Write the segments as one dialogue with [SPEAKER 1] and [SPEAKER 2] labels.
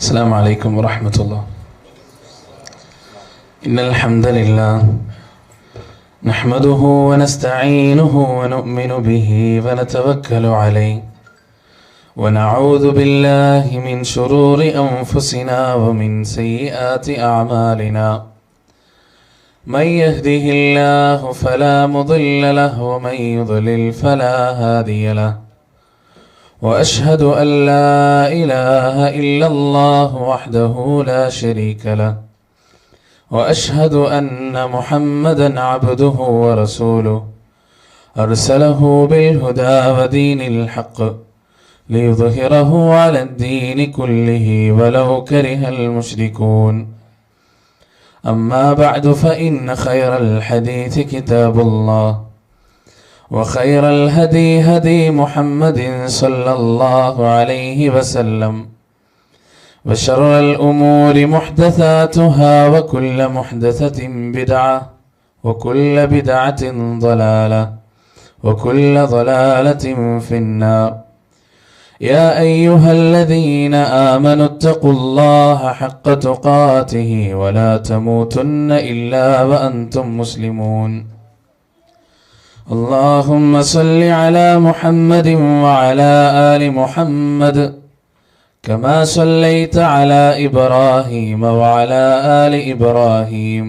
[SPEAKER 1] السلام عليكم ورحمة الله. إن الحمد لله نحمده ونستعينه ونؤمن به ونتوكل عليه ونعوذ بالله من شرور أنفسنا ومن سيئات أعمالنا. من يهده الله فلا مضل له ومن يضلل فلا هادي له. وأشهد أن لا إله إلا الله وحده لا شريك له. وأشهد أن محمدا عبده ورسوله أرسله بالهدى ودين الحق ليظهره على الدين كله ولو كره المشركون. أما بعد فإن خير الحديث كتاب الله وخير الهدي هدي محمد صلى الله عليه وسلم وشر الأمور محدثاتها وكل محدثة بدعة وكل بدعة ضلالة وكل ضلالة في النار. يا أيها الذين آمنوا اتقوا الله حق تقاته ولا تموتن إلا وأنتم مسلمون. اللهم صل على محمد وعلى آل محمد كما صليت على إبراهيم وعلى آل إبراهيم.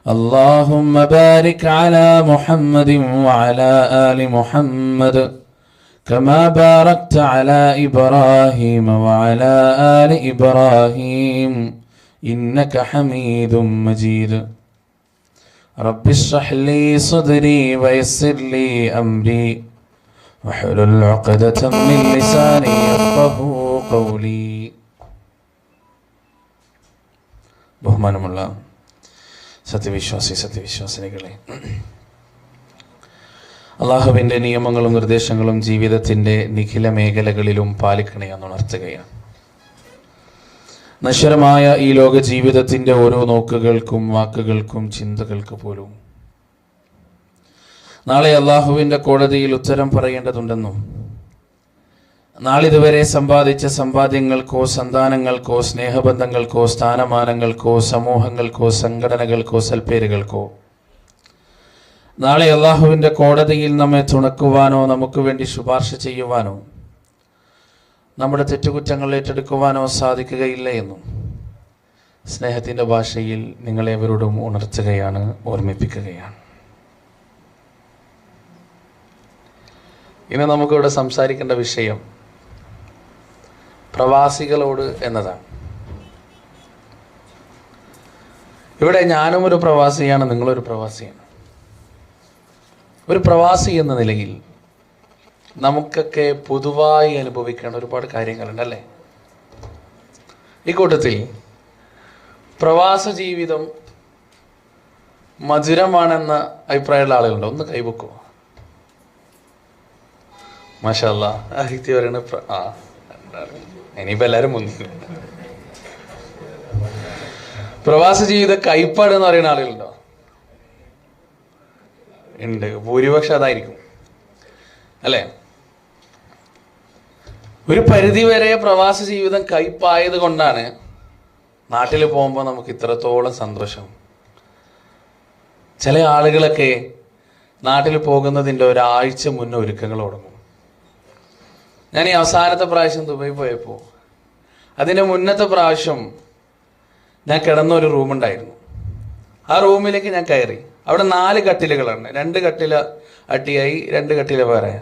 [SPEAKER 1] اللهم بارك على محمد وعلى آل محمد كما باركت على إبراهيم وعلى آل إبراهيم إنك حميد مجيد. رب اشرح لي صدري ويسر لي أمري واحلل عقدة من لساني يفقهوا قولي. ബഹുമാനമുള്ള സത്യവിശ്വാസികളെ, അള്ളാഹുവിൻ്റെ നിയമങ്ങളും നിർദ്ദേശങ്ങളും ജീവിതത്തിൻ്റെ നിഖില മേഖലകളിലും പാലിക്കണമെന്ന് ഉണർത്തുകയാണ്. നശ്വരമായ ഈ ലോക ജീവിതത്തിൻ്റെ ഓരോ നോക്കുകൾക്കും വാക്കുകൾക്കും ചിന്തകൾക്ക് പോലും നാളെ അള്ളാഹുവിൻ്റെ കോടതിയിൽ ഉത്തരം പറയേണ്ടതുണ്ടെന്നും നാളിതുവരെ സമ്പാദിച്ച സമ്പാദ്യങ്ങൾക്കോ സന്താനങ്ങൾക്കോ സ്നേഹബന്ധങ്ങൾക്കോ സ്ഥാനമാനങ്ങൾക്കോ സമൂഹങ്ങൾക്കോ സംഘടനകൾക്കോ സൽപ്പേരുകൾക്കോ നാളെ അള്ളാഹുവിൻ്റെ കോടതിയിൽ നമ്മെ തുണക്കുവാനോ നമുക്ക് വേണ്ടി ശുപാർശ ചെയ്യുവാനോ നമ്മുടെ തെറ്റുകുറ്റങ്ങൾ ഏറ്റെടുക്കുവാനോ സാധിക്കുകയില്ല എന്നും സ്നേഹത്തിൻ്റെ ഭാഷയിൽ നിങ്ങളേവരോടും ഉണർത്തുകയാണ്, ഓർമ്മിപ്പിക്കുകയാണ്. ഇന്ന് നമുക്കിവിടെ സംസാരിക്കേണ്ട വിഷയം പ്രവാസികളോട് എന്നതാണ്. ഇവിടെ ഞാനും ഒരു പ്രവാസിയാണ്, നിങ്ങളൊരു പ്രവാസിയാണ്. ഒരു പ്രവാസി എന്ന നിലയിൽ നമുക്കൊക്കെ പൊതുവായി അനുഭവിക്കേണ്ട ഒരുപാട് കാര്യങ്ങളുണ്ടല്ലേ. ഈ കൂട്ടത്തിൽ പ്രവാസ ജീവിതം മധുരമാണെന്ന അഭിപ്രായമുള്ള ആളുകളുണ്ടോ? ഒന്ന് കൈവെക്കുമോ? മാഷാ അല്ലാ, ആഹിത്യ പറയണ ഇനിയിപ്പോൾ എല്ലാവരും മുന്നിൽ. പ്രവാസ ജീവിതം കൈപ്പാട് എന്ന് പറയുന്ന ആളുകളുണ്ടോ? ഉണ്ട്, ഭൂരിപക്ഷം അതായിരിക്കും അല്ലേ. ഒരു പരിധിവരെ പ്രവാസ ജീവിതം കയ്പായത് കൊണ്ടാണ് നാട്ടിൽ പോകുമ്പോൾ നമുക്ക് ഇത്രത്തോളം സന്തോഷം. ചില ആളുകളൊക്കെ നാട്ടിൽ പോകുന്നതിൻ്റെ ഒരാഴ്ച മുന്നേ ഒരുക്കങ്ങൾ തുടങ്ങും. ഞാൻ ഈ അവസാനത്തെ പ്രാവശ്യം ദുബായി പോയപ്പോൾ അതിൻ്റെ മുന്നത്തെ പ്രാവശ്യം ഞാൻ കിടന്ന ഒരു റൂമുണ്ടായിരുന്നു. ആ റൂമിലേക്ക് ഞാൻ കയറി. അവിടെ 4 കട്ടിലുകളാണ്. 2 കട്ടില അട്ടിയായി, 2 കട്ടില വേറെ.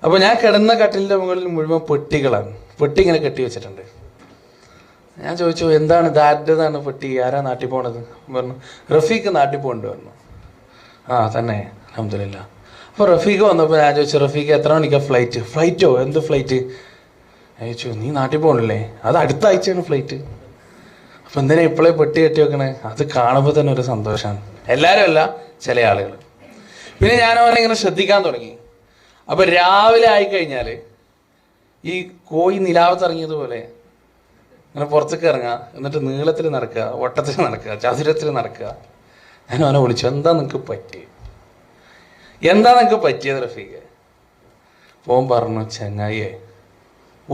[SPEAKER 1] അപ്പോൾ ഞാൻ കിടന്ന കട്ടിലിൻ്റെ മുകളിൽ മുഴുവൻ പെട്ടികളാണ്. പെട്ടി ഇങ്ങനെ കെട്ടി വെച്ചിട്ടുണ്ട്. ഞാൻ ചോദിച്ചു, എന്താണ് ദാരിദ്ര്യതാണ് പെട്ടി, ആരാ നാട്ടിൽ പോണത്? പറഞ്ഞു, റഫീഖ് നാട്ടിൽ പോകേണ്ടി വന്നു. ആ തന്നെ, അൽഹംദുലില്ലാ. അപ്പോൾ റഫീഖ് വന്നപ്പോൾ ഞാൻ ചോദിച്ചു, റഫീഖ് എത്ര മണിക്കാണ് ഫ്ലൈറ്റ്? ഫ്ലൈറ്റോ? എന്ത് ഫ്ലൈറ്റ്? ഞാൻ ചോദിച്ചു, നീ നാട്ടിൽ പോകണില്ലേ? അത് അടുത്ത ആഴ്ചയാണ് ഫ്ലൈറ്റ്. അപ്പം എന്തിനാ ഇപ്പോഴേ പെട്ടി കെട്ടി വെക്കണേ? അത് കാണുമ്പോൾ തന്നെ ഒരു സന്തോഷമാണ്. എല്ലാവരും അല്ല, ചില ആളുകൾ. പിന്നെ ഞാൻ അവനെ ഇങ്ങനെ ശ്രദ്ധിക്കാൻ തുടങ്ങി. അപ്പോൾ രാവിലെ ആയിക്കഴിഞ്ഞാൽ ഈ കോഴി നിലാവത്തിറങ്ങിയതുപോലെ ഇങ്ങനെ പുറത്തേക്ക് ഇറങ്ങുക, എന്നിട്ട് നീളത്തിൽ നടക്കുക, വട്ടത്തിൽ നടക്കുക, ചതുരത്തിൽ നടക്കുക. ഞാൻ അവനെ വിളിച്ചു, എന്താ നിങ്ങൾക്ക് പറ്റിയത് റഫീഖ്? പോകാൻ പറഞ്ഞു, ചങ്ങായിയെ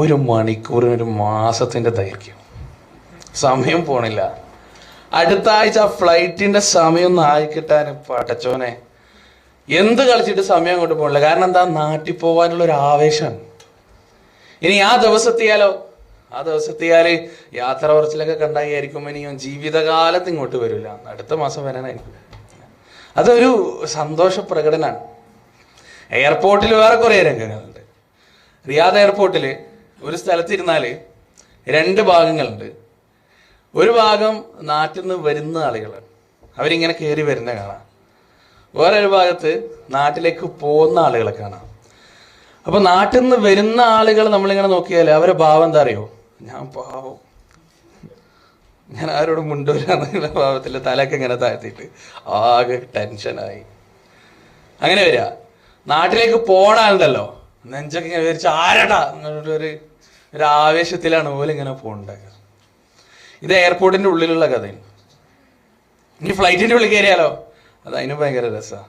[SPEAKER 1] 1 മണിക്കൂറിന് 1 മാസത്തിന്റെ ദൈർഘ്യം. സമയം പോണില്ല. അടുത്ത ആഴ്ച ആ ഫ്ലൈറ്റിന്റെ സമയം ഒന്ന് ആയിക്കിട്ടാൻ പടച്ചോനെ എന്ത് കളിച്ചിട്ട് സമയം കൊണ്ട് പോണില്ല. കാരണം എന്താ? നാട്ടിൽ പോകാനുള്ള ഒരു ആവേശമാണ്. ഇനി ആ ദിവസെത്തിയാലോ? ആ ദിവസെത്തിയാല് യാത്ര കുറച്ചിലൊക്കെ കണ്ടായിരിക്കും ഇനിയും ജീവിതകാലത്ത് ഇങ്ങോട്ട് വരില്ല, അടുത്ത മാസം വരാനായിരിക്കും. അതൊരു സന്തോഷ പ്രകടനമാണ്. എയർപോർട്ടിൽ വേറെ കുറേ രംഗങ്ങളുണ്ട്. റിയാദ് എയർപോർട്ടിൽ ഒരു സ്ഥലത്തിരുന്നാല് 2 ഭാഗങ്ങളുണ്ട്. ഒരു ഭാഗം നാട്ടിൽ നിന്ന് വരുന്ന ആളുകളാണ്, അവരിങ്ങനെ കയറി വരുന്ന കാണാം. വേറൊരു ഭാഗത്ത് നാട്ടിലേക്ക് പോകുന്ന ആളുകളെ കാണാം. അപ്പൊ നാട്ടിൽ നിന്ന് വരുന്ന ആളുകൾ നമ്മളിങ്ങനെ നോക്കിയാൽ അവരെ ഭാവം എന്താ അറിയോ? ഞാൻ പാവം, ഞാൻ ആരോടും മുണ്ടൂരാന്നുള്ള ഭാവത്തിൽ തലയൊക്കെ ഇങ്ങനെ താഴ്ത്തിയിട്ട് ആകെ ടെൻഷനായി അങ്ങനെ വരിക. നാട്ടിലേക്ക് പോണ ആളുണ്ടല്ലോ, നെഞ്ചൊക്കെ ഇങ്ങനെ വിചാരിച്ച് ആരടാ ഒരു ആവേശത്തിലാണ് ഓലിങ്ങനെ പോകേണ്ടത്. ഇത് എയർപോർട്ടിന്റെ ഉള്ളിലുള്ള കഥയാണ്. ഇനി ഫ്ലൈറ്റിന്റെ ഉള്ളിൽ കയറിയാലോ? അത് അതിന് ഭയങ്കര രസമാണ്.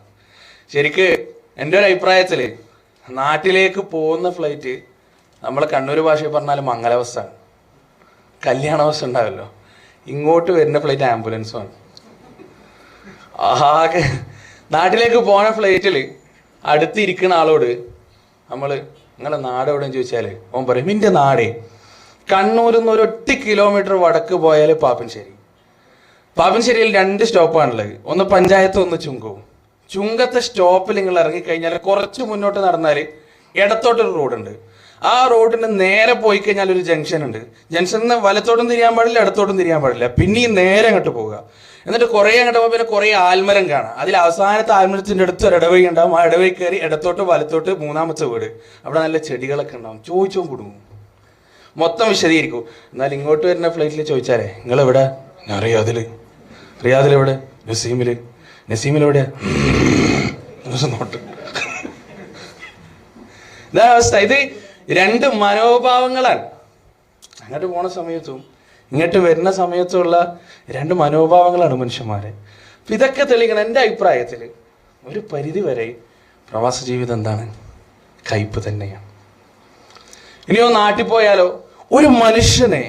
[SPEAKER 1] ശരിക്ക് എൻ്റെ ഒരു അഭിപ്രായത്തില് നാട്ടിലേക്ക് പോകുന്ന ഫ്ലൈറ്റ് നമ്മളെ കണ്ണൂർ ഭാഷയിൽ പറഞ്ഞാൽ മംഗല ബസ്സാണ്, കല്യാണ ബസ് ഉണ്ടാവല്ലോ. ഇങ്ങോട്ട് വരുന്ന ഫ്ലൈറ്റ് ആംബുലൻസുമാണ്. ആകെ നാട്ടിലേക്ക് പോണ ഫ്ലൈറ്റിൽ അടുത്തിരിക്കുന്ന ആളോട് നിങ്ങളെ നാട് എവിടെയെന്ന് ചോദിച്ചാൽ ഓൻ പറയും എൻ്റെ നാടേ കണ്ണൂരിൽ നിന്ന് 1 കിലോമീറ്റർ വടക്ക് പോയാൽ പാപ്പൻശ്ശേരി. പാപ്പൻശ്ശേരിയിൽ 2 സ്റ്റോപ്പാണുള്ളത്, ഒന്ന് പഞ്ചായത്ത്, ഒന്ന് ചുങ്കവും. ചുങ്കത്തെ സ്റ്റോപ്പിൽ നിങ്ങൾ ഇറങ്ങിക്കഴിഞ്ഞാൽ കുറച്ച് മുന്നോട്ട് നടന്നാൽ ഇടത്തോട്ടൊരു റോഡുണ്ട്. ആ റോഡിന് നേരെ പോയി കഴിഞ്ഞാൽ ഒരു ജംഗ്ഷൻ ഉണ്ട്. ജംഗ്ഷനിൽ നിന്ന് വലത്തോട്ടും തിരിയാൻ പാടില്ല, ഇടത്തോട്ടും തിരിയാൻ പാടില്ല. പിന്നെയും നേരെ അങ്ങോട്ട് പോവുക. എന്നിട്ട് കുറേ അങ്ങോട്ട് പോകുമ്പോൾ പിന്നെ കുറേ ആൽമരം കാണാം. അതിൽ അവസാനത്തെ ആൽമരത്തിൻ്റെ അടുത്ത് ഒരു ഇടവഴി ഉണ്ടാവും. ആ ഇടവഴി കയറി ഇടത്തോട്ട് വലത്തോട്ട് 3ാമത്തെ വീട്. അവിടെ നല്ല ചെടികളൊക്കെ ഉണ്ടാവും. ചോദിച്ചോ കൊടുങ്ങും, മൊത്തം വിശദീകരിക്കും. എന്നാൽ ഇങ്ങോട്ട് വരുന്ന ഫ്ലൈറ്റിൽ ചോദിച്ചാലേ നിങ്ങളെവിടെ? ഞാൻ റിയാദിലെവിടെ? നസീമിലെവിടെയാ? നോട്ട്. ഇതാണ് അവസ്ഥ. ഇത് 2 മനോഭാവങ്ങളാണ്. അങ്ങോട്ട് പോണ സമയത്തും ഇങ്ങോട്ട് വരുന്ന സമയത്തുള്ള 2 മനോഭാവങ്ങളാണ് മനുഷ്യന്മാരെ. ഇതൊക്കെ തെളിയിക്കണം. എൻ്റെ അഭിപ്രായത്തിൽ ഒരു പരിധി വരെ പ്രവാസ ജീവിതം എന്താണ്? കയ്പ് തന്നെയാണ്. ഇനിയോ നാട്ടിൽ പോയാലോ ഒരു മനുഷ്യനെ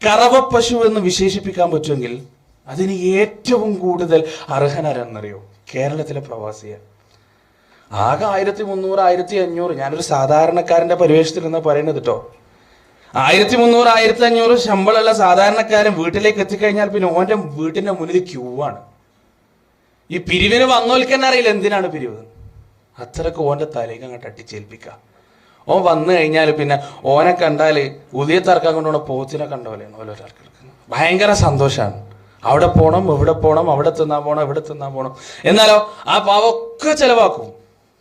[SPEAKER 1] കറവ പശു എന്ന് വിശേഷിപ്പിക്കാൻ പറ്റുമെങ്കിൽ അതിന് ഏറ്റവും കൂടുതൽ അർഹനാരെന്നറിയോ? കേരളത്തിലെ പ്രവാസിയാണ്. ആകെ 1300 1500. ഞാനൊരു സാധാരണക്കാരന്റെ പരിവേഷത്തിൽ നിന്ന് പറയുന്നത് കേട്ടോ. 1300 1500 ശമ്പളമുള്ള സാധാരണക്കാരൻ വീട്ടിലേക്ക് എത്തിക്കഴിഞ്ഞാൽ പിന്നെ ഓന്റെ വീട്ടിന്റെ മുന്നിൽ ക്യൂ ആണ്. ഈ പിരിവിന് വന്നോൽക്ക് തന്നെ അറിയില്ല എന്തിനാണ് പിരിവ്. അത്രക്ക് ഓന്റെ തലേക്ക് അങ്ങോട്ട് അട്ടിച്ചേൽപ്പിക്കുക. ഓൻ വന്നു കഴിഞ്ഞാൽ പിന്നെ ഓനെ കണ്ടാൽ ഉദയ തർക്കം കൊണ്ടുപോണ പോത്തിനെ കണ്ട പോലെയാണ് ഓരോരാൾക്ക്. ഭയങ്കര സന്തോഷമാണ്. അവിടെ പോകണം, ഇവിടെ പോകണം, അവിടെ തിന്നാൻ പോകണം, ഇവിടെ തിന്നാൻ പോകണം. എന്നാലോ ആ പാവൊക്കെ ചെലവാക്കും.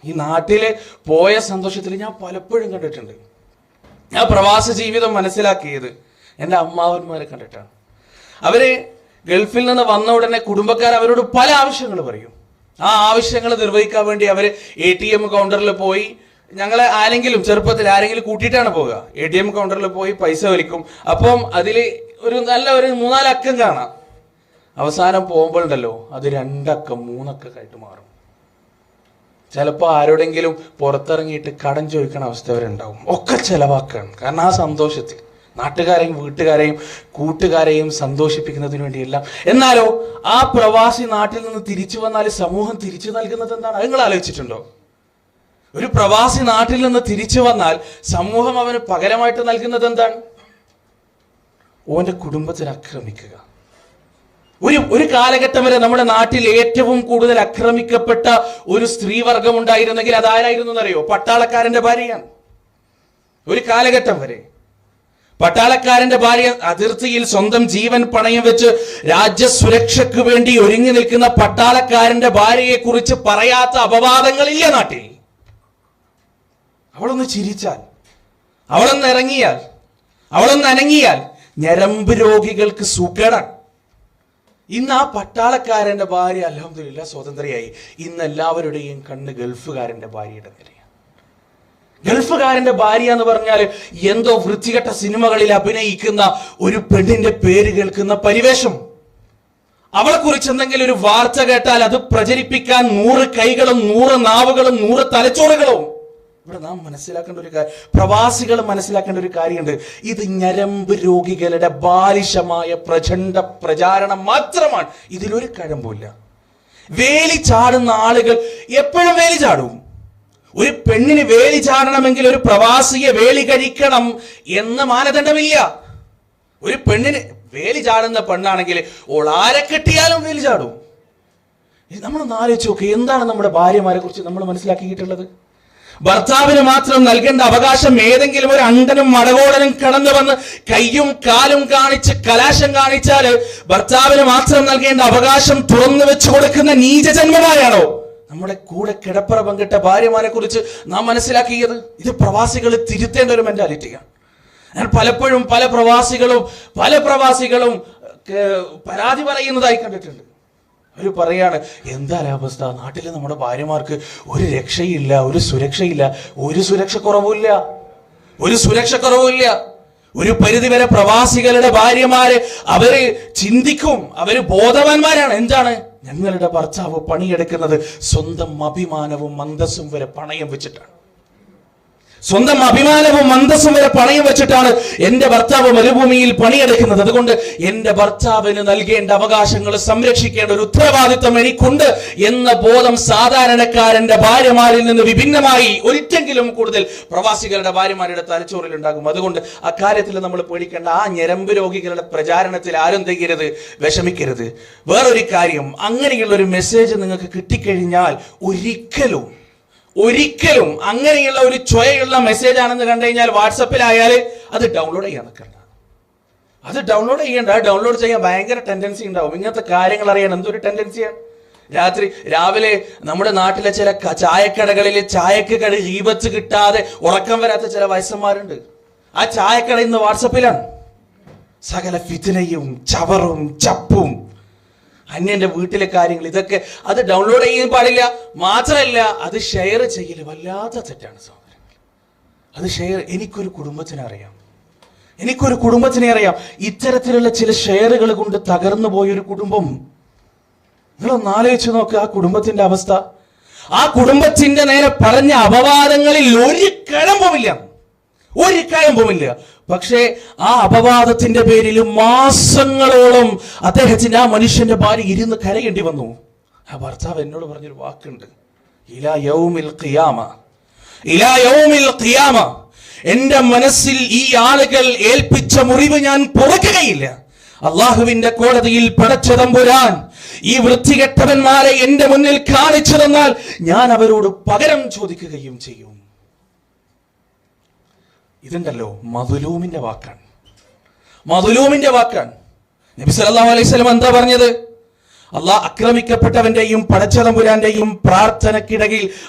[SPEAKER 1] ഈ നാട്ടില് പോയ സന്തോഷത്തിൽ ഞാൻ പലപ്പോഴും കണ്ടിട്ടുണ്ട്. ഞാൻ പ്രവാസ ജീവിതം മനസ്സിലാക്കിയത് എൻ്റെ അമ്മാവന്മാരെ കണ്ടിട്ടാണ്. അവര് ഗൾഫിൽ നിന്ന് വന്ന ഉടനെ കുടുംബക്കാർ അവരോട് പല ആവശ്യങ്ങൾ പറയും. ആ ആവശ്യങ്ങൾ നിർവഹിക്കാൻ വേണ്ടി അവര് ATM കൗണ്ടറിൽ പോയി, ഞങ്ങളെ ആരെങ്കിലും ചെറുപ്പത്തിൽ ആരെങ്കിലും കൂട്ടിയിട്ടാണ് പോവുക. ATM കൗണ്ടറിൽ പോയി പൈസ വലിക്കും. അപ്പം അതിൽ ഒരു 3-4 അക്കം കാണാം. അവസാനം പോകുമ്പോഴുണ്ടല്ലോ അത് 2 അക്കം 3 അക്കമായിട്ട് മാറും. ചിലപ്പോൾ ആരോടെങ്കിലും പുറത്തിറങ്ങിയിട്ട് കടം ചോദിക്കണ അവസ്ഥ അവരുണ്ടാവും. ഒക്കെ ചെലവാക്കണം. കാരണം ആ സന്തോഷത്തിൽ നാട്ടുകാരെയും വീട്ടുകാരെയും കൂട്ടുകാരെയും സന്തോഷിപ്പിക്കുന്നതിന് വേണ്ടിയെല്ലാം. എന്നാലോ ആ പ്രവാസി നാട്ടിൽ നിന്ന് തിരിച്ചു വന്നാൽ സമൂഹം തിരിച്ചു നൽകുന്നത് എന്താണ്? അത് നിങ്ങൾ ആലോചിച്ചിട്ടുണ്ടോ? ഒരു പ്രവാസി നാട്ടിൽ നിന്ന് തിരിച്ചു വന്നാൽ സമൂഹം അവന് പകരമായിട്ട് നൽകുന്നത് എന്താണ്? ഓന്റെ കുടുംബത്തിന് ആക്രമിക്കുക. ഒരു കാലഘട്ടം വരെ നമ്മുടെ നാട്ടിൽ ഏറ്റവും കൂടുതൽ ആക്രമിക്കപ്പെട്ട ഒരു സ്ത്രീവർഗം ഉണ്ടായിരുന്നെങ്കിൽ അതാരായിരുന്നു എന്നറിയോ? പട്ടാളക്കാരന്റെ ഭാര്യയാണ്. ഒരു കാലഘട്ടം വരെ പട്ടാളക്കാരന്റെ ഭാര്യ അതിർത്തിയിൽ സ്വന്തം ജീവൻ പണയം വെച്ച് രാജ്യസുരക്ഷയ്ക്ക് വേണ്ടി ഒരുങ്ങി നിൽക്കുന്ന പട്ടാളക്കാരന്റെ ഭാര്യയെ കുറിച്ച് പറയാത്ത അപവാദങ്ങളില്ല നാട്ടിൽ. അവളൊന്ന് ചിരിച്ചാൽ, അവളൊന്ന് ഇറങ്ങിയാൽ, അവളൊന്ന് അനങ്ങിയാൽ ഞരമ്പ് രോഗികൾക്ക് സുഖമാണ്. ഇന്ന് ആ പട്ടാളക്കാരന്റെ ഭാര്യ അൽഹംദുലില്ലാഹ് സ്വതന്ത്രയായി. ഇന്ന് എല്ലാവരുടെയും കണ്ണ് ഗൾഫുകാരന്റെ ഭാര്യയുടെ നേരെയാണ്. ഗൾഫുകാരന്റെ ഭാര്യ എന്ന് പറഞ്ഞാൽ എന്തോ വൃത്തികെട്ട സിനിമകളിൽ അഭിനയിക്കുന്ന ഒരു പെണ്ണിന്റെ പേര് കേൾക്കുന്ന പരിവേഷം. അവളെ കുറിച്ച് എന്തെങ്കിലും ഒരു വാർത്ത കേട്ടാൽ അത് പ്രചരിപ്പിക്കാൻ 100 കൈകളും 100 നാവുകളും 100 തലച്ചോറുകളും.
[SPEAKER 2] ഇവിടെ നാം മനസ്സിലാക്കേണ്ട ഒരു കാര്യം, പ്രവാസികൾ മനസ്സിലാക്കേണ്ട ഒരു കാര്യമുണ്ട്. ഇത് ഞരമ്പ് രോഗികളുടെ ബാലിശമായ പ്രചണ്ഡ പ്രചാരണം മാത്രമാണ്. ഇതിലൊരു കഴമ്പില്ല. വേലി ചാടുന്ന ആളുകൾ എപ്പോഴും വേലി ചാടും. ഒരു പെണ്ണിന് വേലി ചാടണമെങ്കിൽ ഒരു പ്രവാസിയെ വേലി കഴിക്കണം എന്ന മാനദണ്ഡമില്ല. ഒരു പെണ്ണിന് വേലി ചാടുന്ന പെണ്ണാണെങ്കിൽ ഓൾ ആരെ കെട്ടിയാലും വേലി ചാടും. നമ്മളൊന്ന് ആലോചിച്ച് നോക്കുക, എന്താണ് നമ്മുടെ ഭാര്യമാരെ കുറിച്ച് നമ്മൾ മനസ്സിലാക്കിയിട്ടുള്ളത്? ഭർത്താവിന് മാത്രം നൽകേണ്ട അവകാശം ഏതെങ്കിലും ഒരു അണ്ടനും മടകോടനും കടന്നു വന്ന് കയ്യും കാലും കാണിച്ച് കലാശം കാണിച്ചാൽ ഭർത്താവിന് മാത്രം നൽകേണ്ട അവകാശം തുറന്നു വെച്ചു കൊടുക്കുന്ന നീചജന്മമായാണോ നമ്മുടെ കൂടെ കിടപ്പറ പങ്കിട്ട ഭാര്യമാരെ കുറിച്ച് നാം മനസ്സിലാക്കിയത്? ഇത് പ്രവാസികൾ തിരുത്തേണ്ട ഒരു മെന്റാലിറ്റിയാണ്. ഞാൻ പലപ്പോഴും പല പ്രവാസികളും പരാതി പറയുന്നതായി കണ്ടിട്ടുണ്ട്. അവർ പറയാണ്, എന്താ അവസ്ഥ, നാട്ടിൽ നമ്മുടെ ഭാര്യമാർക്ക് ഒരു രക്ഷയില്ല, ഒരു സുരക്ഷയില്ല. ഒരു സുരക്ഷക്കുറവുമില്ല. ഒരു പരിധിവരെ പ്രവാസികളുടെ ഭാര്യമാര് അവര് ചിന്തിക്കും, അവര് ബോധവാന്മാരാണ്. എന്താണ്? ഞങ്ങളുടെ ഭർത്താവ് പണിയെടുക്കുന്നത് സ്വന്തം അഭിമാനവും അന്തസ്സും വരെ പണയം വെച്ചിട്ടാണ്. സ്വന്തം അഭിമാനവും അന്തസ്സും വരെ പണയം വെച്ചിട്ടാണ് എന്റെ ഭർത്താവ് മരുഭൂമിയിൽ പണിയെടുക്കുന്നത്. അതുകൊണ്ട് എന്റെ ഭർത്താവിന് നൽകേണ്ട അവകാശങ്ങൾ സംരക്ഷിക്കേണ്ട ഒരു ഉത്തരവാദിത്വം എനിക്കുണ്ട് എന്ന ബോധം സാധാരണക്കാരന്റെ ഭാര്യമാരിൽ നിന്ന് വിഭിന്നമായി ഒരിറ്റെങ്കിലും കൂടുതൽ പ്രവാസികളുടെ ഭാര്യമാരുടെ തലച്ചോറിൽ ഉണ്ടാകും. അതുകൊണ്ട് അക്കാര്യത്തിൽ നമ്മൾ പേടിക്കേണ്ട. ആ ഞരമ്പ് രോഗികളുടെ പ്രചാരണത്തിൽ ആരും തെയ്യരുത്, വിഷമിക്കരുത്. വേറൊരു കാര്യം, അങ്ങനെയുള്ള ഒരു മെസ്സേജ് നിങ്ങൾക്ക് കിട്ടിക്കഴിഞ്ഞാൽ ഒരിക്കലും അങ്ങനെയുള്ള ഒരു ചൊയയുള്ള മെസ്സേജ് ആണെന്ന് കണ്ടു കഴിഞ്ഞാൽ വാട്സപ്പിലായാൽ അത് ഡൗൺലോഡ് ചെയ്യാൻ നിൽക്കണ്ട. അത് ഡൗൺലോഡ് ചെയ്യണ്ട. ഡൗൺലോഡ് ചെയ്യാൻ ഭയങ്കര ടെൻഡൻസി ഉണ്ടാവും. ഇങ്ങനത്തെ കാര്യങ്ങൾ അറിയാൻ എന്തൊരു ടെൻഡൻസിയാണ്. രാവിലെ നമ്മുടെ നാട്ടിലെ ചില ചായക്കടകളിൽ ചായക്ക് കടി ഈബത്ത് കിട്ടാതെ ഉറക്കം വരാത്ത ചില വയസ്സന്മാരുണ്ട്. ആ ചായക്കട ഇന്ന് വാട്സപ്പിലാണ്. സകല ഫിത്നയും ചവറും ചപ്പും അന്യന്റെ വീട്ടിലെ കാര്യങ്ങൾ, ഇതൊക്കെ അത് ഡൗൺലോഡ് ചെയ്യാൻ പാടില്ല. മാത്രമല്ല അത് ഷെയർ ചെയ്യൽ വല്ലാത്ത തെറ്റാണ് സഹോദരങ്ങൾ. അത് ഷെയർ എനിക്കൊരു കുടുംബത്തിനെ അറിയാം. ഇത്തരത്തിലുള്ള ചില ഷെയറുകൾ കൊണ്ട് തകർന്നു പോയൊരു കുടുംബം. നിങ്ങളൊന്ന് ആലോചിച്ച് നോക്കുക ആ കുടുംബത്തിന്റെ അവസ്ഥ. ആ കുടുംബത്തിന്റെ നേരെ പറഞ്ഞ അപവാദങ്ങളിൽ ഒരു കഴമ്പുമില്ല. പക്ഷേ ആ അപവാദത്തിന്റെ പേരിൽ മാസങ്ങളോളം അദ്ദേഹത്തിന് ആ മനുഷ്യന്റെ ഭാര്യ ഇരുന്ന് കരയേണ്ടി വന്നു. ആ ഭർത്താവ് എന്നോട് പറഞ്ഞൊരു വാക്കുണ്ട്, ഇലാ യൗമിൽ ഖിയാമ, എന്റെ മനസ്സിൽ ഈ ആളുകൾ ഏൽപ്പിച്ച മുറിവ് ഞാൻ പൊറുക്കുകയില്ല. അള്ളാഹുവിന്റെ കോടതിയിൽ പടച്ച തമ്പുരാൻ ഈ വൃത്തികെട്ടവന്മാരെ എന്റെ മുന്നിൽ കാണിച്ചു തന്നാൽ ഞാൻ അവരോട് പകരം ചോദിക്കുകയും ചെയ്യും. ഇതുണ്ടല്ലോ മദ്ലൂമിന്റെ വാക്കാണ്. നബി സല്ലല്ലാഹു അലൈഹി വസല്ലം എന്താ പറഞ്ഞത്? അള്ളാഹ് ആക്രമിക്കപ്പെട്ടവന്റെയും പടച്ചതമ്പുരാന്റെയും പ്രാർത്ഥനക്കിടയിൽ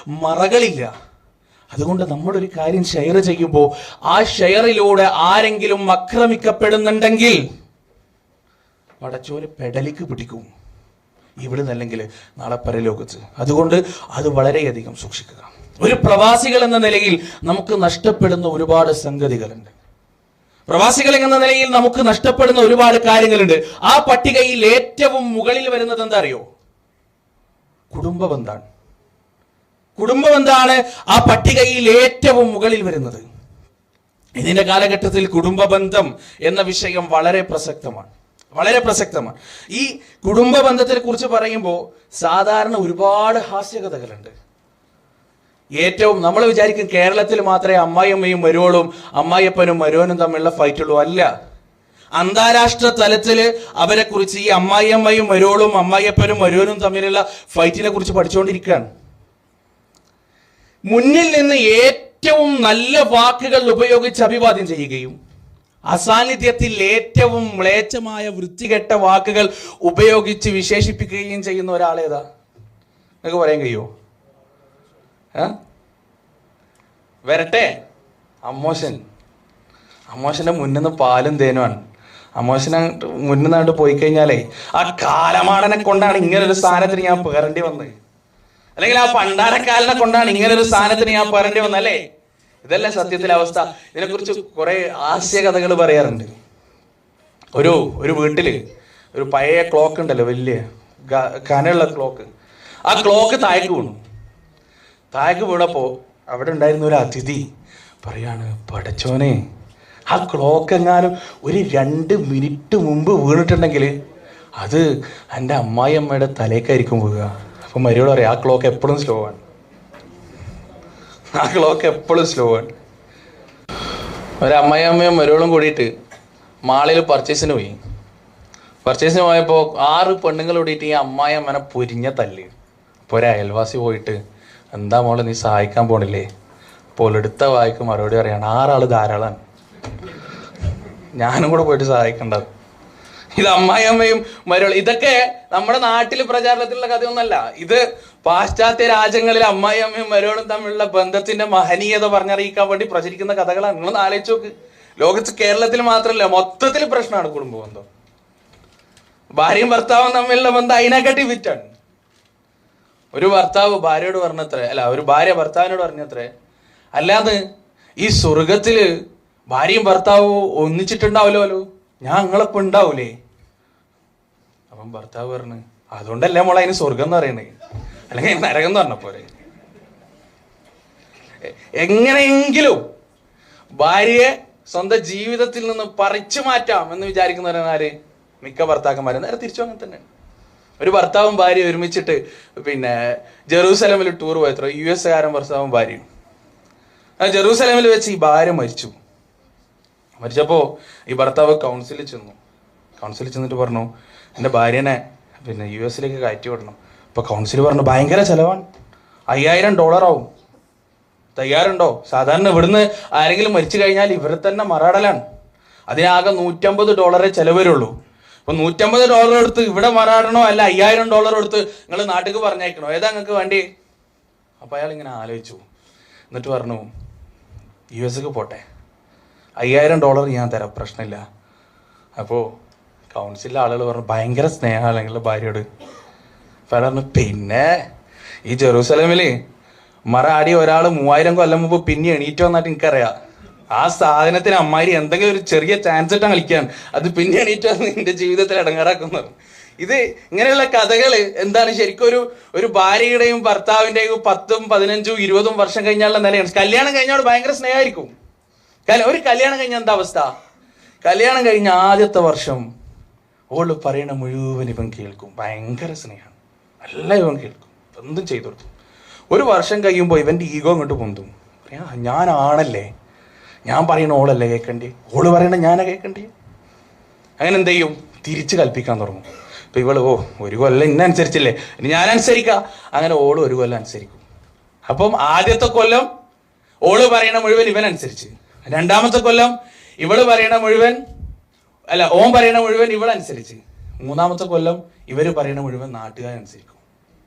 [SPEAKER 2] മറകളില്ല. അതുകൊണ്ട് നമ്മളൊരു കാര്യം ഷെയർ ചെയ്യുമ്പോൾ ആ ഷെയറിലൂടെ ആരെങ്കിലും ആക്രമിക്കപ്പെടുന്നുണ്ടെങ്കിൽ പടച്ചോന് പെടലിക്ക് പിടിക്കും, ഇവിടെ നിന്നല്ലെങ്കിൽ നാളെ പരലോകത്ത്. അതുകൊണ്ട് അത് വളരെയധികം സൂക്ഷിക്കുക. ഒരു പ്രവാസികൾ എന്ന നിലയിൽ നമുക്ക് നഷ്ടപ്പെടുന്ന ഒരുപാട് സംഗതികളുണ്ട്. പ്രവാസികൾ എന്ന നിലയിൽ നമുക്ക് നഷ്ടപ്പെടുന്ന ഒരുപാട് കാര്യങ്ങളുണ്ട്. ആ പട്ടികയിൽ ഏറ്റവും മുകളിൽ വരുന്നത് എന്താ അറിയോ? കുടുംബബന്ധാണ് ആ പട്ടികയിൽ ഏറ്റവും മുകളിൽ വരുന്നത്. ഇതിന്റെ കാലഘട്ടത്തിൽ കുടുംബ ബന്ധം എന്ന വിഷയം വളരെ പ്രസക്തമാണ്. ഈ കുടുംബ ബന്ധത്തെ കുറിച്ച് പറയുമ്പോൾ സാധാരണ ഒരുപാട് ഹാസ്യകഥകളുണ്ട്. ഏറ്റവും നമ്മൾ വിചാരിക്കും കേരളത്തിൽ മാത്രമേ അമ്മായിയമ്മയും മരുവളും അമ്മായിയപ്പനും മരുവനും തമ്മിലുള്ള ഫൈറ്റുള്ളൂ. അല്ല, അന്താരാഷ്ട്ര തലത്തിൽ അവരെ കുറിച്ച് ഈ അമ്മായിയമ്മയും മരുവളും അമ്മായിയപ്പനും മരുവനും തമ്മിലുള്ള ഫൈറ്റിനെ കുറിച്ച് പഠിച്ചുകൊണ്ടിരിക്കുകയാണ്. മുന്നിൽ നിന്ന് ഏറ്റവും നല്ല വാക്കുകൾ ഉപയോഗിച്ച് അഭിവാദ്യം ചെയ്യുകയും അസാന്നിധ്യത്തിൽ ഏറ്റവും മ്ലേച്ഛമായ വൃത്തികെട്ട വാക്കുകൾ ഉപയോഗിച്ച് വിശേഷിപ്പിക്കുകയും ചെയ്യുന്ന ഒരാളേതാ നിങ്ങൾക്ക് പറയാൻ കഴിയുമോ? വരട്ടെ, അമ്മോശന്റെ മുന്നിന്ന് പാലും തേനുമാണ്. അമ്മോശനെ മുന്നിന്നാണ്ട് പോയി കഴിഞ്ഞാലേ ആ കാലമാടനെ കൊണ്ടാണ് ഇങ്ങനൊരു സ്ഥാനത്തിന് ഞാൻ പേരേണ്ടി വന്നത്, അല്ലെങ്കിൽ ആ പണ്ടാരക്കാലനെ കൊണ്ടാണ് ഇങ്ങനൊരു സ്ഥാനത്തിന് ഞാൻ പേരേണ്ടി വന്നല്ലേ. ഇതല്ലേ സത്യത്തിലെ അവസ്ഥ. ഇതിനെക്കുറിച്ച് കുറെ ഹാസ്യകഥകൾ പറയാറുണ്ട്. ഒരു വീട്ടില് ഒരു പഴയ ക്ലോക്ക് ഉണ്ടല്ലോ, വലിയ കനയുള്ള ക്ലോക്ക്. ആ ക്ലോക്ക് താഴേക്ക് വീണപ്പോ അവിടെ ഉണ്ടായിരുന്ന ഒരു അതിഥി പറയാണ്, പടച്ചോനെ, ആ ക്ലോക്ക് എങ്ങാനും ഒരു 2 മിനിറ്റ് മുമ്പ് വീണിട്ടുണ്ടെങ്കിൽ അത് എൻ്റെ അമ്മായിയമ്മയുടെ തലേക്കായിരിക്കും വീഴുക. അപ്പം മരുമോട് പറയാം, ആ ക്ലോക്ക് എപ്പോഴും സ്ലോ ആണ്, ആ ക്ലോക്ക് എപ്പോഴും സ്ലോ ആണ്.
[SPEAKER 1] ഒരമ്മയമ്മയും മരുമോളും കൂടിയിട്ട് മാളിൽ പർച്ചേസിന് പോയി. പർച്ചേസിന് പോയപ്പോൾ 6 പെണ്ണുങ്ങൾ കൂടിയിട്ട് ഈ അമ്മായിയമ്മനെ പൊരിഞ്ഞ തല്ല്. അപ്പോൾ ഒരു അയൽവാസി പോയിട്ട്, എന്താ മോളെ നീ സഹായിക്കാൻ പോണില്ലേ? അപ്പോൾ എടുത്ത വായിക്ക് മറുപടി പറയാണ്, 6 ആൾ ധാരാളമാണ്, ഞാനും കൂടെ പോയിട്ട് സഹായിക്കേണ്ടത്. ഇത് അമ്മായിയമ്മയും മരുമോൾ. ഇതൊക്കെ നമ്മുടെ നാട്ടിൽ പ്രചാരണത്തിലുള്ള കഥയൊന്നല്ല. ഇത് പാശ്ചാത്യ രാജ്യങ്ങളിൽ അമ്മായിയമ്മയും മരുമോളും തമ്മിലുള്ള ബന്ധത്തിന്റെ മഹനീയത പറഞ്ഞറിയിക്കാൻ വേണ്ടി പ്രചരിക്കുന്ന കഥകളാണ്. നിങ്ങളൊന്ന് ആലോചിച്ച് നോക്ക്. ലോകത്ത് കേരളത്തിൽ മാത്രമല്ല, മൊത്തത്തിൽ പ്രശ്നമാണ് കുടുംബ ബന്ധം. ഭാര്യയും ഭർത്താവും തമ്മിലുള്ള ബന്ധം അതിനെക്കാട്ടി വിറ്റാണ്. ഒരു ഭർത്താവ് ഭാര്യയോട് പറഞ്ഞത്രേ, അല്ല ഒരു ഭാര്യ ഭർത്താവിനോട് പറഞ്ഞത്രേ, അല്ലാതെ ഈ സ്വർഗത്തില് ഭാര്യയും ഭർത്താവും ഒന്നിച്ചിട്ടുണ്ടാവല്ലോ, ഞാൻ നിങ്ങളിപ്പോ ഉണ്ടാവൂലേ? അപ്പം ഭർത്താവ് പറഞ്ഞു, അതുകൊണ്ടല്ലേ മോളെ അതിന് സ്വർഗം എന്ന് പറയണേ, അല്ലെങ്കിൽ നരകം എന്ന് പറഞ്ഞ പോലെ. എങ്ങനെയെങ്കിലും ഭാര്യയെ സ്വന്തം ജീവിതത്തിൽ നിന്ന് പറിച്ചു മാറ്റാം എന്ന് വിചാരിക്കുന്നവരാര്? മിക്ക ഭർത്താക്കന്മാരും. നേരെ തിരിച്ചു അങ്ങനെ തന്നെ. ഒരു ഭർത്താവും ഭാര്യ ഒരുമിച്ചിട്ട് ജെറൂസലമിൽ ടൂർ പോയത്ര, US കാരൻ ഭർത്താവും ഭാര്യയും. ജെറൂസലമിൽ വെച്ച് ഈ ഭാര്യ മരിച്ചപ്പോൾ ഈ ഭർത്താവ് കൗൺസിലിൽ ചെന്നിട്ട് പറഞ്ഞു, എൻ്റെ ഭാര്യനെ US കയറ്റി വിടണം. അപ്പോൾ കൗൺസിൽ പറഞ്ഞു, ഭയങ്കര ചിലവാണ്, $5000 ആവും, തയ്യാറുണ്ടോ? സാധാരണ ഇവിടുന്ന് ആരെങ്കിലും മരിച്ചു കഴിഞ്ഞാൽ ഇവരെ തന്നെ മറാടലാണ്, അതിനാകെ $150 ചിലവ് വരുള്ളൂ. അപ്പൊ $150 എടുത്ത് ഇവിടെ മറാടണോ അല്ല $5000 എടുത്ത് നിങ്ങൾ നാട്ടിലേക്ക് പറഞ്ഞേക്കണോ, ഏതാ നിങ്ങൾക്ക് വേണ്ടി? അപ്പൊ അയാൾ ഇങ്ങനെ ആലോചിച്ചു, എന്നിട്ട് പറഞ്ഞു, US പോട്ടെ, $5000 ഞാൻ തരാം, പ്രശ്നമില്ല. അപ്പോൾ കൗൺസിലിലെ ആളുകൾ പറഞ്ഞു, ഭയങ്കര സ്നേഹം അല്ലെങ്കിൽ ഭാര്യയോട്. അപ്പൊ അയാൾ പറഞ്ഞു, പിന്നെ ഈ ജെറൂസലേമില് മറാടി ഒരാൾ 3000 കൊല്ലം മുമ്പ് പിന്നെ എണീറ്റ് വന്നിട്ട് എനിക്കറിയാം, ആ സാധനത്തിന് അമ്മായി എന്തെങ്കിലും ഒരു ചെറിയ ചാൻസ് ഇട്ടാൻ കളിക്കാൻ, അത് പിന്നെ എണീറ്റ് വന്ന് നിന്റെ ജീവിതത്തിൽ ഇടങ്ങാറാക്കുന്നു. ഇത് ഇങ്ങനെയുള്ള കഥകള് എന്താണ് ശരിക്കും ഒരു ഭാര്യയുടെയും ഭർത്താവിന്റെയും 10, 15, 20 വർഷം കഴിഞ്ഞാലുള്ള നിലയാണ്. കല്യാണം കഴിഞ്ഞാൽ ഭയങ്കര സ്നേഹമായിരിക്കും. ഒരു കല്യാണം കഴിഞ്ഞ എന്താ അവസ്ഥ? കല്യാണം കഴിഞ്ഞ ആദ്യത്തെ വർഷം ഓള് പറയണ മുഴുവൻ ഇവൻ കേൾക്കും, ഭയങ്കര സ്നേഹമാണ്, എല്ലാം ഇവൻ കേൾക്കും, എന്തും ചെയ്തു കൊടുക്കും. ഒരു വർഷം കഴിയുമ്പോൾ ഇവന്റെ ഈഗോ അങ്ങോട്ട് പൊന്തും, ഞാനാണല്ലേ, ഞാൻ പറയണ ഓളല്ലേ കേൾക്കണ്ടേ, ഓള് പറയണ ഞാനാ കേൾക്കണ്ടേ. അങ്ങനെ എന്ത് ചെയ്യും? തിരിച്ച് കൽപ്പിക്കാൻ തുടങ്ങും. ഇപ്പൊ ഇവള്, ഒരു കൊല്ലം ഇന്നനുസരിച്ചില്ലേ, ഇനി ഞാൻ അനുസരിക്കാം. അങ്ങനെ ഓള് ഒരു കൊല്ലം അനുസരിക്കും. അപ്പം ആദ്യത്തെ കൊല്ലം ഓള് പറയണ മുഴുവൻ ഇവൻ അനുസരിച്ച്, 2ാമത്തെ കൊല്ലം ഇവള് പറയണ മുഴുവൻ ഓൻ പറയണ മുഴുവൻ ഇവളനുസരിച്ച്, 3ാമത്തെ കൊല്ലം ഇവര് പറയണ മുഴുവൻ നാട്ടുകാരനുസരിക്കും,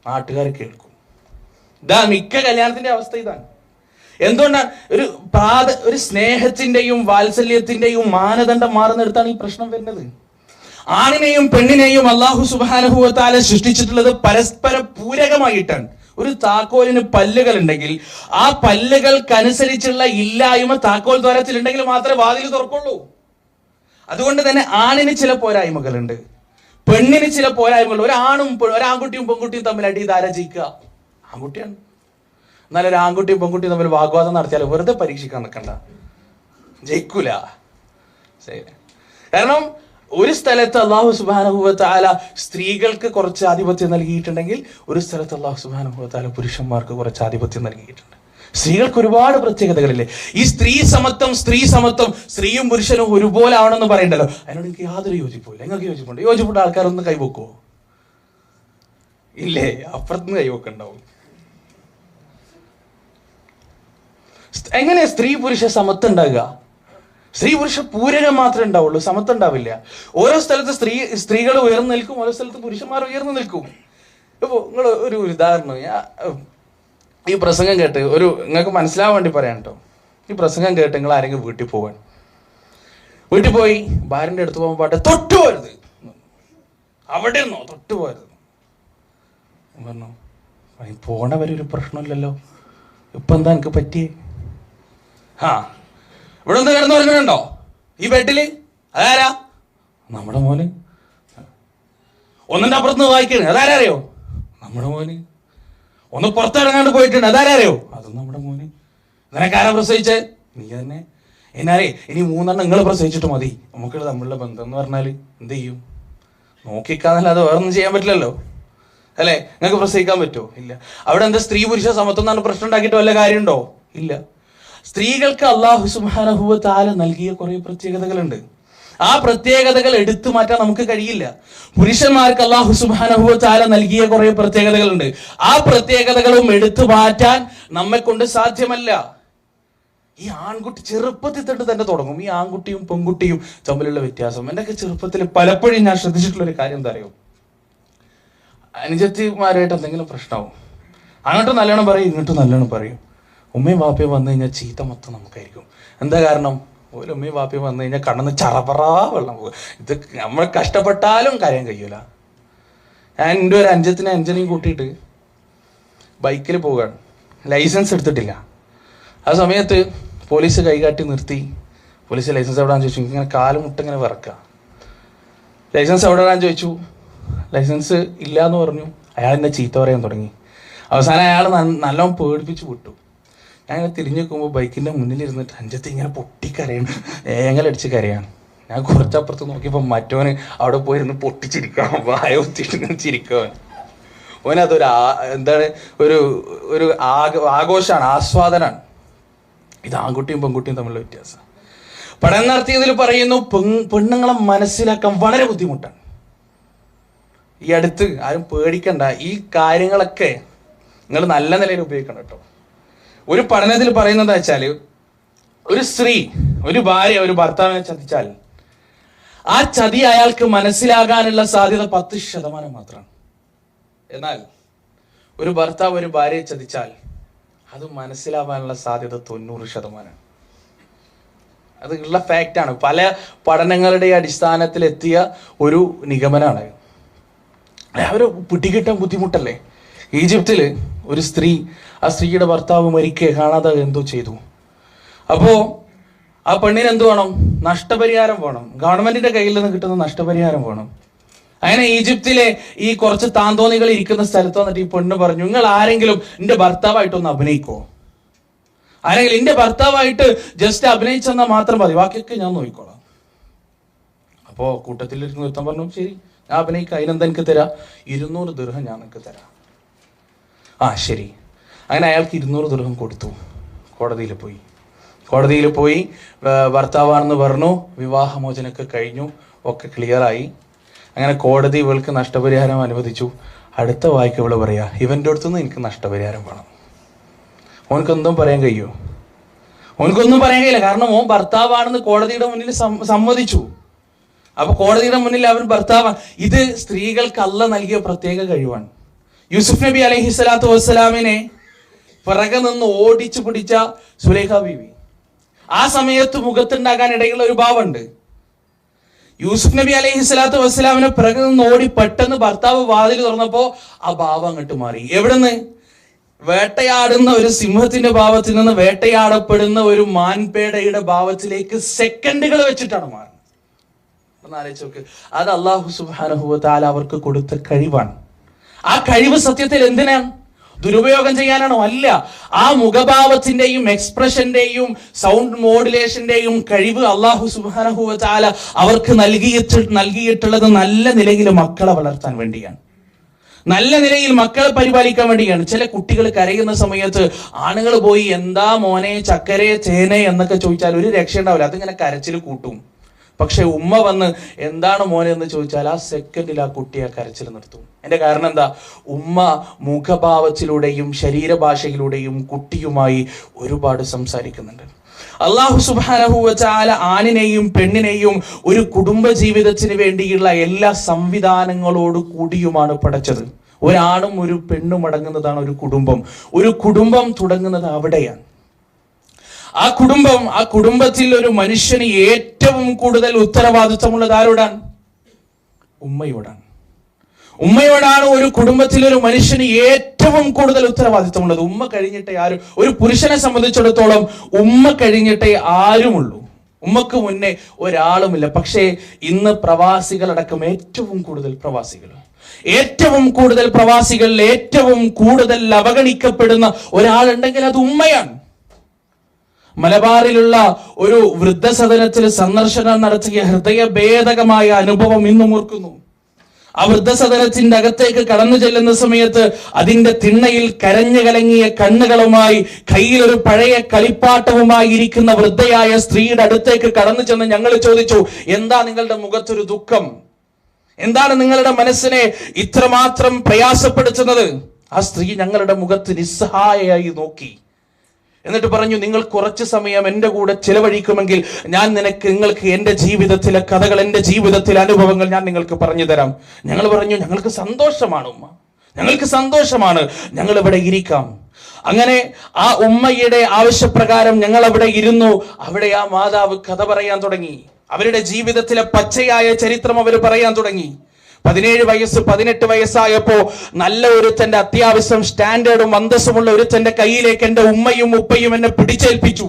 [SPEAKER 1] നാട്ടുകാർ കേൾക്കും. ഇതാ മിക്ക കല്യാണത്തിന്റെ അവസ്ഥ ഇതാണ്. എന്തുകൊണ്ടാണ്? ഒരു സ്നേഹത്തിന്റെയും വാത്സല്യത്തിന്റെയും മാനദണ്ഡം മാറുന്നിടത്താണ് ഈ പ്രശ്നം വരുന്നത്. ആണിനെയും പെണ്ണിനെയും അല്ലാഹു സുബ്ഹാനഹു വ തആല സൃഷ്ടിച്ചിട്ടുള്ളത് പരസ്പര പൂരകമായിട്ടാണ്. ഒരു താക്കോലിന് പല്ലുകൾ ഉണ്ടെങ്കിൽ ആ പല്ലുകൾക്കനുസരിച്ചുള്ള ഇല്ലായ്മ താക്കോൽ ദ്വാരത്തിലുണ്ടെങ്കിൽ മാത്രമേ വാതിൽ തുറക്കുള്ളൂ. അതുകൊണ്ട് തന്നെ ആണിന് ചില പോരായ്മകളുണ്ട്, പെണ്ണിന് ചില പോരായ്മകളുണ്ട്. ഒരാൺകുട്ടിയും പെൺകുട്ടിയും തമ്മിൽ അടി ഇതാരാ ജയിക്കുക? ആൺകുട്ടിയാണ്. എന്നാലും ഒരു ആൺകുട്ടിയും പെൺകുട്ടിയും തമ്മിൽ വാഗ്വാദം നടത്തിയാൽ വെറുതെ പരീക്ഷിക്കാൻ നിൽക്കണ്ട, ജയിക്കൂല. കാരണം ഒരു സ്ഥലത്ത് അല്ലാഹു സുബ്ഹാനഹു വ തആല സ്ത്രീകൾക്ക് കുറച്ച് ആധിപത്യം നൽകിയിട്ടുണ്ടെങ്കിൽ ഒരു സ്ഥലത്ത് അല്ലാഹു സുബ്ഹാനഹു വ തആല പുരുഷന്മാർക്ക് കുറച്ച് ആധിപത്യം നൽകിയിട്ടുണ്ട്. സ്ത്രീകൾക്ക് ഒരുപാട് പ്രത്യേകതകളില്ലേ. ഈ സ്ത്രീ സമത്വം സ്ത്രീയും പുരുഷനും ഒരുപോലെ ആവണമെന്ന് പറയണ്ടല്ലോ, അതിനോട് എനിക്ക് യാതൊരു യോജിപ്പില്ല. നിങ്ങൾക്ക് യോജിപ്പുണ്ട്? യോജിപ്പുള്ള ആൾക്കാരൊന്നും കൈവെക്കുവോ? ഇല്ലേ? അപ്പുറത്തുനിന്ന് കൈവെക്കുണ്ടാവും. എങ്ങനെയാ സ്ത്രീ പുരുഷ സമത്വം ഉണ്ടാകുക? സ്ത്രീ പുരുഷ പൂരകം മാത്രമേ ഉണ്ടാവുള്ളൂ, സമത്വം ഉണ്ടാവില്ല. ഓരോ സ്ഥലത്ത് സ്ത്രീകൾ ഉയർന്നു നിൽക്കും, ഓരോ സ്ഥലത്ത് പുരുഷന്മാർ ഉയർന്നു നിൽക്കും. ഇപ്പൊ നിങ്ങൾ ഒരു ഉദാഹരണം, ഈ പ്രസംഗം കേട്ട് നിങ്ങൾക്ക് മനസ്സിലാവാൻ വേണ്ടി പറയാൻ കേട്ടോ. ഈ പ്രസംഗം കേട്ട് നിങ്ങൾ ആരെങ്കിലും വീട്ടിൽ പോയി ഭാര്യന്റെ അടുത്ത് പോകുമ്പോൾ പാട്ടെ തൊട്ടു പോരുത്, അവിടെ ഇരുന്നോ, തൊട്ടു പോരുത് പറഞ്ഞു. പോണവരൊരു പ്രശ്നമില്ലല്ലോ, ഇപ്പൊ എന്താ എനിക്ക് പറ്റിയേ? ഇവിടെ ഒന്ന് കിടന്നു പറഞ്ഞിട്ടുണ്ടോ ഈ ബെഡില്? അതാരാ? നമ്മുടെ മോന്. ഒന്നിന്റെ അപ്പുറത്തുനിന്ന് വായിക്കണേ, അതാരാ അറിയോ? നമ്മുടെ മോന്. ഒന്ന് പുറത്തിറങ്ങാണ്ട് പോയിട്ടുണ്ട്, അതാരാ അറിയോ? അതും നമ്മുടെ മോന്.
[SPEAKER 2] നിനക്കാരാ പ്രസവിച്ചേ? നീ തന്നെ. എന്നാലേ ഇനി 3 നിങ്ങൾ പ്രസവിച്ചിട്ട് മതി നമുക്ക് തമ്മിലുള്ള ബന്ധം എന്ന് പറഞ്ഞാല് എന്ത് ചെയ്യും? നോക്കിക്കാന്നല്ലാതെ വേറൊന്നും ചെയ്യാൻ പറ്റില്ലല്ലോ അല്ലെ? നിങ്ങൾക്ക് പ്രസവിക്കാൻ പറ്റുമോ? ഇല്ല. അവിടെ എന്താ സ്ത്രീ പുരുഷ സമത്വം എന്നാണ് പ്രശ്നം ഉണ്ടാക്കിയിട്ട് വല്ല കാര്യമുണ്ടോ? ഇല്ല. സ്ത്രീകൾക്ക് അല്ലാഹു സുബ്ഹാനഹു വ തആല നൽകിയ കുറെ പ്രത്യേകതകളുണ്ട്. ആ പ്രത്യേകതകൾ എടുത്തു മാറ്റാൻ നമുക്ക് കഴിയില്ല. പുരുഷന്മാർക്ക് അല്ലാഹു സുബ്ഹാനഹു വ തആല നൽകിയ കുറെ പ്രത്യേകതകളുണ്ട്. ആ പ്രത്യേകതകളും എടുത്തു മാറ്റാൻ നമ്മെ കൊണ്ട് സാധ്യമല്ല. ഈ ആൺകുട്ടി ചെറുപ്പത്തിൽ തൊട്ട് തന്നെ തുടങ്ങും. ഈ ആൺകുട്ടിയും പെൺകുട്ടിയും തമ്മിലുള്ള വ്യത്യാസം എന്റെയൊക്കെ ചെറുപ്പത്തിൽ പലപ്പോഴും ഞാൻ ശ്രദ്ധിച്ചിട്ടുള്ള ഒരു കാര്യം എന്താ അറിയോ? അനുജത്തിമാരായിട്ട് എന്തെങ്കിലും പ്രശ്നമാവും, അങ്ങോട്ടും നല്ലോണം പറയും ഇങ്ങോട്ടും നല്ലോണം പറയും. ഉമ്മയും വാപ്പയും വന്നു കഴിഞ്ഞാൽ ചീത്ത മൊത്തം നമുക്കായിരിക്കും. എന്താ കാരണം? ഓരോ ഉമ്മയും വാപ്പയും വന്നു കഴിഞ്ഞാൽ കണ്ണന്ന് ചറപറാ വെള്ളം പോകും. ഇത് നമ്മൾ കഷ്ടപ്പെട്ടാലും കാര്യം കഴിയൂല. ഞാൻ എൻ്റെ ഒരു അഞ്ചനെയും കൂട്ടിയിട്ട് ബൈക്കിൽ പോവുകയാണ്. ലൈസൻസ് എടുത്തിട്ടില്ല. ആ സമയത്ത് പോലീസ് കൈകാട്ടി നിർത്തി. പോലീസ് ലൈസൻസ് എവിടെയാണെന്ന് ചോദിച്ചു. ഇങ്ങനെ കാലുമുട്ടിങ്ങനെ വിറക്കുക. ലൈസൻസ് എവിടെയാണെന്ന് ചോദിച്ചു. ലൈസൻസ് ഇല്ല എന്ന് പറഞ്ഞു. അയാൾ എന്നെ ചീത്ത പറയാൻ തുടങ്ങി. അവസാനം അയാൾ നല്ലോണം പേടിപ്പിച്ച് വിട്ടു. ഞാൻ ഇങ്ങനെ തിരിഞ്ഞു നോക്കുമ്പോൾ ബൈക്കിൻ്റെ മുന്നിലിരുന്നിട്ട് അഞ്ചത്ത് ഇങ്ങനെ പൊട്ടിക്കരയാണ്, ഏങ്ങലടിച്ച് കരയാണ്. ഞാൻ കുറച്ചപ്പുറത്ത് നോക്കിയപ്പോൾ മറ്റവന് അവിടെ പോയിരുന്ന് പൊട്ടിച്ചിരിക്കണം, വായ ഒത്തിട്ട് ചിരിക്കവൻ. ഓനതൊരു എന്താണ് ഒരു ആഘോഷമാണ്, ആസ്വാദനാണ്. ഇത് ആൺകുട്ടിയും പെൺകുട്ടിയും തമ്മിലുള്ള വ്യത്യാസം. പഠനം നടത്തിയതിൽ പറയുന്നു പെണ്ണുങ്ങളെ മനസ്സിലാക്കാൻ വളരെ ബുദ്ധിമുട്ടാണ്. ഈ അടുത്ത് ആരും പേടിക്കണ്ട, ഈ കാര്യങ്ങളൊക്കെ നിങ്ങൾ നല്ല നിലയിൽ ഉപയോഗിക്കണം കേട്ടോ. ഒരു പഠനത്തിൽ പറയുന്നത് വെച്ചാൽ ഒരു സ്ത്രീ, ഒരു ഭാര്യ ഒരു ഭർത്താവിനെ ചതിച്ചാൽ ആ ചതി അയാൾക്ക് മനസ്സിലാകാനുള്ള സാധ്യത 10% മാത്രമാണ്. എന്നാൽ ഒരു ഭർത്താവ് ഒരു ഭാര്യയെ ചതിച്ചാൽ അത് മനസ്സിലാവാനുള്ള സാധ്യത 90%. അത് ഉള്ള ഫാക്റ്റാണ്. പല പഠനങ്ങളുടെ അടിസ്ഥാനത്തിൽ എത്തിയ ഒരു നിഗമനമാണ്. അവരെ പിടികിട്ടാൻ ബുദ്ധിമുട്ടല്ലേ? ഈജിപ്തിൽ ഒരു സ്ത്രീ, ആ സ്ത്രീയുടെ ഭർത്താവ് മരിക്കെ കാണാതെ എന്തോ ചെയ്തു. അപ്പോൾ ആ പെണ്ണിന് എന്ത് വേണം? നഷ്ടപരിഹാരം വേണം. ഗവൺമെന്റിന്റെ കയ്യിൽ നിന്ന് കിട്ടുന്ന നഷ്ടപരിഹാരം വേണം. അങ്ങനെ ഈജിപ്തിലെ ഈ കുറച്ച് താന്തോന്നികൾ ഇരിക്കുന്ന സ്ഥലത്ത് വന്നിട്ട് ഈ പെണ്ണ് പറഞ്ഞു, നിങ്ങൾ ആരെങ്കിലും എന്റെ ഭർത്താവായിട്ടൊന്ന് അഭിനയിക്കോ? ആരെങ്കിലും എന്റെ ഭർത്താവായിട്ട് ജസ്റ്റ് അഭിനയിച്ചെന്നാൽ മാത്രം മതി, ബാക്കിയൊക്കെ ഞാൻ നോക്കിക്കോളാം. അപ്പോ കൂട്ടത്തിലിരുന്ന് ഒരുത്തൻ പറഞ്ഞു, ശരി ഞാൻ അഭിനയിക്കാം, അതിനെന്താ എനിക്ക് തരാം? 200 ദിർഹം ഞാൻ നിനക്ക് തരാം. ആ ശരി. അങ്ങനെ അയാൾക്ക് 200 ദിർഹം കൊടുത്തു. കോടതിയിൽ പോയി ഭർത്താവാണെന്ന് പറഞ്ഞു. വിവാഹമോചനമൊക്കെ കഴിഞ്ഞു, ഒക്കെ ക്ലിയറായി. അങ്ങനെ കോടതി ഇവൾക്ക് നഷ്ടപരിഹാരം അനുവദിച്ചു. അടുത്ത വായിക്ക് ഇവള് പറയാ, ഇവൻ്റെ അടുത്തുനിന്ന് എനിക്ക് നഷ്ടപരിഹാരം വേണം. ഓനക്കൊന്നും പറയാൻ കഴിയുമോ? ഓനക്കൊന്നും പറയാൻ കഴിയില്ല. കാരണം ഓൻ ഭർത്താവാണെന്ന് കോടതിയുടെ മുന്നിൽ സമ്മതിച്ചു. അപ്പൊ കോടതിയുടെ മുന്നിൽ അവൻ ഭർത്താവാണ്. ഇത് സ്ത്രീകൾക്ക് അള്ളാഹ് നൽകിയ പ്രത്യേക കഴിവാണ്. യൂസുഫ് നബി അലൈഹി സ്വലാത്തു വസ്സലാമിനെ പിറകെ നിന്ന് ഓടിച്ചു പിടിച്ച സുലൈഖ ബീവി, ആ സമയത്ത് മുഖത്തുണ്ടാകാൻ ഇടയുള്ള ഒരു ഭാവമുണ്ട്. യൂസുഫ് നബി അലൈഹി സ്വലാത്തു വസ്സലാമിനെ പിറകെ നിന്ന് ഓടി പെട്ടെന്ന് ഭർത്താവ് വാതിൽ തുറന്നപ്പോ ആ ഭാവം അങ്ങോട്ട് മാറി. എവിടുന്ന്? വേട്ടയാടുന്ന ഒരു സിംഹത്തിന്റെ ഭാവത്തിൽ നിന്ന് വേട്ടയാടപ്പെടുന്ന ഒരു മാൻപേടയുടെ ഭാവത്തിലേക്ക് സെക്കൻഡുകൾ വെച്ചിട്ടാണ് മാറുന്നത്. ആലോചിച്ച് നോക്ക്. അത് അല്ലാഹു സുബ്ഹാനഹു വ തആല അവർക്ക് കൊടുത്ത കഴിവാണ്. ആ കഴിവ് സത്യത്തിൽ എന്തിനാണ്? ദുരുപയോഗം ചെയ്യാനാണോ? അല്ല. ആ മുഖഭാവത്തിന്റെയും എക്സ്പ്രഷന്റെയും സൗണ്ട് മോഡുലേഷന്റെയും കഴിവ് അല്ലാഹു സുബ്ഹാനഹു വ തആല അവർക്ക് നൽകിയിട്ടുള്ളത് നല്ല നിലയിൽ മക്കളെ വളർത്താൻ വേണ്ടിയാണ്, നല്ല നിലയിൽ മക്കളെ പരിപാലിക്കാൻ വേണ്ടിയാണ്. ചില കുട്ടികൾ കരയുന്ന സമയത്ത് ആണുങ്ങൾ പോയി എന്താ മോനെ ചക്കരെ ചേനെ എന്നൊക്കെ ചോദിച്ചാൽ ഒരു രക്ഷ ഉണ്ടാവില്ല, അതിങ്ങനെ കരച്ചിൽ കൂട്ടും. പക്ഷെ ഉമ്മ വന്ന് എന്താണ് മോനെ എന്ന് ചോദിച്ചാൽ ആ സെക്കൻഡിൽ ആ കുട്ടിയെ കരച്ചിൽ നിർത്തും. എന്റെ കാരണം എന്താ? ഉമ്മ മുഖഭാവത്തിലൂടെയും ശരീരഭാഷയിലൂടെയും കുട്ടിയുമായി ഒരുപാട് സംസാരിക്കുന്നുണ്ട്. അല്ലാഹു സുബ്ഹാനഹു വ തആല ആണിനെയും പെണ്ണിനെയും ഒരു കുടുംബ ജീവിതത്തിന് വേണ്ടിയുള്ള എല്ലാ സംവിധാനങ്ങളോട് കൂടിയുമാണ് പടച്ചത്. ഒരാണും ഒരു പെണ്ണും അടങ്ങുന്നതാണ് ഒരു കുടുംബം. ഒരു കുടുംബം തുടങ്ങുന്നത് അവിടെയാണ്. ആ കുടുംബത്തിൽ ഒരു മനുഷ്യന് ഏറ്റവും കൂടുതൽ ഉത്തരവാദിത്വമുള്ളത് ആരോടാണ്? ഉമ്മയോടാണ് ഒരു കുടുംബത്തിൽ ഒരു മനുഷ്യന് ഏറ്റവും കൂടുതൽ ഉത്തരവാദിത്വമുള്ളത്. ഉമ്മ കഴിഞ്ഞിട്ടേ ആരും, ഒരു പുരുഷനെ സംബന്ധിച്ചിടത്തോളം ഉമ്മ കഴിഞ്ഞിട്ടേ ആരുമുള്ളൂ. ഉമ്മക്ക് മുന്നേ ഒരാളുമില്ല. പക്ഷേ ഇന്ന് പ്രവാസികളടക്കം ഏറ്റവും കൂടുതൽ പ്രവാസികളിൽ ഏറ്റവും കൂടുതൽ അവഗണിക്കപ്പെടുന്ന ഒരാളുണ്ടെങ്കിൽ അത് ഉമ്മയാണ്. മലബാറിലുള്ള ഒരു വൃദ്ധസദനത്തിൽ സന്ദർശനം നടത്തിയ ഹൃദയഭേദകമായ അനുഭവം ഇന്നും ഓർക്കുന്നു. ആ വൃദ്ധസദനത്തിന്റെ അകത്തേക്ക് കടന്നു ചെല്ലുന്ന സമയത്ത് അതിന്റെ തിണ്ണയിൽ കരഞ്ഞു കലങ്ങിയ കണ്ണുകളുമായി കയ്യിൽ ഒരു പഴയ കളിപ്പാട്ടവുമായി ഇരിക്കുന്ന വൃദ്ധയായ സ്ത്രീയുടെ അടുത്തേക്ക് കടന്നു ചെന്ന് ഞങ്ങൾ ചോദിച്ചു, എന്താ നിങ്ങളുടെ മുഖത്തൊരു ദുഃഖം? എന്താണ് നിങ്ങളുടെ മനസ്സിനെ ഇത്രമാത്രം പ്രയാസപ്പെടുത്തുന്നത്? ആ സ്ത്രീ ഞങ്ങളുടെ മുഖത്ത് നിസ്സഹായയായി നോക്കി. എന്നിട്ട് പറഞ്ഞു, നിങ്ങൾ കുറച്ച് സമയം എൻ്റെ കൂടെ ചിലവഴിക്കുമെങ്കിൽ ഞാൻ നിങ്ങൾക്ക് എൻ്റെ ജീവിതത്തിലെ കഥകൾ, എൻ്റെ ജീവിതത്തിലെ അനുഭവങ്ങൾ ഞാൻ നിങ്ങൾക്ക് പറഞ്ഞു തരാം. ഞങ്ങൾ പറഞ്ഞു, ഞങ്ങൾക്ക് സന്തോഷമാണ് ഉമ്മ, ഞങ്ങൾക്ക് സന്തോഷമാണ്, ഞങ്ങൾ ഇവിടെ ഇരിക്കാം. അങ്ങനെ ആ ഉമ്മയുടെ ആവശ്യപ്രകാരം ഞങ്ങൾ അവിടെ ഇരുന്നു. അവിടെ ആ മാതാവ് കഥ പറയാൻ തുടങ്ങി. അവരുടെ ജീവിതത്തിലെ പച്ചയായ ചരിത്രം അവർ പറയാൻ തുടങ്ങി. 17 വയസ്സ് 18 വയസ്സായപ്പോ നല്ല ഒരുത്തന്റെ, അത്യാവശ്യം സ്റ്റാൻഡേർഡും അന്തസ്സുമുള്ള ഒരുത്തന്റെ കയ്യിലേക്ക് എൻ്റെ ഉമ്മയും ഉപ്പയും എന്നെ പിടിച്ചേൽപ്പിച്ചു.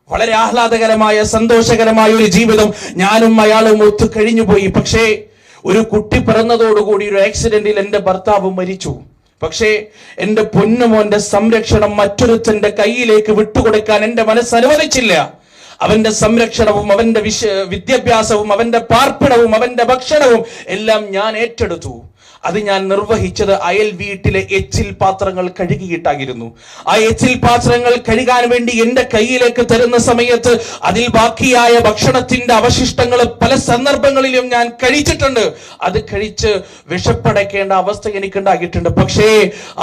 [SPEAKER 2] വളരെ ആഹ്ലാദകരമായ സന്തോഷകരമായ ഒരു ജീവിതം ഞാനും അയാളും ഒത്തു കഴിഞ്ഞുപോയി. പക്ഷേ ഒരു കുട്ടി പിറന്നതോടുകൂടി ഒരു ആക്സിഡന്റിൽ എൻ്റെ ഭർത്താവ് മരിച്ചു. പക്ഷേ എൻ്റെ പൊന്നുമോന്റെ സംരക്ഷണം മറ്റൊരുത്തന്റെ കയ്യിലേക്ക് വിട്ടുകൊടുക്കാൻ എൻ്റെ മനസ്സ് അനുവദിച്ചില്ല. അവന്റെ സംരക്ഷണവും അവന്റെ വിദ്യാഭ്യാസവും അവന്റെ പാർപ്പിടവും അവന്റെ ഭക്ഷണവും എല്ലാം ഞാൻ ഏറ്റെടുത്തു. അത് ഞാൻ നിർവഹിച്ചത് അയൽ വീട്ടിലെ എച്ചിൽ പാത്രങ്ങൾ കഴുകിയിട്ടായിരുന്നു. ആ എച്ചിൽ പാത്രങ്ങൾ കഴുകാൻ വേണ്ടി എന്റെ കയ്യിലേക്ക് തരുന്ന സമയത്ത് അതിൽ ബാക്കിയായ ഭക്ഷണത്തിന്റെ അവശിഷ്ടങ്ങൾ പല സന്ദർഭങ്ങളിലും ഞാൻ കഴിച്ചിട്ടുണ്ട്. അത് കഴിച്ച് വിഷപ്പടയ്ക്കേണ്ട അവസ്ഥ എനിക്കുണ്ടായിട്ടുണ്ട്. പക്ഷേ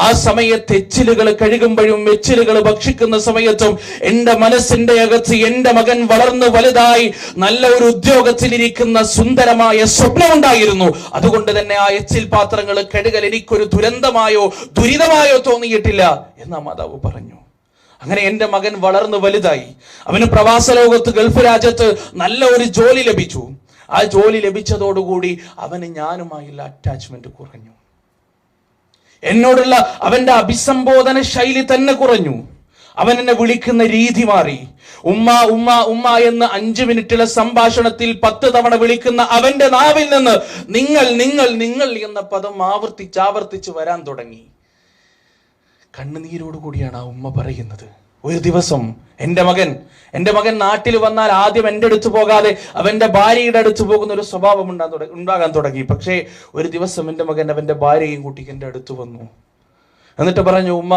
[SPEAKER 2] ആ സമയത്ത് എച്ചിലുകൾ കഴുകുമ്പോഴും എച്ചിലുകൾ ഭക്ഷിക്കുന്ന സമയത്തും എൻ്റെ മനസ്സിന്റെ അകത്ത് എൻ്റെ മകൻ വളർന്നു വലുതായി നല്ല ഒരു ഉദ്യോഗത്തിലിരിക്കുന്ന സുന്ദരമായ സ്വപ്നമുണ്ടായിരുന്നു. അതുകൊണ്ട് തന്നെ ആ എച്ചിൽ പാത്രങ്ങൾ കഴുകൽ എനിക്കൊരു ദുരന്തമായോ ദുരിതമായോ തോന്നിയിട്ടില്ല എന്ന് മാതാവ് പറഞ്ഞു. അങ്ങനെ എൻ്റെ മകൻ വളർന്നു വലുതായി. അവന് പ്രവാസ ലോകത്ത് ഗൾഫ് രാജ്യത്ത് നല്ല ഒരു ജോലി ലഭിച്ചു. ആ ജോലി ലഭിച്ചതോടുകൂടി അവന് ഞാനുമായുള്ള അറ്റാച്ച്മെന്റ് കുറഞ്ഞു. എന്നോടുള്ള അവന്റെ അഭിസംബോധന ശൈലി തന്നെ കുറഞ്ഞു. അവൻ എന്നെ വിളിക്കുന്ന രീതി മാറി. ഉമ്മ ഉമ്മ ഉമ്മ എന്ന് 5 മിനിറ്റിലെ സംഭാഷണത്തിൽ 10 തവണ വിളിക്കുന്ന അവന്റെ നാവിൽ നിന്ന് നിങ്ങൾ നിങ്ങൾ നിങ്ങൾ എന്ന പദം ആവർത്തിച്ച് വരാൻ തുടങ്ങി. കണ്ണുനീരോടുകൂടിയാണ് ആ ഉമ്മ പറയുന്നത്. ഒരു ദിവസം എൻ്റെ മകൻ നാട്ടിൽ വന്നാൽ ആദ്യം എൻ്റെ അടുത്ത് പോകാതെ അവന്റെ ഭാര്യയുടെ അടുത്ത് പോകുന്ന ഒരു സ്വഭാവം ഉണ്ടാകാൻ തുടങ്ങി. പക്ഷേ ഒരു ദിവസം എൻ്റെ മകൻ അവന്റെ ഭാര്യയും കൂട്ടി എൻ്റെ അടുത്ത് വന്നു. എന്നിട്ട് പറഞ്ഞു, ഉമ്മ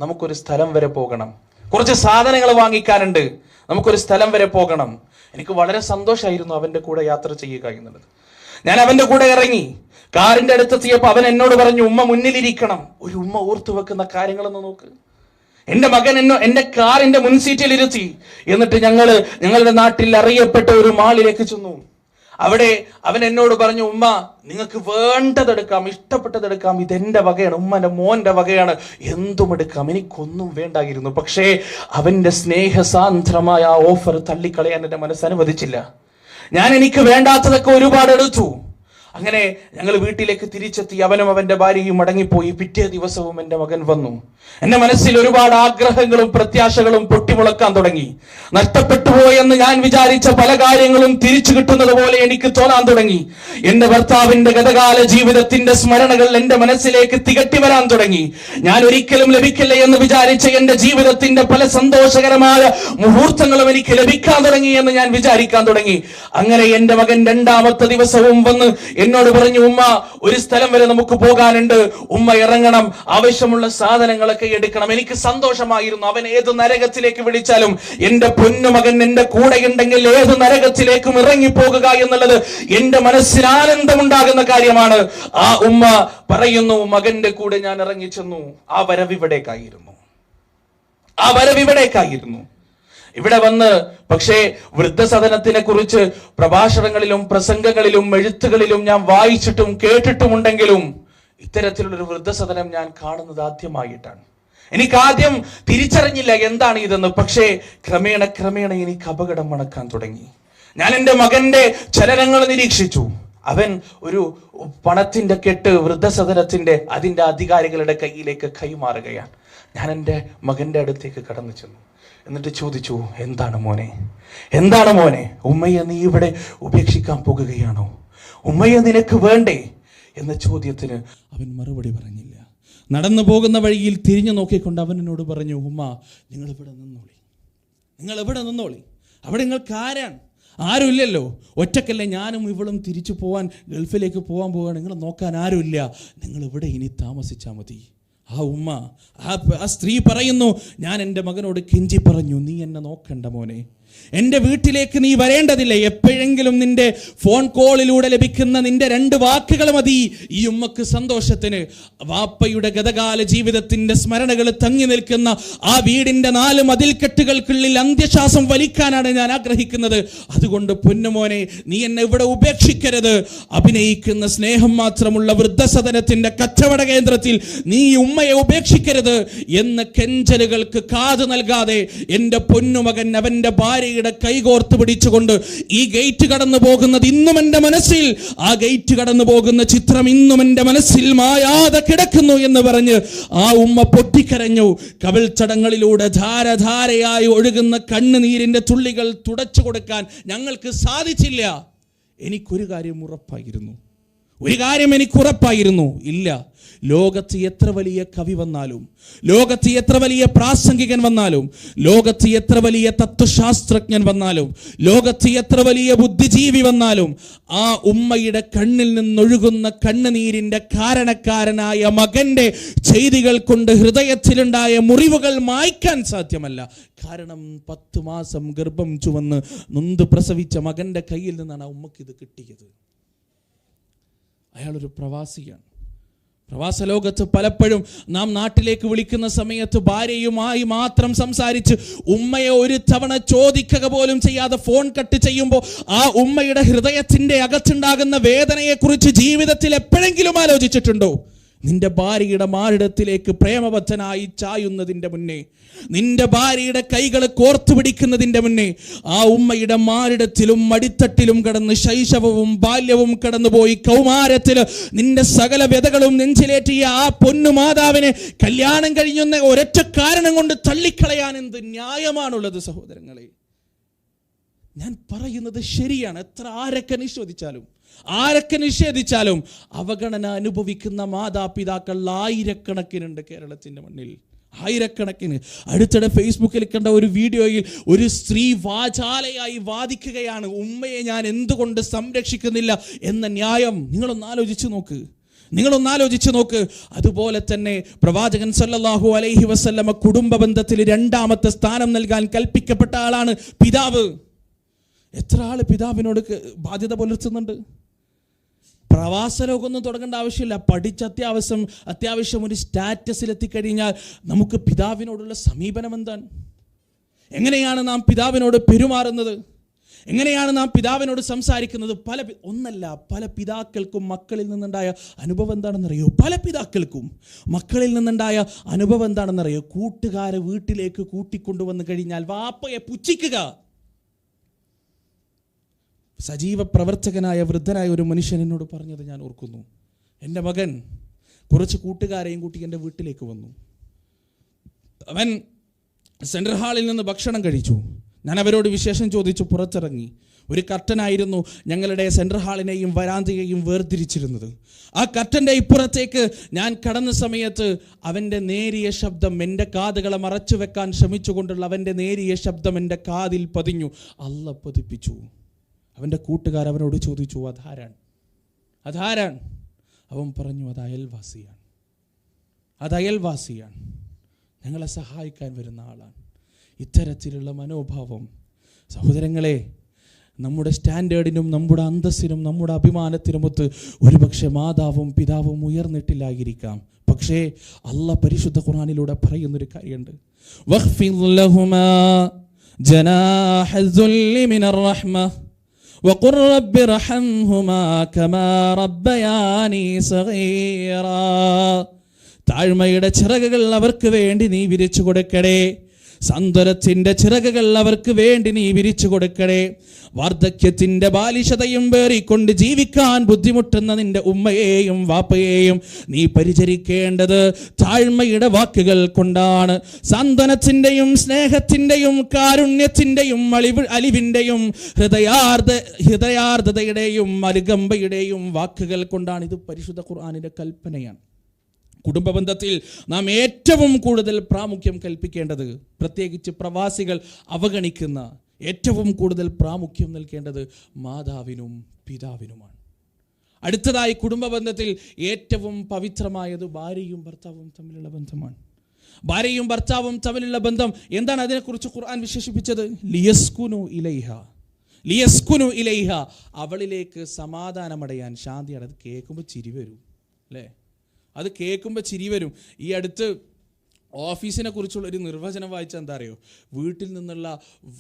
[SPEAKER 2] നമുക്കൊരു സ്ഥലം വരെ പോകണം, കുറച്ച് സാധനങ്ങൾ വാങ്ങിക്കാനുണ്ട്, നമുക്കൊരു സ്ഥലം വരെ പോകണം. എനിക്ക് വളരെ സന്തോഷമായിരുന്നു അവന്റെ കൂടെ യാത്ര ചെയ്യുക എന്നുള്ളത്. ഞാൻ അവന്റെ കൂടെ ഇറങ്ങി. കാറിന്റെ അടുത്തെത്തിയപ്പോൾ അവൻ എന്നോട് പറഞ്ഞു, ഉമ്മ മുന്നിലിരിക്കണം. ഒരു ഉമ്മ ഓർത്തു വെക്കുന്ന കാര്യങ്ങളൊന്ന് നോക്ക്. എൻ്റെ മകൻ എൻ്റെ കാറിന്റെ മുൻസീറ്റിൽ ഇരുത്തി. എന്നിട്ട് ഞങ്ങളുടെ നാട്ടിൽ അറിയപ്പെട്ട ഒരു മാളിലേക്ക് ചെന്നു. അവിടെ അവൻ എന്നോട് പറഞ്ഞു, ഉമ്മ നിങ്ങൾക്ക് വേണ്ടതെടുക്കാം, ഇഷ്ടപ്പെട്ടതെടുക്കാം, ഇതെന്റെ വകയാണ്, ഉമ്മന്റെ മോന്റെ വകയാണ്, എന്തും എടുക്കാം, എനിക്കൊന്നും വേണ്ടായിരുന്നു. പക്ഷേ അവന്റെ സ്നേഹസാന്ദ്രമായ ആ ഓഫർ തള്ളിക്കളയാൻ എൻ്റെ മനസ്സ് അനുവദിച്ചില്ല. ഞാൻ എനിക്ക് വേണ്ടാത്തതൊക്കെ ഒരുപാട് എടുത്തു. അങ്ങനെ ഞങ്ങൾ വീട്ടിലേക്ക് തിരിച്ചെത്തി. അവനും അവന്റെ ഭാര്യയും മടങ്ങിപ്പോയി. പിറ്റേ ദിവസവും എൻ്റെ മകൻ വന്നു. എൻ്റെ മനസ്സിൽ ഒരുപാട് ആഗ്രഹങ്ങളും പ്രത്യാശകളും പൊട്ടിമുളക്കാൻ തുടങ്ങി. നഷ്ടപ്പെട്ടു പോയെന്ന് ഞാൻ വിചാരിച്ച പല കാര്യങ്ങളും തിരിച്ചു കിട്ടുന്നത് പോലെ എനിക്ക് തോന്നാൻ തുടങ്ങി. എൻ്റെ ഭർത്താവിന്റെ ഗതകാല ജീവിതത്തിന്റെ സ്മരണകൾ എൻ്റെ മനസ്സിലേക്ക് തികട്ടി വരാൻ തുടങ്ങി. ഞാൻ ഒരിക്കലും ലഭിക്കില്ല എന്ന് വിചാരിച്ച എൻ്റെ ജീവിതത്തിന്റെ പല സന്തോഷകരമായ മുഹൂർത്തങ്ങളും എനിക്ക് ലഭിക്കാൻ തുടങ്ങി എന്ന് ഞാൻ വിചാരിക്കാൻ തുടങ്ങി. അങ്ങനെ എൻ്റെ മകൻ 2ാമത്തെ ദിവസവും വന്ന് എന്നോട് പറഞ്ഞു, ഉമ്മ ഒരു സ്ഥലം വരെ നമുക്ക് പോകാനുണ്ട്, ഉമ്മ ഇറങ്ങണം, ആവശ്യമുള്ള സാധനങ്ങളൊക്കെ എടുക്കണം. എനിക്ക് സന്തോഷമായിരുന്നു. അവൻ ഏത് നരകത്തിലേക്ക് വിളിച്ചാലും എൻ്റെ പൊന്നുമകൻ എൻ്റെ കൂടെ ഉണ്ടെങ്കിൽ ഏത് നരകത്തിലേക്കും ഇറങ്ങിപ്പോകുക എന്നുള്ളത് എൻ്റെ മനസ്സിന് ആനന്ദമുണ്ടാകുന്ന കാര്യമാണ്. ആ ഉമ്മ പറയുന്നു, മകന്റെ കൂടെ ഞാൻ ഇറങ്ങിച്ചെന്നു. ആ വരവിവിടേക്കായിരുന്നു. ഇവിടെ വന്ന് പക്ഷേ വൃദ്ധസദനത്തിനെ കുറിച്ച് പ്രഭാഷണങ്ങളിലും പ്രസംഗങ്ങളിലും എഴുത്തുകളിലും ഞാൻ വായിച്ചിട്ടും കേട്ടിട്ടുമുണ്ടെങ്കിലും ഇത്തരത്തിലുള്ളൊരു വൃദ്ധസദനം ഞാൻ കാണുന്നത് ആദ്യമായിട്ടാണ്. എനിക്ക് ആദ്യം തിരിച്ചറിഞ്ഞില്ല എന്താണ് ഇതെന്ന്. പക്ഷേ ക്രമേണ എനിക്ക് അപകടം മണക്കാൻ തുടങ്ങി. ഞാൻ എൻ്റെ മകന്റെ ചലനങ്ങൾ നിരീക്ഷിച്ചു. അവൻ ഒരു പണത്തിന്റെ കെട്ട് വൃദ്ധസദനത്തിന്റെ അതിന്റെ അധികാരികളുടെ കയ്യിലേക്ക് കൈമാറുകയാണ്. ഞാൻ എൻ്റെ മകന്റെ അടുത്തേക്ക് കടന്നു ചെന്നു. എന്നിട്ട് ചോദിച്ചു, എന്താണ് മോനെ, ഉമ്മയെ നീ ഇവിടെ ഉപേക്ഷിക്കാൻ പോകുകയാണോ? ഉമ്മയെ നിനക്ക് വേണ്ടേ എന്ന ചോദ്യത്തിന് അവൻ മറുപടി പറഞ്ഞില്ല. നടന്നു പോകുന്ന വഴിയിൽ തിരിഞ്ഞു നോക്കിക്കൊണ്ട് അവൻ എന്നോട് പറഞ്ഞു, ഉമ്മ നിങ്ങൾ ഇവിടെ നിന്നോളി, നിങ്ങൾ എവിടെ നിന്നോളി, അവിടെ നിങ്ങൾക്ക് ആരുമില്ലല്ലോ. ഒറ്റക്കല്ലേ ഞാനും ഇവളും തിരിച്ചു പോകാൻ, ഗൾഫിലേക്ക് പോകാൻ നിങ്ങൾ നോക്കാൻ ആരുമില്ല, നിങ്ങൾ ഇവിടെ ഇനി താമസിച്ചാൽ മതി. ആ ഉമ്മ, ആ സ്ത്രീ പറയുന്നു, ഞാൻ എൻ്റെ മകനോട് കെഞ്ചി പറഞ്ഞു, നീ എന്നെ നോക്കണ്ട മോനെ, എൻ്റെ വീട്ടിലേക്ക് നീ വരേണ്ടതില്ല. എപ്പോഴെങ്കിലും നിന്റെ ഫോൺ കോളിലൂടെ ലഭിക്കുന്ന നിന്റെ 2 വാക്കുകൾ മതി ഈ ഉമ്മക്ക് സന്തോഷത്തിന്. വാപ്പയുടെ ഗതകാല ജീവിതത്തിന്റെ സ്മരണകൾ തങ്ങി നിൽക്കുന്ന ആ വീടിന്റെ 4 മതിൽക്കെട്ടുകൾക്കുള്ളിൽ അന്ത്യശ്വാസം വലിക്കാനാണ് ഞാൻ ആഗ്രഹിക്കുന്നത്. അതുകൊണ്ട് പൊന്നുമോനെ, നീ എന്നെ ഇവിടെ ഉപേക്ഷിക്കരുത്. അഭിനയിക്കുന്ന സ്നേഹം മാത്രമുള്ള വൃദ്ധസദനത്തിന്റെ കച്ചവട കേന്ദ്രത്തിൽ നീ ഉമ്മയെ ഉപേക്ഷിക്കരുത് എന്ന കെഞ്ചലുകൾക്ക് കാതു നൽകാതെ എൻ്റെ പൊന്നുമകൻ അവന്റെ ഭാര്യയുടെ കൈകോർത്ത് പിടിച്ചുകൊണ്ട് ഈ ഗേറ്റ് കടന്നു പോകുന്നത് ഇന്നും എൻ്റെ മനസ്സിൽ, ആ ഗേറ്റ് കടന്നു പോകുന്ന ചിത്രം ഇന്നും എൻ്റെ മനസ്സിൽ മായാതെ കിടക്കുന്നു എന്ന് പറഞ്ഞ് ആ ഉമ്മ പൊട്ടിക്കരഞ്ഞു. കവിൾ ചടങ്ങളിലൂടെ ധാരധാരയായി ഒഴുകുന്ന കണ്ണുനീരിന്റെ തുള്ളികൾ തുടച്ചു കൊടുക്കാൻ ഞങ്ങൾക്ക് സാധിച്ചില്ല. എനിക്കൊരു കാര്യം ഉറപ്പായിരുന്നു, ഇല്ല, ലോകത്ത് എത്ര വലിയ കവി വന്നാലും, ലോകത്ത് എത്ര വലിയ പ്രാസംഗികൻ വന്നാലും, ലോകത്ത് എത്ര വലിയ തത്വശാസ്ത്രജ്ഞൻ വന്നാലും, ലോകത്ത് എത്ര വലിയ ബുദ്ധിജീവി വന്നാലും, ആ ഉമ്മയുടെ കണ്ണിൽ നിന്നൊഴുകുന്ന കണ്ണുനീരിന്റെ കാരണക്കാരനായ മകന്റെ ചെയ്തികൾ കൊണ്ട് ഹൃദയത്തിലുണ്ടായ മുറിവുകൾ മായ്ക്കാൻ സാധ്യമല്ല. കാരണം 10 മാസം ഗർഭം ചുമന്ന് നൊന്ത് പ്രസവിച്ച മകന്റെ കയ്യിൽ നിന്നാണ് ആ ഉമ്മക്ക് ഇത് കിട്ടിയത്. അയാളൊരു പ്രവാസിയാണ്. പ്രവാസ ലോകത്ത് പലപ്പോഴും നാം നാട്ടിലേക്ക് വിളിക്കുന്ന സമയത്ത് ഭാര്യയുമായി മാത്രം സംസാരിച്ച് ഉമ്മയെ ഒരു തവണ ചോദിക്കുക പോലും ചെയ്യാതെ ഫോൺ കട്ട് ചെയ്യുമ്പോൾ ആ ഉമ്മയുടെ ഹൃദയത്തിന്റെ അകത്തുണ്ടാകുന്ന വേദനയെക്കുറിച്ച് ജീവിതത്തിൽ എപ്പോഴെങ്കിലും ആലോചിച്ചിട്ടുണ്ടോ? നിന്റെ ഭാര്യയുടെ മാറിടത്തിലേക്ക് പ്രേമബദ്ധനായി ചായുന്നതിൻ്റെ മുന്നേ, നിന്റെ ഭാര്യയുടെ കൈകൾ കോർത്തു പിടിക്കുന്നതിൻ്റെ മുന്നേ, ആ ഉമ്മയുടെ മാറിടത്തിലും മടിത്തട്ടിലും കടന്ന് ശൈശവവും ബാല്യവും കടന്നുപോയി കൗമാരത്തിൽ നിന്റെ സകല വ്യതകളും നെഞ്ചിലേറ്റിയ ആ പൊന്നു മാതാവിനെ കല്യാണം കഴിഞ്ഞെന്ന ഒരൊറ്റ കാരണം കൊണ്ട് തള്ളിക്കളയാൻ എന്ത് ന്യായമാണുള്ളത് സഹോദരങ്ങളെ? ഞാൻ പറയുന്നത് ശരിയാണ്. ആരൊക്കെ നിഷേധിച്ചാലും അവഗണന അനുഭവിക്കുന്ന മാതാപിതാക്കൾ ആയിരക്കണക്കിനുണ്ട് കേരളത്തിന്റെ മണ്ണിൽ, ആയിരക്കണക്കിന്. അടുത്തിടെ ഫേസ്ബുക്കിൽ കണ്ട ഒരു വീഡിയോയിൽ ഒരു സ്ത്രീ വാചാലയായി വാദിക്കുകയാണ്, ഉമ്മയെ ഞാൻ എന്തുകൊണ്ട് സംരക്ഷിക്കുന്നില്ല എന്ന ന്യായം. നിങ്ങളൊന്ന് ആലോചിച്ചു നോക്ക്. അതുപോലെ തന്നെ പ്രവാചകൻ സല്ലല്ലാഹു അലൈഹി വസല്ലമ കുടുംബ ബന്ധത്തിൽ 2ാമത്തെ സ്ഥാനം നൽകാൻ കൽപ്പിക്കപ്പെട്ട ആളാണ് പിതാവ്. എത്ര ആള് പിതാവിനോട് ബാധ്യത പുലർത്തുന്നുണ്ട്? പ്രവാസ ലോകമൊന്നും തുടങ്ങേണ്ട ആവശ്യമില്ല. പഠിച്ച് അത്യാവശ്യം ഒരു സ്റ്റാറ്റസിൽ എത്തിക്കഴിഞ്ഞാൽ നമുക്ക് പിതാവിനോടുള്ള സമീപനം എന്താണ്? എങ്ങനെയാണ് നാം പിതാവിനോട് പെരുമാറുന്നത്? എങ്ങനെയാണ് നാം പിതാവിനോട് സംസാരിക്കുന്നത്? പല പിതാക്കൾക്കും മക്കളിൽ നിന്നുണ്ടായ അനുഭവം എന്താണെന്നറിയോ? പല പിതാക്കൾക്കും മക്കളിൽ നിന്നുണ്ടായ അനുഭവം എന്താണെന്നറിയോ? കൂട്ടുകാരെ വീട്ടിലേക്ക് കൂട്ടിക്കൊണ്ടുവന്നു കഴിഞ്ഞാൽ വാപ്പയെ പുച്ഛിക്കുക. സജീവ പ്രവർത്തകനായ വൃദ്ധനായ ഒരു മനുഷ്യൻ എന്നോട് പറഞ്ഞത് ഞാൻ ഓർക്കുന്നു. എൻ്റെ മകൻ കുറച്ച് കൂട്ടുകാരെയും കൂട്ടി എൻ്റെ വീട്ടിലേക്ക് വന്നു. അവൻ സെൻട്രൽ ഹാളിൽ നിന്ന് ഭക്ഷണം കഴിച്ചു. ഞാൻ അവരോട് വിശേഷം ചോദിച്ചു. പുറത്തിറങ്ങി. ഒരു കർട്ടനായിരുന്നു ഞങ്ങളുടെ സെൻട്രൽ ഹാളിനെയും വരാന്തയെയും വേർതിരിച്ചിരുന്നത്. ആ കർട്ടൻ്റെ ഇപ്പുറത്തേക്ക് ഞാൻ കടന്ന സമയത്ത് അവൻ്റെ നേരിയ ശബ്ദം, എൻ്റെ കാതുകളെ മറച്ചു വെക്കാൻ ശ്രമിച്ചുകൊണ്ടുള്ള അവൻ്റെ നേരിയ ശബ്ദം എൻ്റെ കാതിൽ പതിഞ്ഞു. അല്ലാഹ് പതിപ്പിച്ചു. അവൻ്റെ കൂട്ടുകാർ അവനോട് ചോദിച്ചു, അതാരാണ്? അവൻ പറഞ്ഞു, അത് അയൽവാസിയാണ്, ഞങ്ങളെ സഹായിക്കാൻ വരുന്ന ആളാണ്. ഇത്തരത്തിലുള്ള മനോഭാവം സഹോദരങ്ങളെ, നമ്മുടെ സ്റ്റാൻഡേർഡിനും നമ്മുടെ അന്തസ്സിനും നമ്മുടെ അഭിമാനത്തിനുമൊത്ത് ഒരുപക്ഷെ മാതാവും പിതാവും ഉയർന്നിട്ടില്ലായിരിക്കാം. പക്ഷേ അല്ലാഹ് പരിശുദ്ധ ഖുർആനിലൂടെ പറയുന്നൊരു കാര്യമുണ്ട്, വഖ്ഫിദ് ലഹുമാ ജനാഹ ദുല്ലി മിനർ റഹ്മ വഖുർ റബ്ബി റഹംഹുമാ കമാ റബ്ബയാനി സഗീറാ. താഴ്മയുടെ ചിറകുകൾ അവർക്ക് വേണ്ടി നീ വിരിച്ചു കൊടുക്കണേ. സന്തോഷത്തിന്റെ ചിറകുകൾ അവർക്ക് വേണ്ടി നീ വിരിച്ചു കൊടുക്കണേ. വാർദ്ധക്യത്തിന്റെ ബാലിശതയും പേറിക്കൊണ്ട് ജീവിക്കാൻ ബുദ്ധിമുട്ടുന്ന നിന്റെ ഉമ്മയെയും വാപ്പയെയും നീ പരിചരിക്കേണ്ടത് താഴ്മയുടെ വാക്കുകൾ കൊണ്ടാണ്. സാന്ത്വനത്തിന്റെയും സ്നേഹത്തിന്റെയും കാരുണ്യത്തിന്റെയും അലിവിന്റെയും ഹൃദയാർദ്രതയുടെയും അനുകമ്പയുടെയും വാക്കുകൾ കൊണ്ടാണ്. ഇത് പരിശുദ്ധ ഖുർആനിന്റെ കൽപ്പനയാണ്.
[SPEAKER 3] കുടുംബ ബന്ധത്തിൽ നാം ഏറ്റവും കൂടുതൽ പ്രാമുഖ്യം കൽപ്പിക്കേണ്ടത്, പ്രത്യേകിച്ച് പ്രവാസികൾ അവഗണിക്കുന്ന ഏറ്റവും കൂടുതൽ പ്രാമുഖ്യം നൽകേണ്ടത് മാതാവിനും പിതാവിനുമാണ്. അടുത്തതായി കുടുംബ ബന്ധത്തിൽ ഏറ്റവും പവിത്രമായത് ഭാര്യയും ഭർത്താവും തമ്മിലുള്ള ബന്ധമാണ്. ഭാര്യയും ഭർത്താവും തമ്മിലുള്ള ബന്ധം എന്താണ്? അതിനെക്കുറിച്ച് ഖുർആൻ വിശേഷിപ്പിച്ചത് ലിയസ്കുനു ഇലൈഹ, അവളിലേക്ക് സമാധാനമടയാൻ, ശാന്തി അടയാൻ. അത് കേൾക്കുമ്പോൾ ചിരി വരും അല്ലേ? അത് കേൾക്കുമ്പോൾ ചിരി വരും. ഈ അടുത്ത് ഓഫീസിനെ കുറിച്ചുള്ള ഒരു നിർവചനം വായിച്ചാൽ എന്താ അറിയോ? വീട്ടിൽ നിന്നുള്ള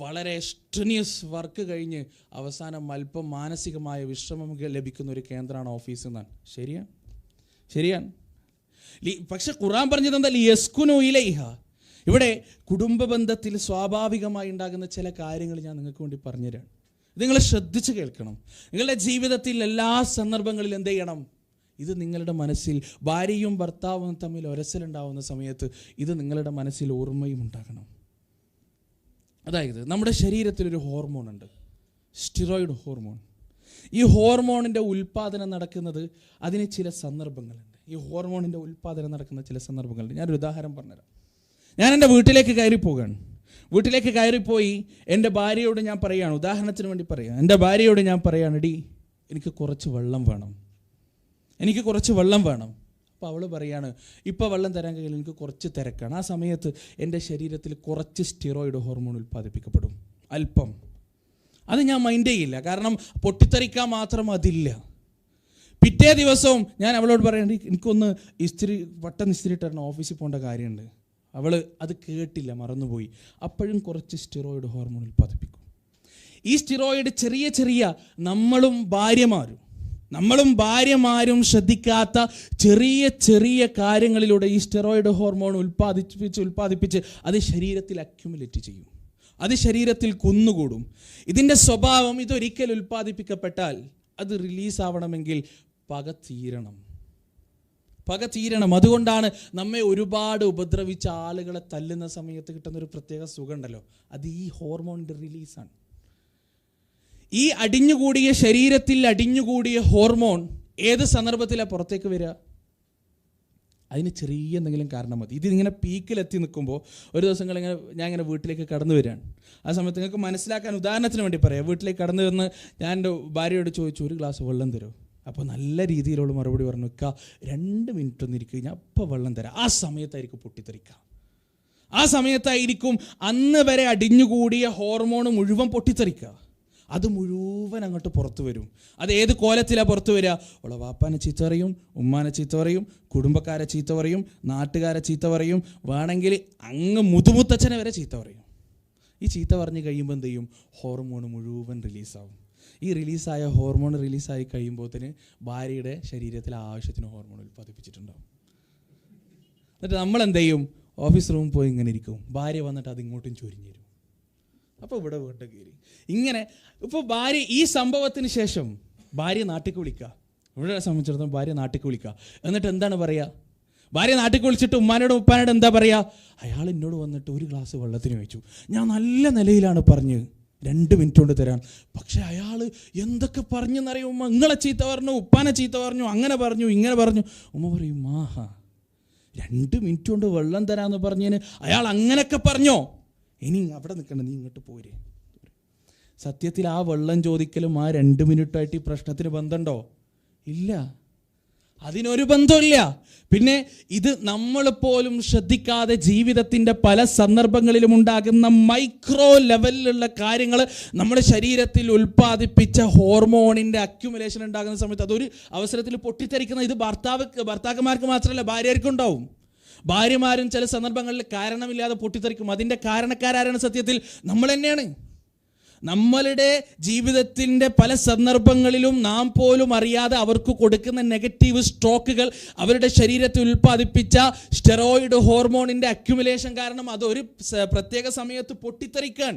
[SPEAKER 3] വളരെ സ്ട്രെനിയസ് വർക്ക് കഴിഞ്ഞ് അവസാനം അല്പം മാനസികമായ വിശ്രമം ലഭിക്കുന്ന ഒരു കേന്ദ്രമാണ് ഓഫീസ് എന്നാണ്. ശരിയാണ്. പക്ഷെ ഖുർആൻ പറഞ്ഞത് എന്താ? ലിയസ്കുനു ഇലൈഹ. ഇവിടെ കുടുംബ ബന്ധത്തിൽ സ്വാഭാവികമായി ഉണ്ടാകുന്ന ചില കാര്യങ്ങൾ ഞാൻ നിങ്ങൾക്ക് വേണ്ടി പറഞ്ഞുതരാം. നിങ്ങൾ ശ്രദ്ധിച്ച് കേൾക്കണം. നിങ്ങളുടെ ജീവിതത്തിൽ എല്ലാ സന്ദർഭങ്ങളിലും എന്ത് ചെയ്യണം? ഇത് നിങ്ങളുടെ മനസ്സിൽ, ഭാര്യയും ഭർത്താവും തമ്മിൽ ഒരസലുണ്ടാവുന്ന സമയത്ത് ഇത് നിങ്ങളുടെ മനസ്സിൽ ഓർമ്മയും ഉണ്ടാകണം. അതായത് നമ്മുടെ ശരീരത്തിലൊരു ഹോർമോൺ ഉണ്ട്, സ്റ്റിറോയിഡ് ഹോർമോൺ. ഈ ഹോർമോണിൻ്റെ ഉൽപ്പാദനം നടക്കുന്നത് അതിന് ചില സന്ദർഭങ്ങളുണ്ട്. ഈ ഹോർമോണിൻ്റെ ഉൽപ്പാദനം നടക്കുന്ന ചില സന്ദർഭങ്ങളുണ്ട്. ഞാനൊരു ഉദാഹരണം പറഞ്ഞുതരാം. ഞാൻ എൻ്റെ വീട്ടിലേക്ക് കയറിപ്പോവുകയാണ്. വീട്ടിലേക്ക് കയറിപ്പോയി എൻ്റെ ഭാര്യയോട് ഞാൻ പറയുകയാണ്, ഉദാഹരണത്തിന് വേണ്ടി പറയാം, എൻ്റെ ഭാര്യയോട് ഞാൻ പറയുകയാണ്, എടി എനിക്ക് കുറച്ച് വെള്ളം വേണം. അപ്പോൾ അവൾ പറയാണ്, ഇപ്പോൾ വെള്ളം തരാൻ കഴിയില്ല, എനിക്ക് കുറച്ച് തിരക്കാണ്. ആ സമയത്ത് എൻ്റെ ശരീരത്തിൽ കുറച്ച് സ്റ്റിറോയിഡ് ഹോർമോൺ ഉൽപ്പാദിപ്പിക്കപ്പെടും, അല്പം. അത് ഞാൻ മൈൻഡ് ചെയ്യില്ല, കാരണം പൊട്ടിത്തെറിക്കാൻ മാത്രം അതില്ല. പിറ്റേ ദിവസവും ഞാൻ അവളോട് പറയണ്ട, എനിക്കൊന്ന് പെട്ടെന്ന് ഇസ്തിരി ഇട്ടരണം, ഓഫീസിൽ പോകേണ്ട കാര്യമുണ്ട്. അവൾ അത് കേട്ടില്ല, മറന്നുപോയി. അപ്പോഴും കുറച്ച് സ്റ്റിറോയിഡ് ഹോർമോൺ ഉൽപ്പാദിപ്പിക്കും. ഈ സ്റ്റിറോയിഡ് ചെറിയ നമ്മളും ഭാര്യമാരും ശ്രദ്ധിക്കാത്ത ചെറിയ കാര്യങ്ങളിലൂടെ ഈ സ്റ്റിറോയിഡ് ഹോർമോൺ ഉൽപ്പാദിപ്പിച്ച് അത് ശരീരത്തിൽ അക്യുമുലേറ്റ് ചെയ്യും, അത് ശരീരത്തിൽ കുന്നുകൂടും. ഇതിൻ്റെ സ്വഭാവം, ഇതൊരിക്കൽ ഉൽപ്പാദിപ്പിക്കപ്പെട്ടാൽ അത് റിലീസാവണമെങ്കിൽ പക തീരണം. അതുകൊണ്ടാണ് നമ്മെ ഒരുപാട് ഉപദ്രവിച്ച ആളുകളെ തല്ലുന്ന സമയത്ത് കിട്ടുന്നൊരു പ്രത്യേക സുഖമുണ്ടല്ലോ, അത് ഈ ഹോർമോണിൻ്റെ റിലീസാണ്. ഈ ശരീരത്തിൽ അടിഞ്ഞുകൂടിയ ഹോർമോൺ ഏത് സന്ദർഭത്തിലാണ് പുറത്തേക്ക് വരിക? അതിന് ചെറിയ എന്തെങ്കിലും കാരണം മതി. ഇതിങ്ങനെ പീക്കിലെത്തി നിൽക്കുമ്പോൾ ഒരു ദിവസം ഞാൻ ഇങ്ങനെ വീട്ടിലേക്ക് കടന്നു വരികയാണ്. ആ സമയത്ത് നിങ്ങൾക്ക് മനസ്സിലാക്കാൻ ഉദാഹരണത്തിന് വേണ്ടി പറയാം. വീട്ടിലേക്ക് കടന്നു വന്ന് ഞാൻ എൻ്റെ ഭാര്യയോട് ചോദിച്ചു, ഒരു ഗ്ലാസ് വെള്ളം തരുമോ? അപ്പോൾ നല്ല രീതിയിലുള്ള മറുപടി പറഞ്ഞു, 2 മിനിറ്റ് ഒന്ന് ഇരിക്കുക, ഞാൻ അപ്പോൾ വെള്ളം തരാം. ആ സമയത്തായിരിക്കും പൊട്ടിത്തെറിക്കുക. ആ സമയത്തായിരിക്കും അന്ന് വരെ അടിഞ്ഞുകൂടിയ ഹോർമോൺ മുഴുവൻ പൊട്ടിത്തെറിക്കുക. അത് മുഴുവൻ അങ്ങോട്ട് പുറത്തു വരും. അത് ഏത് കോലത്തിലാണ് പുറത്തു വരിക? ഉള്ള വാപ്പാനെ ചീത്ത പറയും, ഉമ്മാനെ ചീത്ത പറയും, കുടുംബക്കാരെ ചീത്ത പറയും, നാട്ടുകാരെ ചീത്ത പറയും, വേണമെങ്കിൽ അങ്ങ് മുതുമുത്തച്ഛനെ വരെ ചീത്ത പറയും. ഈ ചീത്ത പറഞ്ഞ് കഴിയുമ്പോൾ എന്ത് ചെയ്യും? ഹോർമോൺ മുഴുവൻ റിലീസാവും. ഈ റിലീസായ ഹോർമോൺ റിലീസായി കഴിയുമ്പോഴത്തേന് ഭാര്യയുടെ ശരീരത്തിൽ ആവശ്യത്തിന് ഹോർമോൺ ഉൽപ്പാദിപ്പിച്ചിട്ടുണ്ടാവും. എന്നിട്ട് നമ്മൾ എന്ത് ചെയ്യും? ഓഫീസ് റൂമിൽ പോയി ഇങ്ങനെ ഇരിക്കും. ഭാര്യ വന്നിട്ട് അത് ഇങ്ങോട്ടും ചൊരിഞ്ഞു തരും. അപ്പോൾ ഇവിടെ വീണ്ടും കയറി ഇങ്ങനെ. ഇപ്പോൾ ഭാര്യ, ഈ സംഭവത്തിന് ശേഷം ഭാര്യ നാട്ടിലേക്ക് വിളിക്കുക. ഇവിടെ സംബന്ധിച്ചിടത്തോളം ഭാര്യ നാട്ടിലേക്ക് വിളിക്കുക. എന്നിട്ട് എന്താണ് പറയുക? ഭാര്യ നാട്ടിലേക്ക് വിളിച്ചിട്ട് ഉമ്മാനോടും ഉപ്പാനോട് എന്താ പറയുക? അയാൾ എന്നോട് വന്നിട്ട് ഒരു ഗ്ലാസ് വെള്ളത്തിന് വെച്ചു, ഞാൻ നല്ല നിലയിലാണ് പറഞ്ഞ് 2 മിനിറ്റ് കൊണ്ട് തരാൻ. പക്ഷെ അയാൾ എന്തൊക്കെ പറഞ്ഞെന്നറിയും? ഉമ്മ നിങ്ങളെ ചീത്ത പറഞ്ഞു, ഉപ്പാനെ ചീത്ത പറഞ്ഞു, അങ്ങനെ പറഞ്ഞു, ഇങ്ങനെ പറഞ്ഞു. ഉമ്മ പറയും, 2 മിനിറ്റ് കൊണ്ട് വെള്ളം തരാമെന്ന് പറഞ്ഞതിന് അയാൾ അങ്ങനെയൊക്കെ പറഞ്ഞോ? ഇനി അവിടെ നിൽക്കണ്ട, നീ ഇങ്ങോട്ട് പോരെ. സത്യത്തിൽ ആ വെള്ളം ചോദിക്കലും ആ 2 മിനിറ്റായിട്ട് ഈ പ്രശ്നത്തിന് ബന്ധമുണ്ടോ? ഇല്ല, അതിനൊരു ബന്ധമില്ല. പിന്നെ ഇത് നമ്മൾ പോലും ശ്രദ്ധിക്കാതെ ജീവിതത്തിൻ്റെ പല സന്ദർഭങ്ങളിലും ഉണ്ടാകുന്ന മൈക്രോ ലെവലിലുള്ള കാര്യങ്ങൾ നമ്മുടെ ശരീരത്തിൽ ഉൽപ്പാദിപ്പിച്ച ഹോർമോണിൻ്റെ അക്യുമുലേഷൻ ഉണ്ടാകുന്ന സമയത്ത് അതൊരു അവസരത്തിൽ പൊട്ടിത്തെറിക്കുന്ന, ഇത് ഭർത്താക്കന്മാർക്ക് മാത്രമല്ല ഭാര്യർക്കും ഉണ്ടാവും. ഭാര്യമാരും ചില സന്ദർഭങ്ങളിൽ കാരണമില്ലാതെ പൊട്ടിത്തെറിക്കും. അതിൻ്റെ കാരണക്കാരാണ് സത്യത്തിൽ നമ്മൾ തന്നെയാണ്. നമ്മളുടെ ജീവിതത്തിൻ്റെ പല സന്ദർഭങ്ങളിലും നാം പോലും അറിയാതെ അവർക്ക് കൊടുക്കുന്ന നെഗറ്റീവ് സ്ട്രോക്കുകൾ അവരുടെ ശരീരത്തിൽ ഉൽപ്പാദിപ്പിച്ച സ്റ്റെറോയിഡ് ഹോർമോണിൻ്റെ അക്യുമുലേഷൻ കാരണം അതൊരു പ്രത്യേക സമയത്ത് പൊട്ടിത്തെറിക്കാൻ.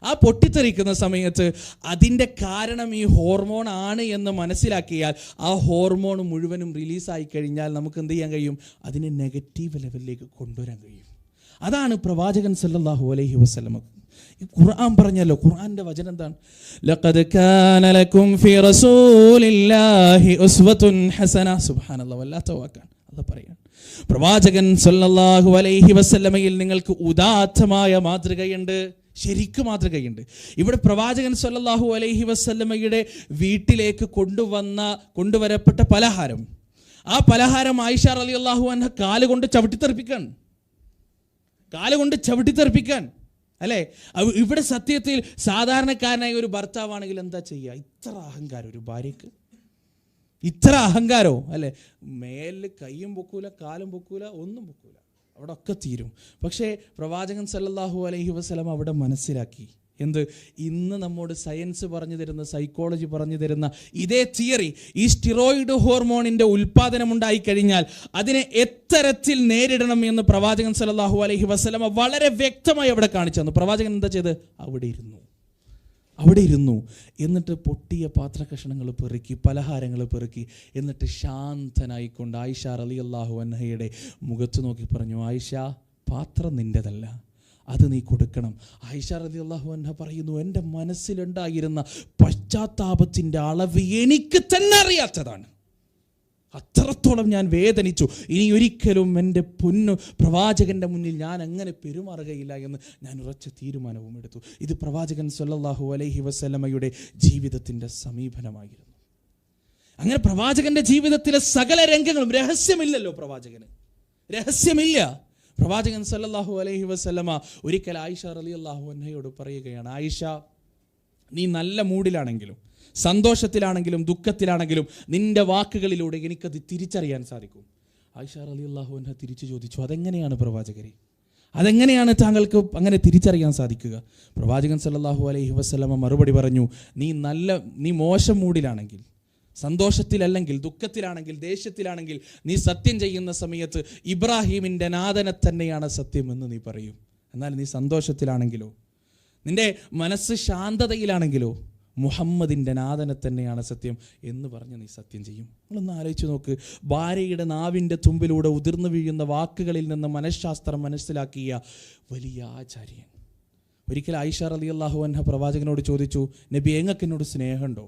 [SPEAKER 3] ആ പൊട്ടിത്തെറിക്കുന്ന സമയത്ത് അതിൻ്റെ കാരണം ഈ ഹോർമോൺ ആണ് എന്ന് മനസ്സിലാക്കിയാൽ ആ ഹോർമോൺ മുഴുവനും റിലീസായി കഴിഞ്ഞാൽ നമുക്ക് എന്ത് ചെയ്യാൻ കഴിയും? അതിനെ നെഗറ്റീവ് ലെവലിലേക്ക് കൊണ്ടുവരാൻ കഴിയും. അതാണ് പ്രവാചകൻ സല്ലല്ലാഹു അലൈഹി വസല്ലം ഖുർആൻ പറഞ്ഞല്ലോ. ഖുർആന്റെ വചനം എന്താണ്? ലഖദ് കാന ലക്കും ഫീ റസൂലില്ലാഹി ഉസ്വത്തുൻ ഹസന. സുബ്ഹാനല്ലാഹ്, വല്ലാത്ത വാക്കാണ്. അത് പറയാൻ പ്രവാചകൻ സല്ലല്ലാഹു അലൈഹി വസല്ലമയിൽ നിങ്ങൾക്ക് ഉദാത്തമായ മാതൃകയുണ്ട്, ശരിക്കും മാതൃകയുണ്ട്. ഇവിടെ പ്രവാചകൻ സല്ലല്ലാഹു അലൈഹി വസല്ലമയുടെ വീട്ടിലേക്ക് കൊണ്ടുവരപ്പെട്ട പലഹാരം, ആ പലഹാരം ആയിഷ റളിയല്ലാഹു അൻഹ കാലുകൊണ്ട് ചവിട്ടിത്തെറിപ്പിക്കാൻ അല്ലേ? ഇവിടെ സത്യത്തിൽ സാധാരണക്കാരനായ ഒരു ഭർത്താവാണെങ്കിൽ എന്താ ചെയ്യുക? ഇത്ര അഹങ്കാരം ഒരു ഭാര്യക്ക്, ഇത്ര അഹങ്കാരോ അല്ലേ? മേലിൽ കൈയും പൊക്കൂല, കാലും പൊക്കൂല, ഒന്നും പൊക്കൂല, അവിടെ ഒക്കെ തീരും. പക്ഷേ പ്രവാചകൻ സല്ലല്ലാഹു അലൈഹി വസല്ലം അവിടെ മനസ്സിലാക്കി എന്ത്? ഇന്ന് നമ്മോട് സയൻസ് പറഞ്ഞു തരുന്ന, സൈക്കോളജി പറഞ്ഞു തരുന്ന ഇതേ തിയറി, ഈ സ്റ്റിറോയിഡ് ഹോർമോണിന്റെ ഉൽപാദനം ഉണ്ടായിക്കഴിഞ്ഞാൽ അതിനെ എത്തരത്തിൽ നേരിടണം എന്ന് പ്രവാചകൻ സല്ലല്ലാഹു അലൈഹി വസല്ലം വളരെ വ്യക്തമായി അവിടെ കാണിച്ചു തന്നു. പ്രവാചകൻ എന്താ ചെയ്ത്? അവിടെ ഇരുന്നു. എന്നിട്ട് പൊട്ടിയ പാത്രകഷണങ്ങൾ പെറുക്കി, പലഹാരങ്ങൾ പെറുക്കി, എന്നിട്ട് ശാന്തനായിക്കൊണ്ട് ആയിഷ റളിയല്ലാഹു അൻഹയുടെ മുഖത്ത് നോക്കി പറഞ്ഞു, ആയിഷ, പാത്രം നിൻ്റെതല്ല, അത് നീ കൊടുക്കണം. ആയിഷ റളിയല്ലാഹു അൻഹ പറയുന്നു, എൻ്റെ മനസ്സിലുണ്ടായിരുന്ന പശ്ചാത്താപത്തിൻ്റെ അളവ് എനിക്ക് തന്നെ അറിയാത്തതാണ്. അത്രത്തോളം ഞാൻ വേദനിച്ചു. ഇനി ഒരിക്കലും എൻ്റെ പൊന്നു പ്രവാചകൻ്റെ മുന്നിൽ ഞാൻ അങ്ങനെ പെരുമാറുകയില്ല എന്ന് ഞാൻ ഉറച്ച തീരുമാനവും എടുത്തു. ഇത് പ്രവാചകൻ സല്ലല്ലാഹു അലൈഹി വസല്ലമയുടെ ജീവിതത്തിൻ്റെ സമീപനമായിരുന്നു. അങ്ങനെ പ്രവാചകന്റെ ജീവിതത്തിലെ സകല രംഗങ്ങളും, രഹസ്യമില്ലല്ലോ പ്രവാചകന്, രഹസ്യമില്ല. പ്രവാചകൻ സല്ലല്ലാഹു അലൈഹി വസല്ലമ ഒരിക്കൽ ആയിഷ റളിയല്ലാഹു അൻഹയോട് പറയുകയാണ്, ആയിഷ, നീ നല്ല മൂഡിലാണെങ്കിലും സന്തോഷത്തിലാണെങ്കിലും ദുഃഖത്തിലാണെങ്കിലും നിന്റെ വാക്കുകളിലൂടെ എനിക്കത് തിരിച്ചറിയാൻ സാധിക്കും. ആയിഷ റളിയല്ലാഹു അൻഹ തിരിച്ചു ചോദിച്ചു, അതെങ്ങനെയാണ് പ്രവാചകരെ, അതെങ്ങനെയാണ് താങ്കൾക്ക് അങ്ങനെ തിരിച്ചറിയാൻ സാധിക്കുക? പ്രവാചകൻ സല്ലല്ലാഹു അലൈഹി വസല്ലമ മറുപടി പറഞ്ഞു, നീ മോശം മൂഡിലാണെങ്കിൽ, സന്തോഷത്തിലല്ലെങ്കിൽ, ദുഃഖത്തിലാണെങ്കിൽ, ദേഷ്യത്തിലാണെങ്കിൽ നീ സത്യം ചെയ്യുന്ന സമയത്ത് ഇബ്രാഹീമിൻ്റെ നാഥനെ തന്നെയാണ് സത്യമെന്ന് നീ പറയും. എന്നാൽ നീ സന്തോഷത്തിലാണെങ്കിലോ, നിന്റെ മനസ്സ് ശാന്തതയിലാണെങ്കിലോ മുഹമ്മദിൻ്റെ നാഥനെ തന്നെയാണ് സത്യം എന്ന് പറഞ്ഞ് നീ സത്യം ചെയ്യും. നിങ്ങളൊന്ന് ആലോചിച്ച് നോക്ക്. ഭാര്യയുടെ നാവിൻ്റെ തുമ്പിലൂടെ ഉതിർന്നു വീഴുന്ന വാക്കുകളിൽ നിന്ന് മനഃശാസ്ത്രം മനസ്സിലാക്കിയ വലിയ ആചാര്യൻ. ഒരിക്കൽ ആയിഷ റളിയല്ലാഹു അൻഹ പ്രവാചകനോട് ചോദിച്ചു, നബി, നിങ്ങൾക്ക് എന്നോട് സ്നേഹമുണ്ടോ?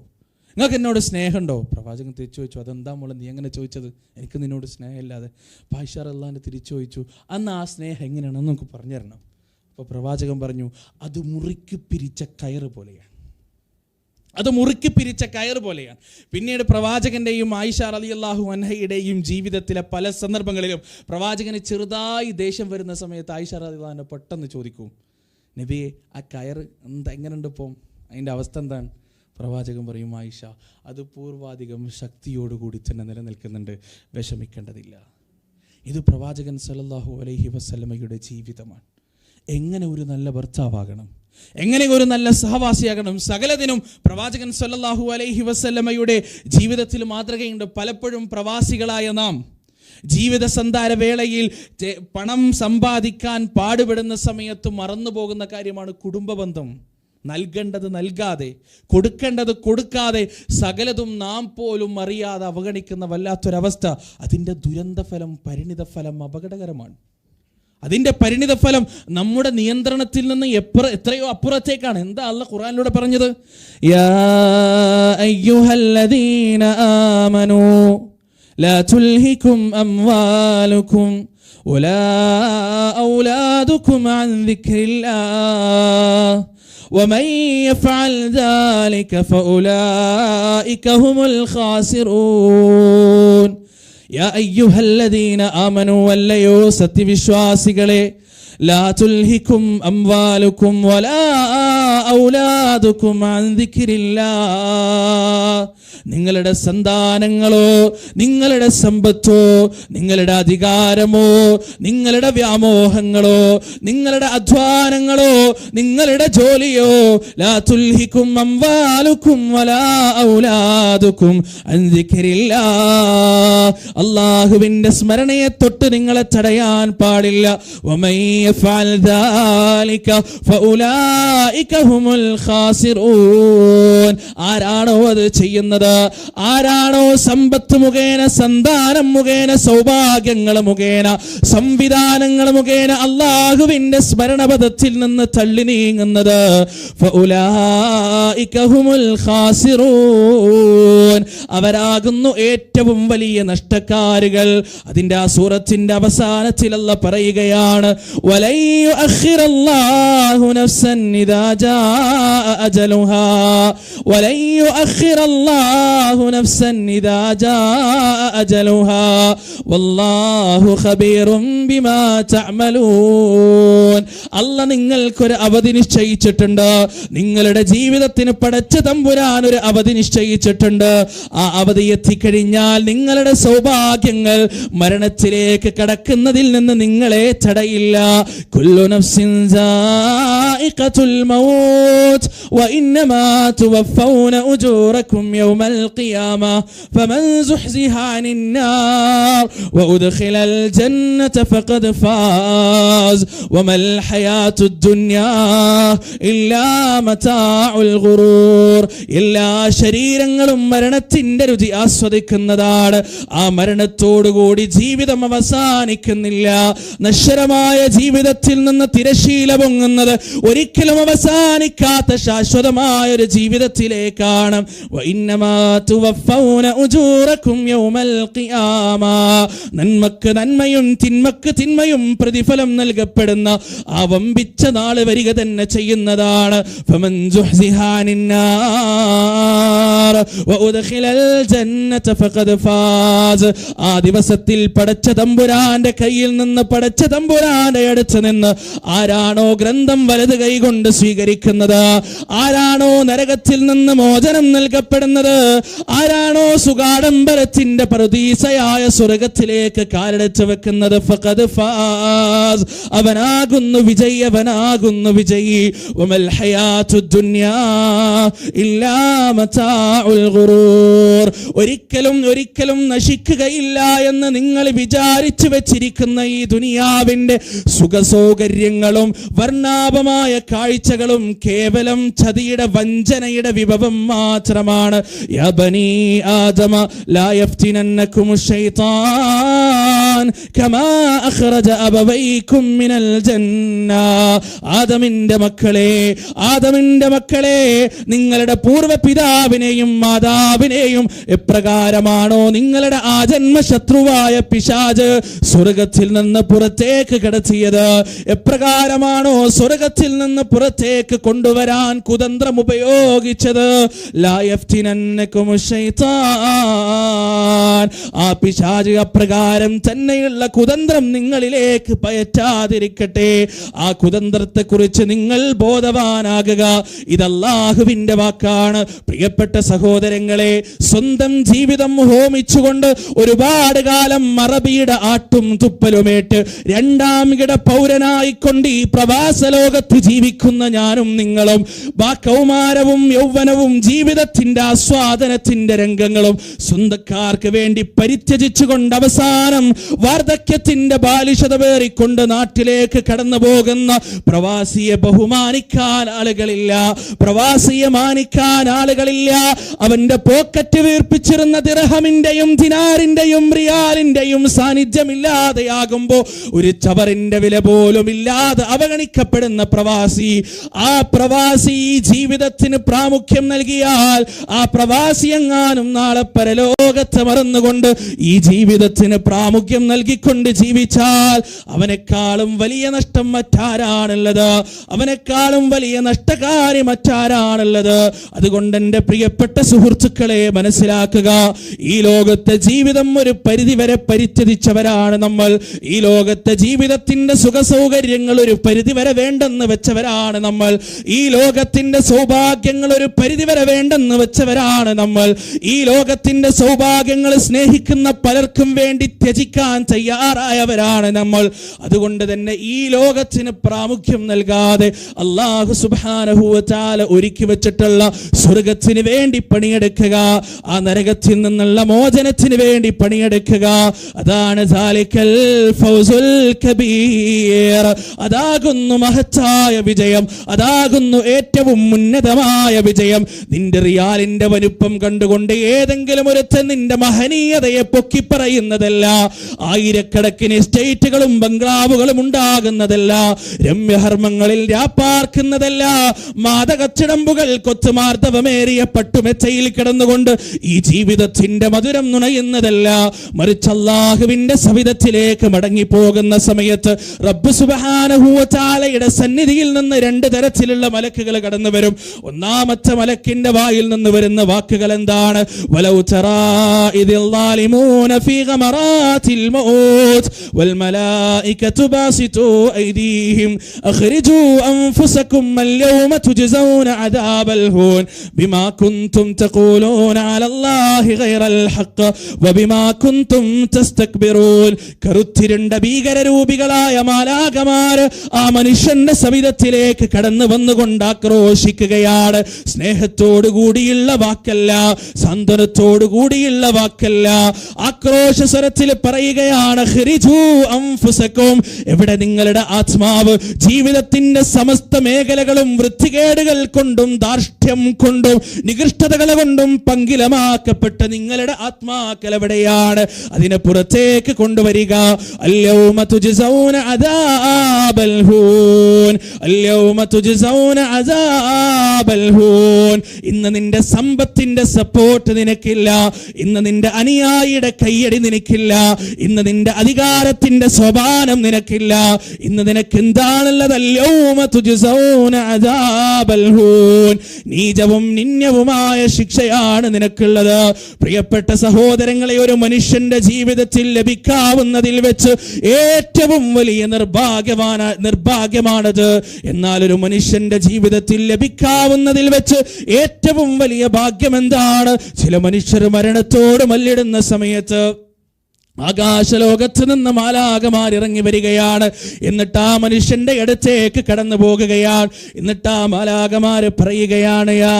[SPEAKER 3] പ്രവാചകൻ തിരിച്ചു ചോദിച്ചു, അതെന്താ മോളെ നീ എങ്ങനെ ചോദിച്ചത്? എനിക്ക് നിന്നോട് സ്നേഹമില്ലാതെ. അപ്പോൾ ആയിഷ റളിയല്ലാഹു അൻഹ തിരിച്ചു ചോദിച്ചു, അന്ന് ആ സ്നേഹം എങ്ങനെയാണെന്ന് നമുക്ക് പറഞ്ഞു തരണം. അപ്പോൾ പ്രവാചകൻ പറഞ്ഞു, അത് മുറുക്കി പിരിച്ച കയറ് പോലെയാണ്. പിന്നീട് പ്രവാചകന്റെയും ആയിഷ റളിയല്ലാഹു അൻഹയുടെയും ജീവിതത്തിലെ പല സന്ദർഭങ്ങളിലും പ്രവാചകന് ചെറുതായി ദേഷ്യം വരുന്ന സമയത്ത് ആയിഷ റളിയല്ലാഹു അൻഹ പെട്ടെന്ന് ചോദിക്കും, നബിയെ, ആ കയറ് എങ്ങനെയുണ്ട് ഇപ്പം, അതിൻ്റെ അവസ്ഥ എന്താണ്? പ്രവാചകൻ പറയും, ആയിഷ, അത് പൂർവാധികം ശക്തിയോടുകൂടി തന്നെ നിലനിൽക്കുന്നുണ്ട്, വിഷമിക്കേണ്ടതില്ല. ഇത് പ്രവാചകൻ സല്ലല്ലാഹു അലൈഹി വസല്ലമയുടെ ജീവിതമാണ്. എങ്ങനെ ഒരു നല്ല ഭർത്താവാകണം, എങ്ങനെ ഒരു നല്ല സഹവാസിയാകണം, സകലതിനും പ്രവാചകൻ സല്ലല്ലാഹു അലൈഹി വസല്ലമയുടെ ജീവിതത്തിൽ മാതൃകയുണ്ട്. പലപ്പോഴും പ്രവാസികളായ നാം ജീവിത സന്ധാര വേളയിൽ പണം സമ്പാദിക്കാൻ പാടുപെടുന്ന സമയത്ത് മറന്നു പോകുന്ന കാര്യമാണ് കുടുംബബന്ധം. നൽകേണ്ടത് നൽകാതെ, കൊടുക്കേണ്ടത് കൊടുക്കാതെ, സകലതും നാം പോലും അറിയാതെ അവഗണിക്കുന്ന വല്ലാത്തൊരവസ്ഥ. അതിൻ്റെ ദുരന്തഫലം, പരിണിതഫലം അപകടകരമാണ്. അതിൻ്റെ പരിണിതഫലം നമ്മുടെ നിയന്ത്രണത്തിൽ നിന്ന് എത്രയോ അപ്പുറത്തേക്കാണ്. എന്താ അല്ലാഹു ഖുർആനിലൂടെ പറഞ്ഞത്? യാ അയ്യുഹല്ലദീന ആമനൂ ലാ തുൽഹികും അംവാലുകും വലാ ഔലാദുകും അൻ ദിക്രില്ലാഹ് വമൻ യഫ്അൽ ദാലിക ഫഉലൈക ഹുമുൽ ഖാസിറൂൻ. യാ അയ്യുഹല്ലദീന ആമനൂ, അല്ലയോ സത്യവിശ്വാസികളെ, ലാ തുൽഹികും അംവാലുകും വലാ ഔലാദുകും അൻ ദിക്രില്ലാഹ്. നിങ്ങളുടെ സന്താനങ്ങളോ, നിങ്ങളുടെ സമ്പത്തോ, നിങ്ങളുടെ അധികാരമോ, നിങ്ങളുടെ വ്യാമോഹങ്ങളോ, നിങ്ങളുടെ അധ്വാനങ്ങളോ, നിങ്ങളുടെ ജോലിയോ, ലാ തുൽഹികും അംവാലുകും വലാ ഔലാദുകും അൻ ദിക്രില്ലാഹ്. അല്ലാഹുവിന്റെ സ്മരണയെ തൊട്ട് നിങ്ങളെ തടയാൻ പാടില്ല. വമൻ യഫ്അൽ ദാലിക ഫഉലൈക ഹുമുൽ ഖാസിറൂൻ. ആരാണോ അത് ചെയ്യുന്നത്, ആരാണോ സമ്പത്ത് മുഖേന, സന്താനം മുഖേന, സൗഭാഗ്യങ്ങൾ മുഖേന, സംവിധാനങ്ങൾ മുഖേന അല്ലാഹുവിന്റെ സ്മരണപദത്തിൽ നിന്ന് തള്ളി നീങ്ങുന്നത്, ഫഉലൈക ഹുമുൽ ഖാസിറൂൻ, അവരാകുന്നു ഏറ്റവും വലിയ നഷ്ടക്കാരികൾ. അതിന്റെ ആ സൂറത്തിന്റെ അവസാനത്തിൽ അല്ലാഹു പറയുകയാണ്, വലൻ യുഅഖിറല്ലാഹു നഫ്സൻ ഇദാ ജാഅ അജലുഹാ വലൻ യുഅഖിറല്ലാഹു നഫ്സൻ ഇദാ ജാഅ അജലുഹാ വല്ലാഹു ഖബീറും ബിമാ തഅമലൂൻ. അല്ലാഹ് നിങ്ങൾക്കൊരു അവധി നിശ്ചയിച്ചിട്ടുണ്ട്. നിങ്ങളുടെ ജീവിതത്തിന് പടച്ച തമ്പുരാൻ ഒരു അവധി നിശ്ചയിച്ചിട്ടുണ്ട്. ആ അവധി എത്തിക്കഴിഞ്ഞാൽ നിങ്ങളുടെ സൗഭാഗ്യങ്ങൾ മരണത്തിലേക്ക് കടക്കുന്നതിൽ നിന്ന് നിങ്ങളെ തടയില്ല. കുല്ലു നഫ്സിൻ സായിഖത്തുൽ മൗത്ത് വഇന്നമാ തുവഫൗന ഉജൂറകും യൗമൽ ഖിയാമ ഫമൻ സുഹ്സിഹ അനിൻ നാർ വഉദ്ഖിലൽ ജന്നത ഫഖദ് ഫാസ് വമൽ ഹയാത്തുദ് ദുനിയാ ഇല്ലാ മതാഉൽ ഗുറൂർ. എല്ലാ ശരീരങ്ങളും മരണത്തിന്റെ രുചി ആസ്വദിക്കുന്നതാണ്. ആ മരണത്തോടുകൂടി ജീവിതം അവസാനിക്കുന്നില്ല. നശ്വരമായ ജീവിതത്തിൽ നിന്ന് തിരശീല പൊങ്ങുന്നത് ഒരിക്കലും അവസാനിക്കാത്ത ശാശ്വതമായ ഒരു ജീവിതത്തിലേക്കാണ്. വഇന്നമാ തുവഫൗന ഉജൂറകും യൗമൽ ഖിയാമ. നന്മക്ക് നന്മയും തിന്മക്ക് തിന്മയും പ്രതിഫലം നൽകപ്പെടുന്ന ആ വമ്പിച്ച നാള് വരിക തന്നെ ചെയ്യുന്നതാണ്. ഫമൻ സുഹ്സിഹ അനിൻ നാർ വഉദ്ഖിലൽ ജന്നത ഫഖദ് ഫാസ്. ആ ദിവസത്തിൽ പടച്ച തമ്പുരാന്റെ കയ്യിൽ നിന്ന്, പടച്ച തമ്പുരാന്റെ അടുത്ത് നിന്ന് ആരാണോ ഗ്രന്ഥം വലത് കൈകൊണ്ട് സ്വീകരിക്കുന്നത്, ആരാണോ നരകത്തിൽ നിന്ന് മോചനം നൽകപ്പെടുന്നത്, ആരാണോ സുഗാഡംബരത്തിന്റെ പറുദീസയായ സ്വർഗത്തിലേക്ക് കാലെടുത്ത് വെക്കുന്നത്, ഫഖദ് ഫാസ്, അവനാകുന്നു വിജയി, അവനാകുന്നു വിജയി. വമൽ ഹയാത്തുദ് ദുനിയാ ഇല്ലാ മതാഉൽ ഗുറൂർ. ഒരിക്കലും ഒരിക്കലും നശിക്കുകയില്ല എന്ന് നിങ്ങൾ വിചാരിച്ചു വെച്ചിരിക്കുന്ന ഈ ദുനിയാവിന്റെ സുഖസൗകര്യങ്ങളും വർണ്ണാഭമായ കാഴ്ചകളും കേവലം ചതിയുടെ, വഞ്ചനയുടെ വിഭവം മാത്രമാണ്. യാ ബനീ ആദമ ലാ യഫ്തിനന്നകുമുശ് ശൈത്താൻ കമാ അഖ്റജ അബവൈകും മിനൽ ജന്ന. ആദമിന്റെ മക്കളെ, ആദമിന്റെ മക്കളെ, നിങ്ങളുടെ പൂർവ്വ പിതാവിനെയും മാതാവിനെയും എപ്രകാരമാണോ നിങ്ങളുടെ ആജന്മ ശത്രുവായ പിശാച് സ്വർഗത്തിൽ നിന്ന് പുറത്തേക്ക് കടത്തിയത്, എപ്രകാരമാണോ സ്വർഗത്തിൽ നിന്ന് പുറത്തേക്ക് കൊണ്ടുവരാൻ കുതന്ത്രം ഉപയോഗിച്ചത്, ലാ യഫ്തിനന്നകുമുശ് ശൈത്താൻ, ആ പിശാച് അപ്രകാരം തന്നെയുള്ള കുതന്ത്രം നിങ്ങളിലേക്ക് പയറ്റാതിരിക്കട്ടെ. ആ കുതന്ത്രത്തെ കുറിച്ച് നിങ്ങൾ ബോധവാനാകുക. ഇത് അല്ലാഹുവിന്റെ വാക്കാണ്. പ്രിയപ്പെട്ട സഹോദരങ്ങളെ, സ്വന്തം ജീവിതം ഹോമിച്ചുകൊണ്ട് ഒരുപാട് കാലം അറബിയുടെ ആട്ടും തുപ്പലുമേറ്റ് രണ്ടാം കിട പൗരനായിക്കൊണ്ട് ഈ പ്രവാസ ലോകത്ത് ജീവിക്കുന്ന ഞാനും നിങ്ങളും കൗമാരവും യൗവനവും ജീവിതത്തിന്റെ ആസ്വാദനത്തിന്റെ രംഗങ്ങളും സ്വന്തക്കാർക്ക് വേണ്ടി പരിത്യജിച്ചുകൊണ്ട് അവസാനം വാർദ്ധക്യത്തിന്റെ ബാലിശത പേറിക്കൊണ്ട് നാട്ടിലേക്ക് കടന്നു പോകുന്ന പ്രവാസിയെ ബഹുമാനിക്കാൻ ആളുകളില്ല, പ്രവാസിയെ മാനിക്കാൻ ആളുകളില്ല. അവന്റെ പോക്കറ്റ് വീർപ്പിച്ചിരുന്ന ദിർഹമിന്റെയും ദിനാറിന്റെയും റിയാലിന്റെയും സാന്നിധ്യമില്ലാതെയാകുമ്പോ ഒരു ചവറിന്റെ വില പോലും ഇല്ലാതെ അവഗണിക്കപ്പെടുന്ന പ്രവാസി, ആ പ്രവാസി ജീവിതത്തിന് പ്രാമുഖ്യം നൽകിയാൽ, ആ പ്രവാസി എങ്ങാനും നാളെ പരലോകത്ത് മറന്നുകൊണ്ട് ഈ ജീവിതത്തിന് പ്രാമുഖ്യം നൽകിക്കൊണ്ട് ജീവിച്ചാൽ അവനെക്കാളും വലിയ നഷ്ടം മറ്റാരാണുള്ളത്? അവനെക്കാളും വലിയ നഷ്ടകാരി മറ്റാരാണുള്ളത്? അതുകൊണ്ട് എൻ്റെ പ്രിയപ്പെട്ട സുഹൃത്തുക്കളെ മനസ്സിലാക്കുക, ഈ ലോകത്തെ ജീവിതം ഒരു പരിധിവരെ പരിത്യജിച്ചവരാണ് നമ്മൾ. ഈ ലോകത്തെ ജീവിതത്തിന്റെ സുഖസൗകര്യങ്ങൾ ഒരു പരിധിവരെ വേണ്ടെന്ന് വെച്ചവരാണ് നമ്മൾ. ഈ ലോകത്തിന്റെ സൗഭാഗ്യങ്ങൾ ഒരു പരിധിവരെ വേണ്ടെന്ന് വെച്ചവരാണ് നമ്മൾ. ഈ ലോകത്തിന്റെ സൗഭാഗ്യങ്ങൾ സ്നേഹിക്കുന്ന പലർക്കും വേണ്ടി ത്യജിക്കാൻ തയ്യാറായവരാണ് നമ്മൾ. അതുകൊണ്ട് തന്നെ ഈ ലോകത്തിന് പ്രാമുഖ്യം നൽകാതെ അല്ലാഹു സുബ്ഹാനഹു വ തആല ഒരുക്കി വെച്ചിട്ടുള്ള സ്വർഗത്തിന് വേണ്ടി പണിയെടുക്കുക, ആ നരകത്തിൽ നിന്നുള്ള മോചനത്തിന് വേണ്ടി പണിയെടുക്കുക. അതാണ് സാലിക്കൽ ഫൗസുൽ കബീർ. അതാകുന്നു മഹത്തായ വിജയം, അതാകുന്നു ഏറ്റവും ഉന്നതമായ വിജയം. നിന്റെ റിയാലിന്റെ വലുപ്പം കണ്ടുകൊണ്ട് ഏതെങ്കിലും ഒരുത്തൻ നിന്റെ മഹനീയതയെ പൊക്കി പറയുന്നതല്ല, ആയിരക്കണക്കിന് എസ്റ്റേറ്റുകളും ബംഗ്ലാവുകളും ഉണ്ടാകുന്നതല്ല, രമ്യഹർമ്മങ്ങളിൽ രാപ്പാർക്കുന്നതല്ല, മാതകച്ചിടമ്പുകൾ കൊത്തുമാർദ്ദവമേറിയ പട്ടുമെച്ചയിൽ കിടന്നുകൊണ്ട് ഈ ജീവിതത്തിന്റെ മധുരം നുണയുന്നതല്ല. മറിച്ച് അല്ലാഹുവിന്റെ സവിധത്തിലേക്ക് മടങ്ങിപ്പോകുന്ന സമയത്ത് റബ്ബ് സുബ്ഹാനഹു വ തആലയുടെ സന്നിധിയിൽ നിന്ന് രണ്ട് തരത്തിലുള്ള മലക്കുകൾ കടന്നു വരും. ഒന്നാമത്തെ മലക്കിന്റെ വായിൽ നിന്ന് വരുന്ന വാക്കുകൾ എന്താണ്? വലൗ തറാ ഇദിൽ ളാലിമൂന ഫീ ഗമറാത്തിൽ മൗത്ത് വൽ മലായികതു ബാസിതു ഐദീഹിം അഖ്രിജൂ അൻഫുസകും അൽയൗമ തുജ്സൗന അദാബൽ ഹൂൻ ബിമാ കുൻതും തഖൂലൂന അലല്ലാഹി ഗൈറൽ ഹഖ് വബിമാ കുൻതും തസ്തക്ബിറൂൻ. കറുത്തിരുണ്ട ഭീകരരൂപികളായ മാലാഖമാർ ആ മനുഷ്യന്റെ സവിധത്തിലേക്ക് കടന്നു വന്നുകൊണ്ട് ആക്രോശിക്കുകയാണ്. സ്നേഹത്തോടു കൂടിയുള്ള വാക്കല്ല, സാന്ത്വനത്തോടു കൂടിയുള്ള വാക്കല്ല, ആക്രോശ സ്വരത്തിൽ പറയുകയാണ് ഖ്രിജൂ അൻഫുസകും. എവിടെ നിങ്ങളുടെ ആത്മാവ്? ജീവിതത്തിന്റെ സമസ്ത മേഖലകളും വൃത്തികേടുകൾ കൊണ്ടും ധാർഷ്ട്യം കൊണ്ടും നികൃഷ്ടതകൾ കൊണ്ടും പങ്കിലമാക്കപ്പെട്ട നിങ്ങളുടെ ആത്മാക്കൾ എവിടെയാണ്? അതിനെ പുറത്തേക്ക് കൊണ്ടുവരിക. അൽയൗമ തുജ്സൗന അദാബൽ ഹൂൻ, അൽയൗമ തുജ്സൗന അദാബൽ ഹൂൻ. ഇന്ന് നിന്റെ സമ്പത്തിന്റെ സപ്പോർട്ട് നിനക്കില്ല, ഇന്ന് നിന്റെ അനുയായിയുടെ കയ്യടി നിനക്കില്ല, ഇന്ന് നിന്റെ അധികാരത്തിന്റെ സോപാനം നിനക്കില്ല. ഇന്ന് നിനക്ക് എന്താണുള്ളത്? അൽയൗമ തുജ്സൗന അദാബൽ ഹൂൻ. നീചവും നിന്യവുമായ ശിക്ഷയാണ് നിനക്കുള്ളത്. പ്രിയപ്പെട്ട സഹോദരങ്ങളെ, ഒരു മനുഷ്യന്റെ ജീവിതത്തിൽ ലഭിക്കാവുന്നതിൽ വെച്ച് ഏറ്റവും വലിയ നിർഭാഗ്യമാണത്. എന്നാൽ ഒരു മനുഷ്യന്റെ ജീവിതത്തിൽ ലഭിക്കാവുന്നതിൽ വെച്ച് ഏറ്റവും വലിയ ഭാഗ്യം എന്താണ്? ചില മനുഷ്യർ മരണത്തോട് മല്ലിടുന്ന സമയത്ത് ആകാശലോകത്ത് നിന്ന് മാലാഖമാർ ഇറങ്ങി വരികയാണ്. എന്നിട്ട് ആ മനുഷ്യന്റെ അടുത്തേക്ക് കടന്നു പോകുകയാണ്. എന്നിട്ട് ആ മാലാഖമാർ പറയുകയാണ്, യാ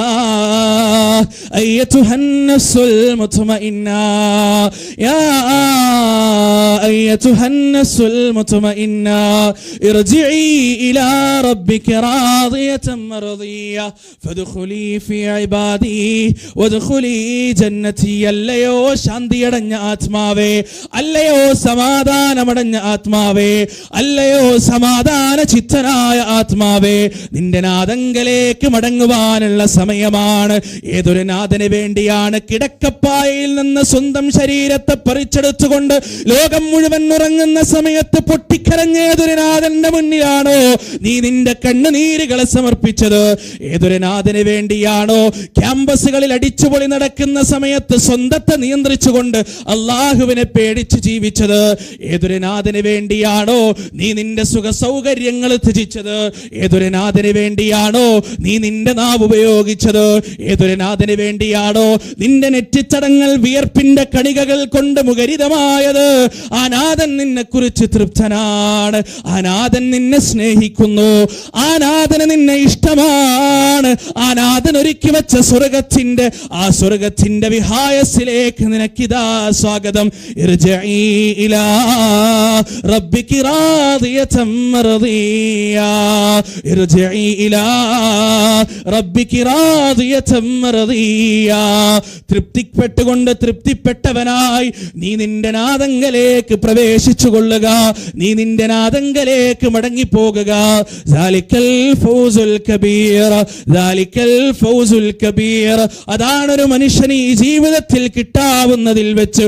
[SPEAKER 3] അയ്യതുഹൻ നഫ്സുൽ മുത്മഇന്ന, യാ അയ്യതുഹൻ നഫ്സുൽ മുത്മഇന്ന ഇർജിഇ ഇലാ റബ്ബിക റാദിയതൻ മർദിയ ഫദ്ഖുലി ഫീ ഇബാദി വദ്ഖുലി ജന്നതി. അല്ലയോ ശാന്തിയടഞ്ഞ ആത്മാവേ, അല്ലയോ സമാധാനമടഞ്ഞ ആത്മാവേ, അല്ലയോ സമാധാന ചിത്തനായ ആത്മാവേ, നിന്റെ നാദങ്കലേക്ക് മടങ്ങുവാനുള്ള സമയമാണ്. ഏതൊരു നാഥന് വേണ്ടിയാണ് കിടക്കപ്പായയിൽ നിന്ന് സ്വന്തം ശരീരത്തെ പറിച്ചെടുത്തുകൊണ്ട് ലോകം മുഴുവൻ ഉറങ്ങുന്ന സമയത്ത് പൊട്ടിക്കരഞ്ഞ ഏതൊരു നാഥന്റെ മുന്നിലാണോ നീ നിന്റെ കണ്ണുനീരുകളെ സമർപ്പിച്ചത്? ഏതൊരു നാഥന് വേണ്ടിയാണോ ക്യാമ്പസുകളിൽ അടിച്ചുപൊളി നടക്കുന്ന സമയത്ത് സ്വന്തത്തെ നിയന്ത്രിച്ചുകൊണ്ട് അള്ളാഹുവിനെ പേടിച്ച് ജീവിച്ചത്? ഏതൊരു നാഥന് വേണ്ടിയാണോ നീ നിന്റെ സുഖ സൗകര്യങ്ങൾ ത്യജിച്ചത്? ഏതൊരു നാഥന് വേണ്ടിയാണോ നീ നിന്റെ നാവ് ഉപയോഗിച്ചത്? ഏതൊരു നാഥന് വേണ്ടിയാണോ നിന്റെ നെറ്റിച്ചടങ്ങൾ വിയർപ്പിന്റെ കണികകൾ കൊണ്ട് മുഖരിതമായത്? ആ നാഥൻ നിന്നെ കുറിച്ച് തൃപ്തനാണ്, ആ നാഥൻ നിന്നെ സ്നേഹിക്കുന്നു, ആ നാഥന് നിന്നെ ഇഷ്ടമാണ്. ആ നാഥൻ ഒരുക്കി വെച്ച സ്വർഗത്തിന്റെ വിഹായസിലേക്ക് നിനക്കിതാ സ്വാഗതം. ഇർജിഇ ഇലാ റബ്ബികി റാദിയതൻ മർദിയ, ഇർജിഇ ഇലാ റബ്ബികി റാദിയതൻ മർദിയ. തൃപ്തിപ്പെട്ടുകൊണ്ട് തൃപ്തിപ്പെട്ടവനായി നീ നിന്റെ നാദങ്കലേക്ക് പ്രവേശിച്ചു കൊള്ളുക, നീ നിന്റെ നാദങ്കലേക്ക് മടങ്ങിപ്പോകുക. ദാലിക്കൽ ഫൗസുൽ കബീർ, ദാലിക്കൽ ഫൗസുൽ കബീർ. അതാണ് ഒരു മനുഷ്യന് ഈ ജീവിതത്തിൽ കിട്ടാവുന്നതിൽ വെച്ച്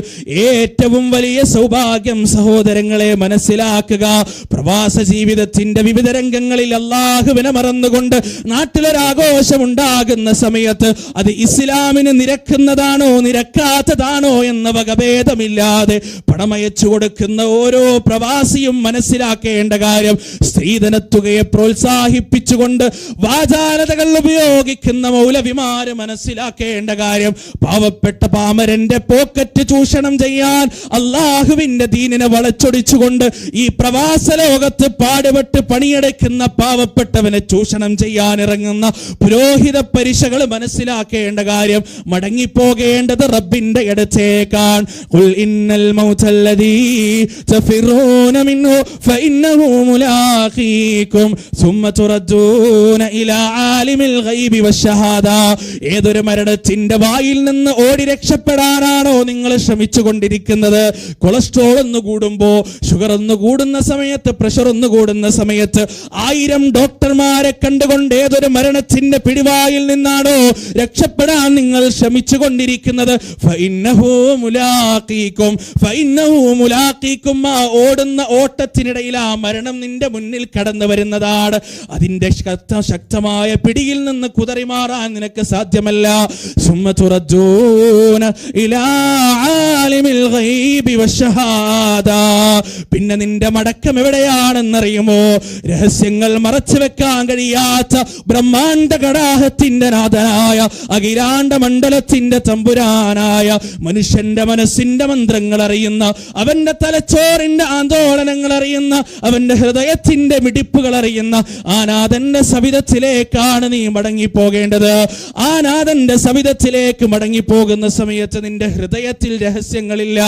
[SPEAKER 3] ഏറ്റവും വലിയ സൗഭാഗ്യം സഹോദരങ്ങളെ മനസ്സിലാക്കുക. പ്രവാസ ജീവിതത്തിന്റെ വിവിധ രംഗങ്ങളിൽ അള്ളാഹുവിനെ മറന്നുകൊണ്ട് നാട്ടിലൊരാഘോഷം ഉണ്ടാകുന്ന സമയത്ത് അത് ഇസ്ലാമിന് നിരക്കുന്നതാണോ നിരക്കാത്തതാണോ എന്ന വകഭേദമില്ലാതെ പണമയച്ചു കൊടുക്കുന്ന ഓരോ പ്രവാസിയും മനസ്സിലാക്കേണ്ട കാര്യം, സ്ത്രീധനത്തുകയെ പ്രോത്സാഹിപ്പിച്ചുകൊണ്ട് വാചാലതകൾ ഉപയോഗിക്കുന്ന മൗലവിമാര് മനസ്സിലാക്കേണ്ട കാര്യം, പാവപ്പെട്ട പാമരന്റെ പോക്കറ്റ് ചൂഷണം ചെയ്യാൻ അള്ളാഹുവിന്റെ ദീനിനെ വളച്ചൊടിച്ചുകൊണ്ട് ഈ പ്രവാസ ലോകത്ത് പാടുപെട്ട് പണിയെടുക്കുന്ന പാവപ്പെട്ടവനെ ചൂഷണം ചെയ്യാൻ ഇറങ്ങുന്ന പുരോഹിത പരിശകൾ മനസ്സിലാക്കേണ്ട കാര്യം, മടങ്ങിപ്പോകേണ്ടത് റബ്ബിന്റെ അടുത്തേക്കാണ്. ഖുൽ ഇന്നൽ മൗതല്ലദീ തഫിറൂന മിൻഹു ഫഇന്നഹു മുലാഖീകും സുമ്മ തുറദ്ദൂന ഇലാ ആലിമിൽ ഗൈബി വശഹാദ. ഏതൊരു മരണത്തിന്റെ വായിൽ നിന്ന് ഓടി രക്ഷപ്പെടാനാണോ നിങ്ങൾ ശ്രമിച്ചുകൊണ്ടിരിക്കുന്നത്? കൊളസ്ട്രോൾ ഒന്ന് കൂടുമ്പോ, ഷുഗർ ഒന്ന് കൂടുന്ന സമയത്ത്, പ്രഷർ ഒന്ന് കൂടുന്ന സമയത്ത് 1000 ഡോക്ടർമാരെ കണ്ടുകൊണ്ട് ഏതൊരു മരണത്തിന്റെ പിടിവായിൽ നിന്നാണോ രക്ഷപ്പെടാൻ നിങ്ങൾ ശ്രമിച്ചുകൊണ്ടിരിക്കുന്നത്? ഫഇന്നഹു മുലാഖീകും ഫഇന്നഹു മുലാഖീകും. ആ ഓടുന്ന ഓട്ടത്തിനിടയിൽ ആ മരണം നിന്റെ മുന്നിൽ കടന്നു വരുന്നതാണ്. അതിന്റെ ശക്തമായ പിടിയിൽ നിന്ന് കുതറി മാറാൻ നിനക്ക് സാധ്യമല്ല. സുമ്മ തുറദ്ദൂന ഇലാ ആലിമിൽ ഗൈബി വശഹാദ. പിന്നെ നിന്റെ മടക്കം എവിടെയാണെന്നറിയുമോ? രഹസ്യങ്ങൾ മറച്ചു വെക്കാൻ കഴിയാത്ത ബ്രഹ്മാണ്ഡ കടാഹത്തിന്റെ നാഥനായ അഖിലാണ്ഡ മണ്ഡലത്തിന്റെ തമ്പുരാനായ മനുഷ്യന്റെ മനസ്സിന്റെ മന്ത്രങ്ങൾ അറിയുന്ന, അവന്റെ തലച്ചോറിന്റെ ആന്തോളനങ്ങൾ അറിയുന്ന, അവന്റെ ഹൃദയത്തിന്റെ മിടിപ്പുകൾ അറിയുന്ന ആ നാഥന്റെ സവിധത്തിലേക്കാണ് നീ മടങ്ങിപ്പോകേണ്ടത്. ആ നാഥന്റെ സവിധത്തിലേക്ക് മടങ്ങിപ്പോകുന്ന സമയത്ത് നിന്റെ ഹൃദയത്തിൽ രഹസ്യങ്ങളില്ല,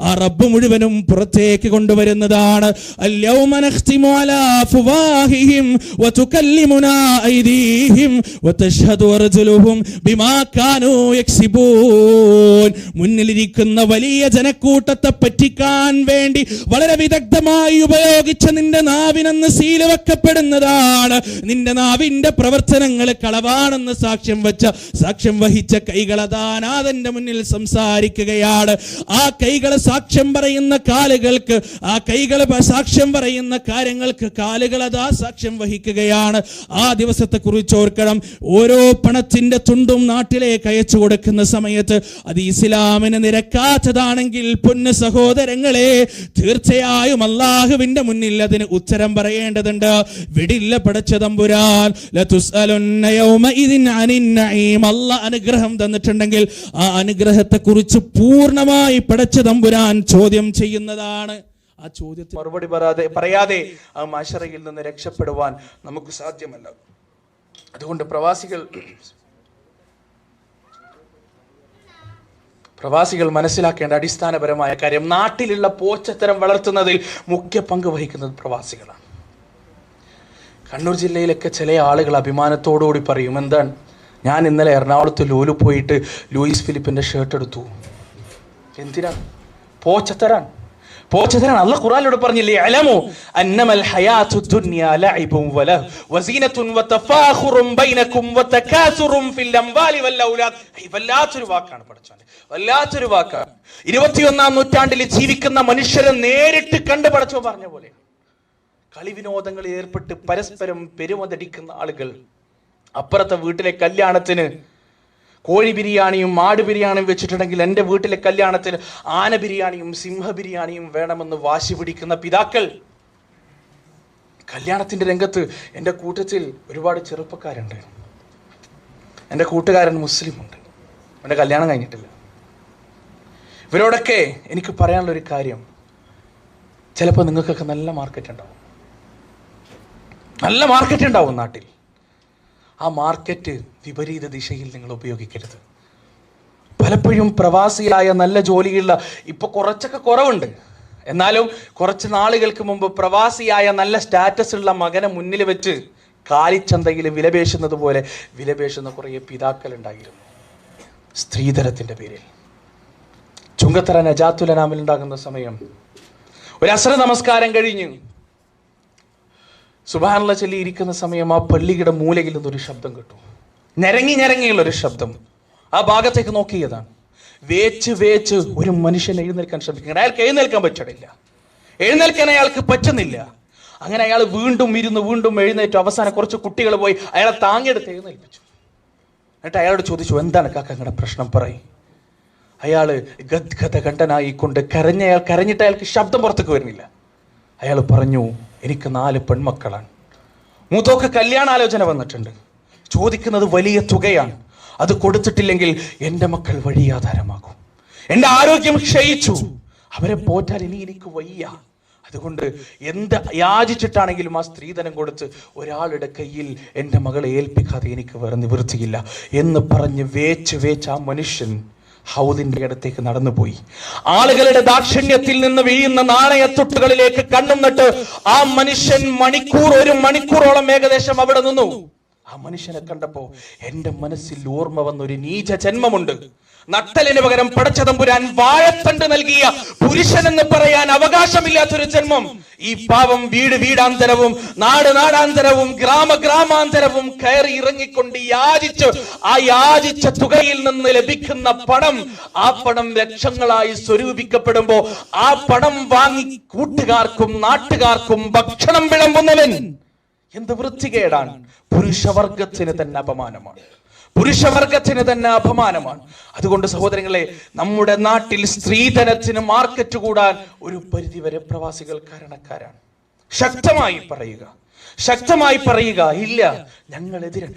[SPEAKER 3] ആ റബ്ബ് മുഴുവനും പുറത്തേക്ക് കൊണ്ടുവരുന്നതാണ്. അൽയൗമ നഖ്തിമു അലാ അഫ്വാഹിഹിം വതുകല്ലിമുനാ ഐദീഹിം വതശ്ഹദു അർജുലുഹും ബിമാ കാനൂ യക്സിബൂൻ. മുന്നിലിരിക്കുന്ന വലിയ ജനക്കൂട്ടത്തെ പറ്റിക്കാൻ വേണ്ടി വളരെ വിദഗ്ധമായി ഉപയോഗിച്ച നിന്റെ നാവിനെന്ന് സീല് വെക്കപ്പെടുന്നതാണ്. നിന്റെ നാവിന്റെ പ്രവർത്തനങ്ങൾ കളവാണെന്ന് സാക്ഷ്യം വഹിച്ച കൈകൾ അതാനാഥന്റെ മുന്നിൽ സംസാരിക്കുകയാണ്. ആ കൈകൾ സാക്ഷ്യം പറയുന്ന കാലുകൾക്ക്, ആ കൈകൾ സാക്ഷ്യം പറയുന്ന കാര്യങ്ങൾക്ക് കാലുകൾ അതാ സാക്ഷ്യം വഹിക്കുകയാണ്. ആ ദിവസത്തെ കുറിച്ച് ഓർക്കണം. ഓരോ പണത്തിന്റെ തുണ്ടും നാട്ടിലേക്ക് അയച്ചു കൊടുക്കുന്ന സമയത്ത് അത് ഇസ്ലാമിന് നിരക്കാത്തതാണെങ്കിൽ പൊന്നു സഹോദരങ്ങളെ, തീർച്ചയായും അള്ളാഹുവിന്റെ മുന്നിൽ അതിന് ഉത്തരം പറയേണ്ടതുണ്ട്. വിടില്ല പടച്ച തമ്പുരാൻ. ലതുസ്അലുന്ന യൗമഇദിൻ അനിൻ നഈം. അല്ലാഹ് അനുഗ്രഹം തന്നിട്ടുണ്ടെങ്കിൽ ആ അനുഗ്രഹത്തെ കുറിച്ച് പൂർണ്ണമായി പടച്ച തമ്പുരാൻ ചോദ്യം ചെയ്യുന്നതാണ്. ആ ചോദ്യത്തിന്
[SPEAKER 2] മറുപടി പറയാതെ ആ മശറയിൽ നിന്ന് രക്ഷപ്പെടുവാൻ നമുക്ക് സാധ്യമല്ല. അതുകൊണ്ട് പ്രവാസികൾ മനസ്സിലാക്കേണ്ട അടിസ്ഥാനപരമായ കാര്യം, നാട്ടിലുള്ള പോച്ചത്തരം വളർത്തുന്നതിൽ മുഖ്യ പങ്ക് വഹിക്കുന്നത് പ്രവാസികളാണ്. കണ്ണൂർ ജില്ലയിലൊക്കെ ചില ആളുകൾ അഭിമാനത്തോടുകൂടി പറയും, എന്താണ്, ഞാൻ ഇന്നലെ എറണാകുളത്ത് ലൂലു പോയിട്ട് ലൂയിസ് ഫിലിപ്പിന്റെ ഷർട്ട് എടുത്തു. എന്തിനാണ്? പോച്ചത്തരാണ്. അല്ലാഹ് ഖുർആനിലൂടെ പറഞ്ഞില്ലേ, അലമു അന്നമൽ ഹയാതു ദുനിയ ലഅബുൻ വലഹ് വസീനത്തുൻ വതഫാഖുറുൻ ബൈനകും വതകാസുറുൻ ഫിൽ അംവാലി വൽ ഔലാദ്. വല്ലാത്തൊരു വാക്കാണ് പഠിച്ചോനെ, വല്ലാത്തൊരു വാക്കാണ്. 21-ാം നൂറ്റാണ്ടിൽ ജീവിക്കുന്ന മനുഷ്യരെ നേരിട്ട് കണ്ട് പഠിച്ചോ പറഞ്ഞ പോലെ കളിവിനോദങ്ങളിൽ ഏർപ്പെട്ട് പരസ്പരം പെരുമതടിക്കുന്ന ആളുകൾ. അപ്പുറത്തെ വീട്ടിലെ കല്യാണത്തിന് കോഴി ബിരിയാണിയും ആട് ബിരിയാണിയും വെച്ചിട്ടുണ്ടെങ്കിൽ എൻ്റെ വീട്ടിലെ കല്യാണത്തിന് ആന ബിരിയാണിയും സിംഹ ബിരിയാണിയും വേണമെന്ന് വാശി പിടിക്കുന്ന പിതാക്കൾ. കല്യാണത്തിന്റെ രംഗത്ത് എൻ്റെ കൂട്ടത്തിൽ ഒരുപാട് ചെറുപ്പക്കാരുണ്ട്. എൻ്റെ കൂട്ടുകാരൻ മുസ്ലിമുണ്ട്, എൻ്റെ കല്യാണം കഴിഞ്ഞിട്ടില്ല. ഇവരോടൊക്കെ എനിക്ക് പറയാനുള്ളൊരു കാര്യം, ചിലപ്പോൾ നിങ്ങൾക്കൊക്കെ നല്ല മാർക്കറ്റ് ഉണ്ടാവും നാട്ടിൽ. ആ മാർക്കറ്റ് വിപരീത ദിശയിൽ നിങ്ങൾ ഉപയോഗിക്കരുത്. പലപ്പോഴും പ്രവാസിയായ നല്ല ജോലിയുള്ള, ഇപ്പൊ കുറച്ചൊക്കെ കുറവുണ്ട്, എന്നാലും കുറച്ച് നാളുകൾക്ക് മുമ്പ് പ്രവാസിയായ നല്ല സ്റ്റാറ്റസ് ഉള്ള മകനെ മുന്നിൽ വെച്ച് കാലിച്ചന്തയിൽ വിലപേശുന്നത് പോലെ വിലപേശുന്ന കുറേ പിതാക്കൾ ഉണ്ടായിരുന്നു. സ്ത്രീധനത്തിന്റെ പേരിൽ ചുങ്കത്തറ നജാത്തുലനാമിൽ ഉണ്ടാകുന്ന സമയം ഒരു അസ്ര നമസ്കാരം കഴിഞ്ഞ് സുബ്ഹാനല്ലാഹ് ചൊല്ലി ഇരിക്കുന്ന സമയം ആ പള്ളിയുടെ മൂലയിൽ നിന്നൊരു ശബ്ദം കേട്ടു. ഞരങ്ങിയുള്ളൊരു ശബ്ദം. ആ ഭാഗത്തേക്ക് നോക്കിയതാണ്. വേച്ച് ഒരു മനുഷ്യൻ എഴുന്നേൽക്കാൻ ശ്രമിക്കുന്നത്. അയാൾക്ക് എഴുന്നേൽക്കാൻ പറ്റണില്ല, എഴുന്നേൽക്കാൻ അയാൾക്ക് പറ്റുന്നില്ല. അങ്ങനെ അയാൾ വീണ്ടും എഴുന്നേറ്റു. അവസാനം കുറച്ച് കുട്ടികൾ പോയി അയാളെ താങ്ങിയെടുത്ത് എഴുന്നേൽപ്പിച്ചു. എന്നിട്ട് അയാളോട് ചോദിച്ചു, എന്താണ് കാക്ക നിങ്ങളുടെ പ്രശ്നം പറയും. അയാള് ഗദ്ഗതകണ്ഠനായിക്കൊണ്ട് കരഞ്ഞിട്ട് അയാൾക്ക് ശബ്ദം പുറത്തേക്ക് വരുന്നില്ല. അയാൾ പറഞ്ഞു, എനിക്ക് 4 പെൺമക്കളാണ്. മൂത്തൊക്കെ കല്യാണാലോചന വന്നിട്ടുണ്ട്. ചോദിക്കുന്നത് വലിയ തുകയാണ്. അത് കൊടുത്തിട്ടില്ലെങ്കിൽ എൻ്റെ മക്കൾ വഴിയാധാരമാകും. എൻ്റെ ആരോഗ്യം ക്ഷയിച്ചു. അവരെ പോറ്റാൻ ഇനി എനിക്ക് വയ്യ. അതുകൊണ്ട് എന്ത് യാചിച്ചിട്ടാണെങ്കിലും ആ സ്ത്രീധനം കൊടുത്ത് ഒരാളുടെ കയ്യിൽ എൻ്റെ മകളെ ഏൽപ്പിക്കാതെ എനിക്ക് വേറെ നിവൃത്തിയില്ല എന്ന് പറഞ്ഞ് വേച്ച് ആ മനുഷ്യൻ ഹൗദിന്റെ അടുത്തേക്ക് നടന്നുപോയി. ആളുകളുടെ ദാക്ഷിണ്യത്തിൽ നിന്ന് വീഴുന്ന നാണയത്തൊട്ടുകളിലേക്ക് കണ്ണുന്നിട്ട് ആ മനുഷ്യൻ ഒരു മണിക്കൂറോളം ഏകദേശം അവിടെ നിന്നു. ആ മനുഷ്യനെ കണ്ടപ്പോ എന്റെ മനസ്സിൽ ഓർമ്മ വന്ന ഒരു നീച ജന്മമുണ്ട്. നട്ടലിന് പകരം പടച്ചതമ്പുരാൻ വാഴത്തണ്ട് നൽകിയ പുരുഷൻ എന്ന് പറയാൻ അവകാശമില്ലാത്തൊരു ജന്മം. ഈ പാവം വീടാന്തരവും നാടാന്തരവും ഗ്രാമാന്തരവും കയറി ഇറങ്ങിക്കൊണ്ട് യാചിച്ച തുകയിൽ നിന്ന് ലഭിക്കുന്ന പണം, ആ പണം ലക്ഷങ്ങളായി സ്വരൂപിക്കപ്പെടുമ്പോ ആ പണം വാങ്ങി കൂട്ടുകാർക്കും നാട്ടുകാർക്കും ഭക്ഷണം വിളമ്പുന്നവൻ എന്ത് വൃത്തികേടാണ്. പുരുഷവർഗത്തിന് തന്നെ അപമാനമാണ്. അതുകൊണ്ട് സഹോദരങ്ങളെ, നമ്മുടെ നാട്ടിൽ സ്ത്രീധനത്തിന് മാർക്കറ്റ് കൂടാൻ ഒരു പരിധിവരെ പ്രവാസികൾ കാരണക്കാരാണ്. ശക്തമായി പറയുക ഇല്ല, ഞങ്ങൾ എതിരാണ്.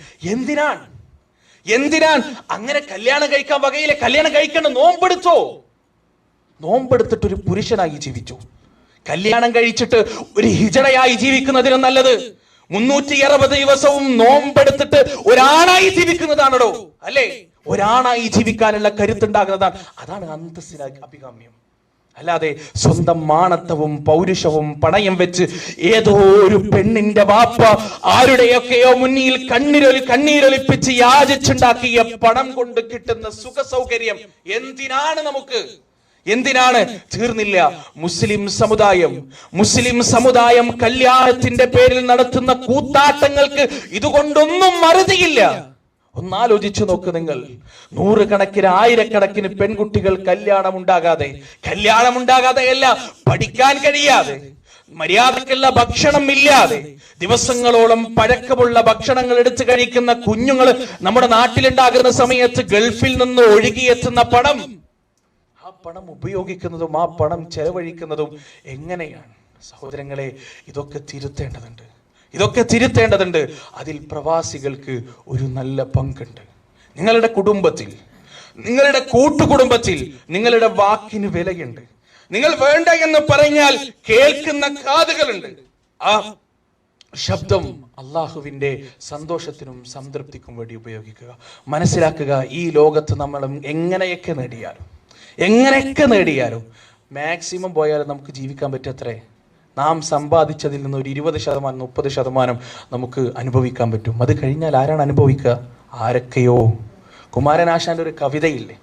[SPEAKER 2] എന്തിനാണ് അങ്ങനെ കല്യാണം കഴിക്കാൻ വകയിലെ കല്യാണം കഴിക്കണം? നോമ്പെടുത്തിട്ട് ഒരു പുരുഷനായി ജീവിച്ചു. കല്യാണം കഴിച്ചിട്ട് ഒരു ഹിജറയായി ജീവിക്കുന്നതിനും നല്ലത് 360 ദിവസവും നോമ്പെടുത്തിട്ട് ഒരാണായി ജീവിക്കുന്നതാണോ? അല്ലേ? ഒരാണായി ജീവിക്കാനുള്ള കരുത്തുണ്ടാകുന്നതാണ്. അതാണ് അന്തസ്സിന് അഭികാമ്യം. അല്ലാതെ സ്വന്തം മാണത്തവും പൗരുഷവും പണയം വെച്ച് ഏതോ ഒരു പെണ്ണിന്റെ വാപ്പ ആരുടെയൊക്കെയോ മുന്നിൽ കണ്ണീരൊലിപ്പിച്ച് യാചിച്ചുണ്ടാക്കിയ പണം കൊണ്ട് കിട്ടുന്ന സുഖ സൗകര്യം എന്തിനാണ് തീർന്നില്ല. മുസ്ലിം സമുദായം കല്യാണത്തിന്റെ പേരിൽ നടത്തുന്ന കൂത്താട്ടങ്ങൾക്ക് ഇതുകൊണ്ടൊന്നും മറുതിയില്ല. ഒന്നാലോചിച്ചു നോക്ക് നിങ്ങൾ. 100 കണക്കിന് 1000 കണക്കിന് പെൺകുട്ടികൾ കല്യാണമുണ്ടാകാതെയല്ല, പഠിക്കാൻ കഴിയാതെ, മര്യാദക്കുള്ള ഭക്ഷണം ഇല്ലാതെ, ദിവസങ്ങളോളം പഴക്കമുള്ള ഭക്ഷണങ്ങൾ എടുത്തു കഴിക്കുന്ന കുഞ്ഞുങ്ങൾ നമ്മുടെ നാട്ടിലുണ്ടാകുന്ന സമയത്ത് ഗൾഫിൽ നിന്ന് ഒഴുകിയെത്തുന്ന പണം, ആ പണം ഉപയോഗിക്കുന്നതും ആ പണം ചെലവഴിക്കുന്നതും എങ്ങനെയാണ്? സഹോദരങ്ങളെ, ഇതൊക്കെ തിരുത്തേണ്ടതുണ്ട്. അതിൽ പ്രവാസികൾക്ക് ഒരു നല്ല പങ്കുണ്ട്. നിങ്ങളുടെ കുടുംബത്തിൽ, നിങ്ങളുടെ കൂട്ടുകുടുംബത്തിൽ നിങ്ങളുടെ വാക്കിന് വിലയുണ്ട്. നിങ്ങൾ വേണ്ട എന്ന് പറഞ്ഞാൽ കേൾക്കുന്ന കാതുകളുണ്ട്. ആ ശബ്ദം അള്ളാഹുവിന്റെ സന്തോഷത്തിനും സംതൃപ്തിക്കും വേണ്ടി ഉപയോഗിക്കുക. മനസ്സിലാക്കുക, ഈ ലോകത്ത് നമ്മൾ എങ്ങനെയൊക്കെ നേടിയാലും മാക്സിമം പോയാലും നമുക്ക് ജീവിക്കാൻ പറ്റത്രേ. നാം സമ്പാദിച്ചതിൽ നിന്ന് ഒരു 20% 30% നമുക്ക് അനുഭവിക്കാൻ പറ്റും. അത് കഴിഞ്ഞാൽ ആരാണ് അനുഭവിക്കുക? ആരൊക്കെയോ. കുമാരനാശാന്റെ ഒരു കവിതയില്ലേ,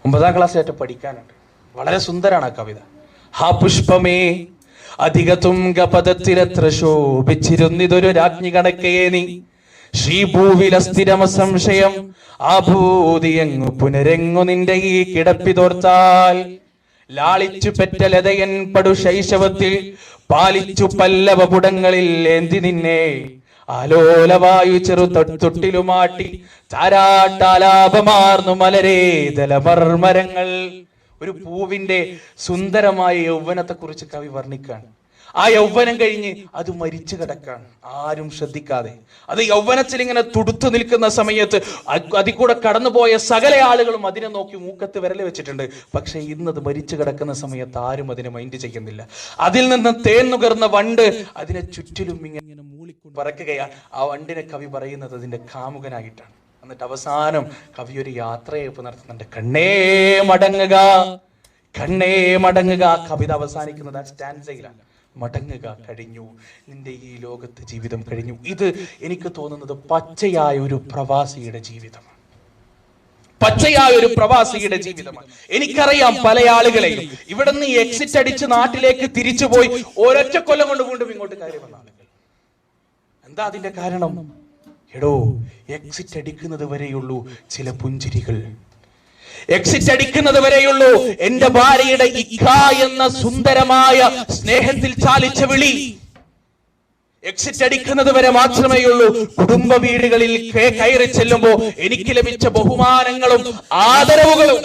[SPEAKER 2] 9ാം ക്ലാസ്സിലായിട്ട് പഠിക്കാനുണ്ട്. വളരെ സുന്ദരാണ് ആ കവിത. ഹാ പുഷ്പമേ അധിക തുംഗപദത്തിലെത്ര ശോഭിച്ചിരുന്നിതൊരു രാജ്ഞി കണക്കേ നീ, ശ്രീഭൂവില സ്ഥിരമ സംശയം ആഭൂതിയെങ്ങു പുനരെങ്ങു നിന്റെ ഈ കിടപ്പിതോർത്താൽ, ലാളിച്ചു പെറ്റ ലതയൻ പടു ശൈശവത്തിൽ പാലിച്ചു പല്ലവ പുടങ്ങളിൽ ഏന്തി നിന്നെ, ആലോലവായു ചെറു തൊട്ടിലുമാട്ടി ചാരാട്ടാലാപമാർന്നു മലരേ ദലമർമരങ്ങൾ. ഒരു പൂവിന്റെ സുന്ദരമായ യൗവനത്തെ കുറിച്ച് കവി വർണ്ണിക്കാണ്. ആ യൗവനം കഴിഞ്ഞ് അത് മരിച്ചു കിടക്കാണ്, ആരും ശ്രദ്ധിക്കാതെ. അത് യൗവനത്തിൽ ഇങ്ങനെ തുടുത്തു നിൽക്കുന്ന സമയത്ത് അതിൽ കൂടെ കടന്നുപോയ സകല ആളുകളും അതിനെ നോക്കി മൂക്കത്ത് വിരൽ വെച്ചിട്ടുണ്ട്. പക്ഷെ ഇന്നത് മരിച്ചു കിടക്കുന്ന സമയത്ത് ആരും അതിനെ മൈൻഡ് ചെയ്യുന്നില്ല. അതിൽ നിന്ന് തേൻ നുകർന്ന വണ്ട് അതിനെ ചുറ്റിലും ഇങ്ങനെ മൂളിക്കൊണ്ട് പറക്കുകയാണ്. ആ വണ്ടിനെ കവി പറയുന്നത് അതിന്റെ കാമുകനായിട്ടാണ്. എന്നിട്ട് അവസാനം കവി ഒരു യാത്രയപ്പ് നടത്തുന്നുണ്ട്. കണ്ണേ മടങ്ങുക. കവിത അവസാനിക്കുന്നത് ആ സ്റ്റാൻസയിലാണ്. മടങ്ങുക, കഴിഞ്ഞു, നിന്റെ ഈ ലോകത്തെ ജീവിതം കഴിഞ്ഞു. ഇത് എനിക്ക് തോന്നുന്നത് പച്ചയായ ഒരു പ്രവാസിയുടെ ജീവിതമാണ്. എനിക്കറിയാം പല ആളുകളെയും ഇവിടെ നിന്ന് എക്സിറ്റ് അടിച്ച് നാട്ടിലേക്ക് തിരിച്ചുപോയി ഒരൊറ്റ കൊല്ലം കൊണ്ട് വീണ്ടും ഇങ്ങോട്ട് കയറി വന്ന ആളുകൾ. എന്താ അതിന്റെ കാരണം? എടോ, എക്സിറ്റ് അടിക്കുന്നത് വരെയുള്ളൂ ചില പുഞ്ചിരികൾ. എക്സിറ്റ് അടിക്കുന്നത് വരെയുള്ളൂ എന്റെ ഭാര്യയുടെ ഇഖ എന്ന സുന്ദരമായ സ്നേഹത്തിൽ ചാലിച്ച വിളി. എക്സിറ്റ് അടിക്കുന്നത് വരെ മാത്രമേ ഉള്ളൂ. കുടുംബ വീടുകളിൽ കയറി ചെല്ലുമ്പോ എനിക്ക് ലഭിച്ച ബഹുമാനങ്ങളും ആദരവുകളും.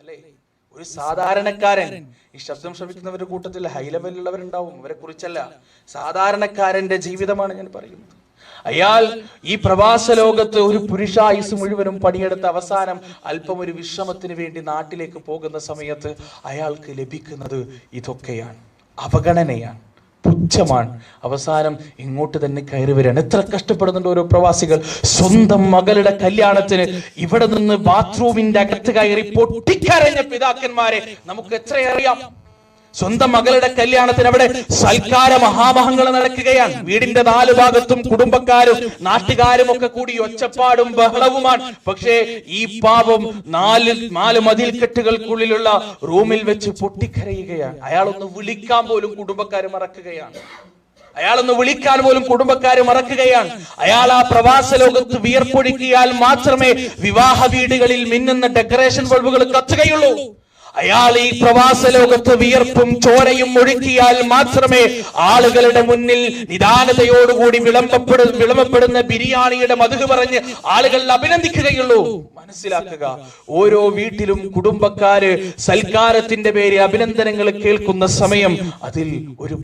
[SPEAKER 2] അല്ലേ, ഒരു സാധാരണക്കാരൻ, ഈ ശബ്ദം ശ്രമിക്കുന്നവരുടെ കൂട്ടത്തിൽ ഹൈ ലെവലിലുള്ളവരുണ്ടാവും, അവരെ കുറിച്ചല്ല, സാധാരണക്കാരന്റെ ജീവിതമാണ് ഞാൻ പറയുന്നത്. അയാൾ ഈ പ്രവാസ ലോകത്ത് ഒരു പുരുഷായുസ് മുഴുവനും പണിയെടുത്ത അവസാനം അല്പം ഒരു വിശ്രമത്തിന് വേണ്ടി നാട്ടിലേക്ക് പോകുന്ന സമയത്ത് അയാൾക്ക് ലഭിക്കുന്നത് ഇതൊക്കെയാണ്, അവഗണനയാണ്, പുച്ഛമാണ്. അവസാനം ഇങ്ങോട്ട് തന്നെ കയറി വരികയാണ്. എത്ര കഷ്ടപ്പെടുന്നുണ്ട് ഓരോ പ്രവാസികൾ. സ്വന്തം മകളുടെ കല്യാണത്തിന് ഇവിടെ നിന്ന് ബാത്റൂമിന്റെ അകത്ത് കയറി പൊട്ടിക്കരഞ്ഞ പിതാക്കന്മാരെ നമുക്ക് എത്രയറിയാം. സ്വന്തം മകളുടെ കല്യാണത്തിന് അവിടെ സൽക്കാര മഹാമഹങ്ങൾ നടക്കുകയാണ്. വീടിന്റെ 4 ഭാഗത്തും കുടുംബക്കാരും നാട്ടുകാരും ഒക്കെ കൂടി ഒച്ചപ്പാടും ബഹളവുമാണ്. പക്ഷേ ഈ പാപം 4 മതിൽക്കെട്ടുകൾക്കുള്ളിലുള്ള റൂമിൽ വെച്ച് പൊട്ടിക്കരയുകയാണ്. അയാളൊന്ന് വിളിക്കാൻ പോലും കുടുംബക്കാർ മറക്കുകയാണ്. അയാൾ ആ പ്രവാസ ലോകത്ത് വിയർപ്പൊഴുക്കിയാൽ മാത്രമേ വിവാഹ വീടുകളിൽ മിന്നുന്ന ഡെക്കറേഷൻ ബൾബുകൾ കത്തുകയുള്ളൂ. അയാൾ ഈ പ്രവാസ ലോകത്ത് വിയർപ്പും ചോരയും ഒഴുക്കിയാൽ മാത്രമേ ആളുകളുടെ മുന്നിൽ നിദാനതയോടുകൂടി വിളമ്പപ്പെടുന്ന ബിരിയാണിയുടെ മധു പറഞ്ഞ് ആളുകൾ അഭിനന്ദിക്കുകയുള്ളൂ. മനസ്സിലാക്കുക, ഓരോ വീട്ടിലും കുടുംബക്കാര് സൽക്കാരത്തിന്റെ പേര് അഭിനന്ദനങ്ങൾ കേൾക്കുന്ന സമയം അതിൽ ഒരു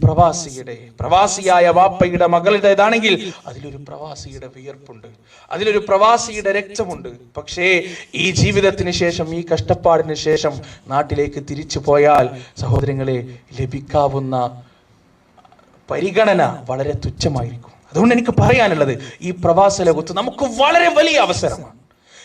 [SPEAKER 2] പ്രവാസിയായ വാപ്പയുടെ മകളുടേതാണെങ്കിൽ അതിലൊരു പ്രവാസിയുടെ വിയർപ്പുണ്ട്, അതിലൊരു പ്രവാസിയുടെ രക്തമുണ്ട്. പക്ഷേ ഈ ജീവിതത്തിന് ശേഷം, ഈ കഷ്ടപ്പാടിന് ശേഷം നാട്ടിലേക്ക് തിരിച്ചു പോയാൽ സഹോദരങ്ങളെ, ലഭിക്കാവുന്ന പരിഗണന വളരെ തുച്ഛമായിരിക്കും. അതുകൊണ്ട് എനിക്ക് പറയാനുള്ളത്, ഈ പ്രവാസ ലോകത്ത് നമുക്ക് വളരെ വലിയ അവസരമാണ്.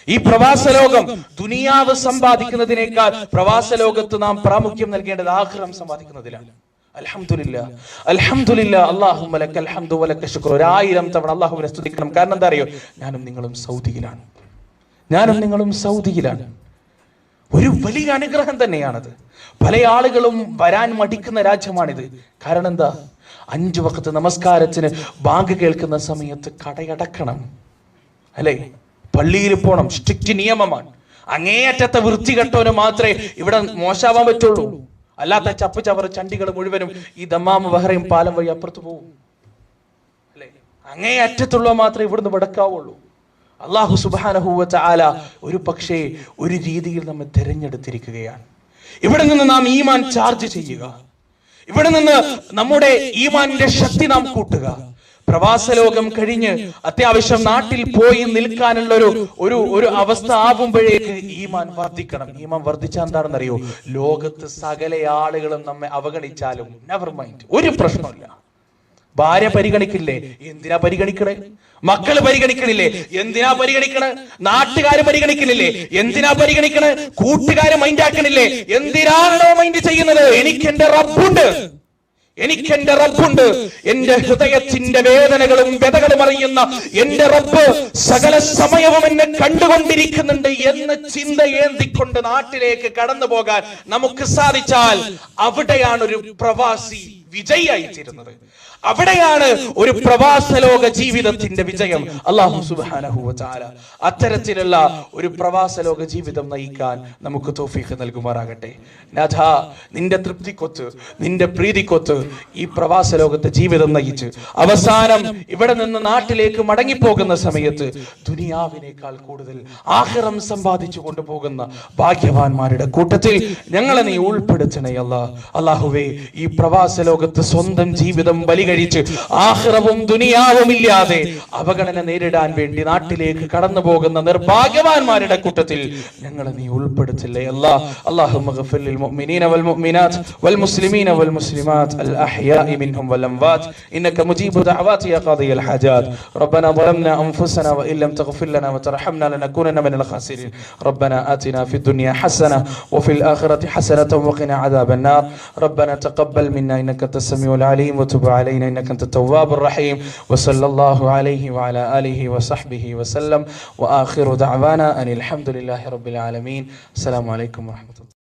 [SPEAKER 2] ഈ പ്രവാസ ലോകം ദുനിയാവ് സമ്പാദിക്കുന്നതിനേക്കാൾ പ്രവാസ ലോകത്ത് നാം പ്രാമുഖ്യം നൽകേണ്ടത് ആഖിറം സമ്പാദിക്കുന്നതിലാണ്. അൽഹംദുലില്ലാഹ്, അൽഹംദുലില്ലാഹ്, അല്ലാഹുമ്മ ലക്കൽ ഹംദു വലക ശുക്ർ. 1000 തവണ അല്ലാഹുവിനെ സ്തുതിക്കണം. കാരണം എന്താ അറിയോ? ഞാനും നിങ്ങളും സൗദിയിലാണ്. ഒരു വലിയ അനുഗ്രഹം തന്നെയാണത്. പല ആളുകളും വരാൻ മടിക്കുന്ന രാജ്യമാണിത്. കാരണം എന്താ? 5 വഖത്ത് നമസ്കാരത്തിന് ബാങ്ക് കേൾക്കുന്ന സമയത്ത് കടയടക്കണം, അല്ലേ? പള്ളിയിൽ പോണം, സ്ട്രിക്റ്റ് നിയമമാണ്. അങ്ങേയറ്റത്തെ വൃത്തികെട്ടവന് മാത്രമേ ഇവിടെ മോശാവാൻ പറ്റുള്ളൂ. അല്ലാത്ത ചപ്പ് ചവർ ചണ്ടികൾ മുഴുവനും ഈ ദമ്മാം ബഹ്റൈൻ പാലം വഴി അപ്പുറത്ത് പോകും, അല്ലേ? അങ്ങേയറ്റത്തുള്ള മാത്രമേ ഇവിടുന്ന് വടക്കാവുള്ളൂ. അല്ലാഹു സുബ്ഹാനഹു വ തആല ഒരു പക്ഷേ ഒരു രീതിയിൽ നമ്മെ തിരഞ്ഞെടുത്തിരിക്കുകയാണ്. ഇവിടെ നിന്ന് നാം ഈമാൻ ചാർജ് ചെയ്യുക, ഇവിടെ നിന്ന് നമ്മുടെ ഈമാനിന്റെ ശക്തി നാം കൂട്ടുക. പ്രവാസ ലോകം കഴിഞ്ഞ് അത്യാവശ്യം നാട്ടിൽ പോയി നിൽക്കാനുള്ള ഒരു അവസ്ഥ ആകുമ്പോഴേക്ക് ഈമാൻ വർദ്ധിക്കണം. ഈമാൻ വർദ്ധിച്ചാൽ എന്താണെന്നറിയോ? ലോകത്ത് സകല ആളുകളും നമ്മെ അവഗണിച്ചാലും നെവർ മൈൻഡ്, ഒരു പ്രശ്നമില്ല. ഭാര്യ പരിഗണിക്കില്ലേ? എന്തിനാ പരിഗണിക്കണേ? മക്കള് പരിഗണിക്കണില്ലേ? എന്തിനാ പരിഗണിക്കണേ? നാട്ടുകാര് പരിഗണിക്കണില്ലേ? എന്തിനാ പരിഗണിക്കണേ? കൂട്ടുകാര് മൈൻഡ് ആക്കണില്ലേ? എന്തിനാണോ മൈൻഡ് ചെയ്യുന്നത്? എനിക്കെന്റെ റബ്ബുണ്ട്. എന്റെ ഹൃദയത്തിന്റെ വേദനകളും വ്യതകളും അറിയുന്ന എന്റെ റബ്ബ് സകല സമയവും എന്നെ കണ്ടുകൊണ്ടിരിക്കുന്നുണ്ട് എന്ന ചിന്ത ഏന്തിക്കൊണ്ട് നാട്ടിലേക്ക് കടന്നു പോകാൻ നമുക്ക് സാധിച്ചാൽ അവിടെയാണ് ഒരു പ്രവാസി വിജയിയായി തീരുന്നത്. അവിടെയാണ് ഒരു പ്രവാസ ലോക ജീവിതത്തിന്റെ വിജയം. അല്ലാഹു സുബ്ഹാനഹു വ തആല അത്തരത്തിലുള്ള ഒരു പ്രവാസ ലോക ജീവിതം നയിക്കാൻ നമുക്ക് തൗഫീഖ് നൽകുമാറാകട്ടെ. നാഥാ, നിന്റെ തൃപ്തിക്കൊത്ത്, നിന്റെ പ്രീതിക്കൊത്ത് ഈ പ്രവാസ ലോകത്തെ ജീവിതം നയിച്ച് അവസാനം ഇവിടെ നിന്ന് നാട്ടിലേക്ക് മടങ്ങിപ്പോകുന്ന സമയത്ത് ദുനിയാവിനേക്കാൾ കൂടുതൽ ആഖിറം സമ്പാദിച്ചു കൊണ്ടുപോകുന്ന ഭാഗ്യവാന്മാരുടെ കൂട്ടത്തിൽ ഞങ്ങളെ നീ ഉൾപ്പെടുത്തണേ അല്ലാഹ്. അല്ലാഹുവേ, ഈ പ്രവാസ ലോകത്ത് സ്വന്തം ജീവിതം കഴിച്ച് ആഖിറവും ദുനിയാവും ഇല്ലാതെ അവഗണന നേരിടാൻ വേണ്ടി നാട്ടിലേക്ക് കടന്നു പോകുന്ന നിർഭാഗ്യവാന്മാരുടെ കൂട്ടത്തിൽ ഞങ്ങളെ നീ ഉൾപ്പെടുത്തില്ലേ അല്ലാഹ്. അല്ലാഹുമ്മ ഗഫിർ ലിൽ മുഅ്മിനീന വൽ മുഅ്മിനാത്ത് വൽ മുസ്ലിമീന വൽ മുസ്ലിമാത്ത് അൽ അഹ്യാഇ മിൻഹും വൽ അംവാത്ത് ഇന്നക മുജീബു ദഅവാതി യാ ഖാദിയൽ ഹജാത്ത്. റബ്ബനാ ളലംനാ അൻഫുസനാ വ ഇൻ ലം തഗ്ഫിർ ലനാ വതർഹംനാ ലനകൂനന്ന മിനൽ ഖാസിരീൻ. റബ്ബനാ ആതിനാ ഫിദ് ദുനിയ ഹസന വഫിൽ ആഖിറതി ഹസനത വഖിനാ അദാബൻ നാർ. റബ്ബനാ തഖബ്ബൽ മിന്നാ ഇന്നക അൻതസ് സമീഉൽ അലീം വതുബ് അലൈനാ إنك أنت التواب الرحيم. وصلى الله عليه وعلى آله وصحبه وسلم. وآخر دعوانا أن الحمد لله رب العالمين. السلام عليكم ورحمة الله.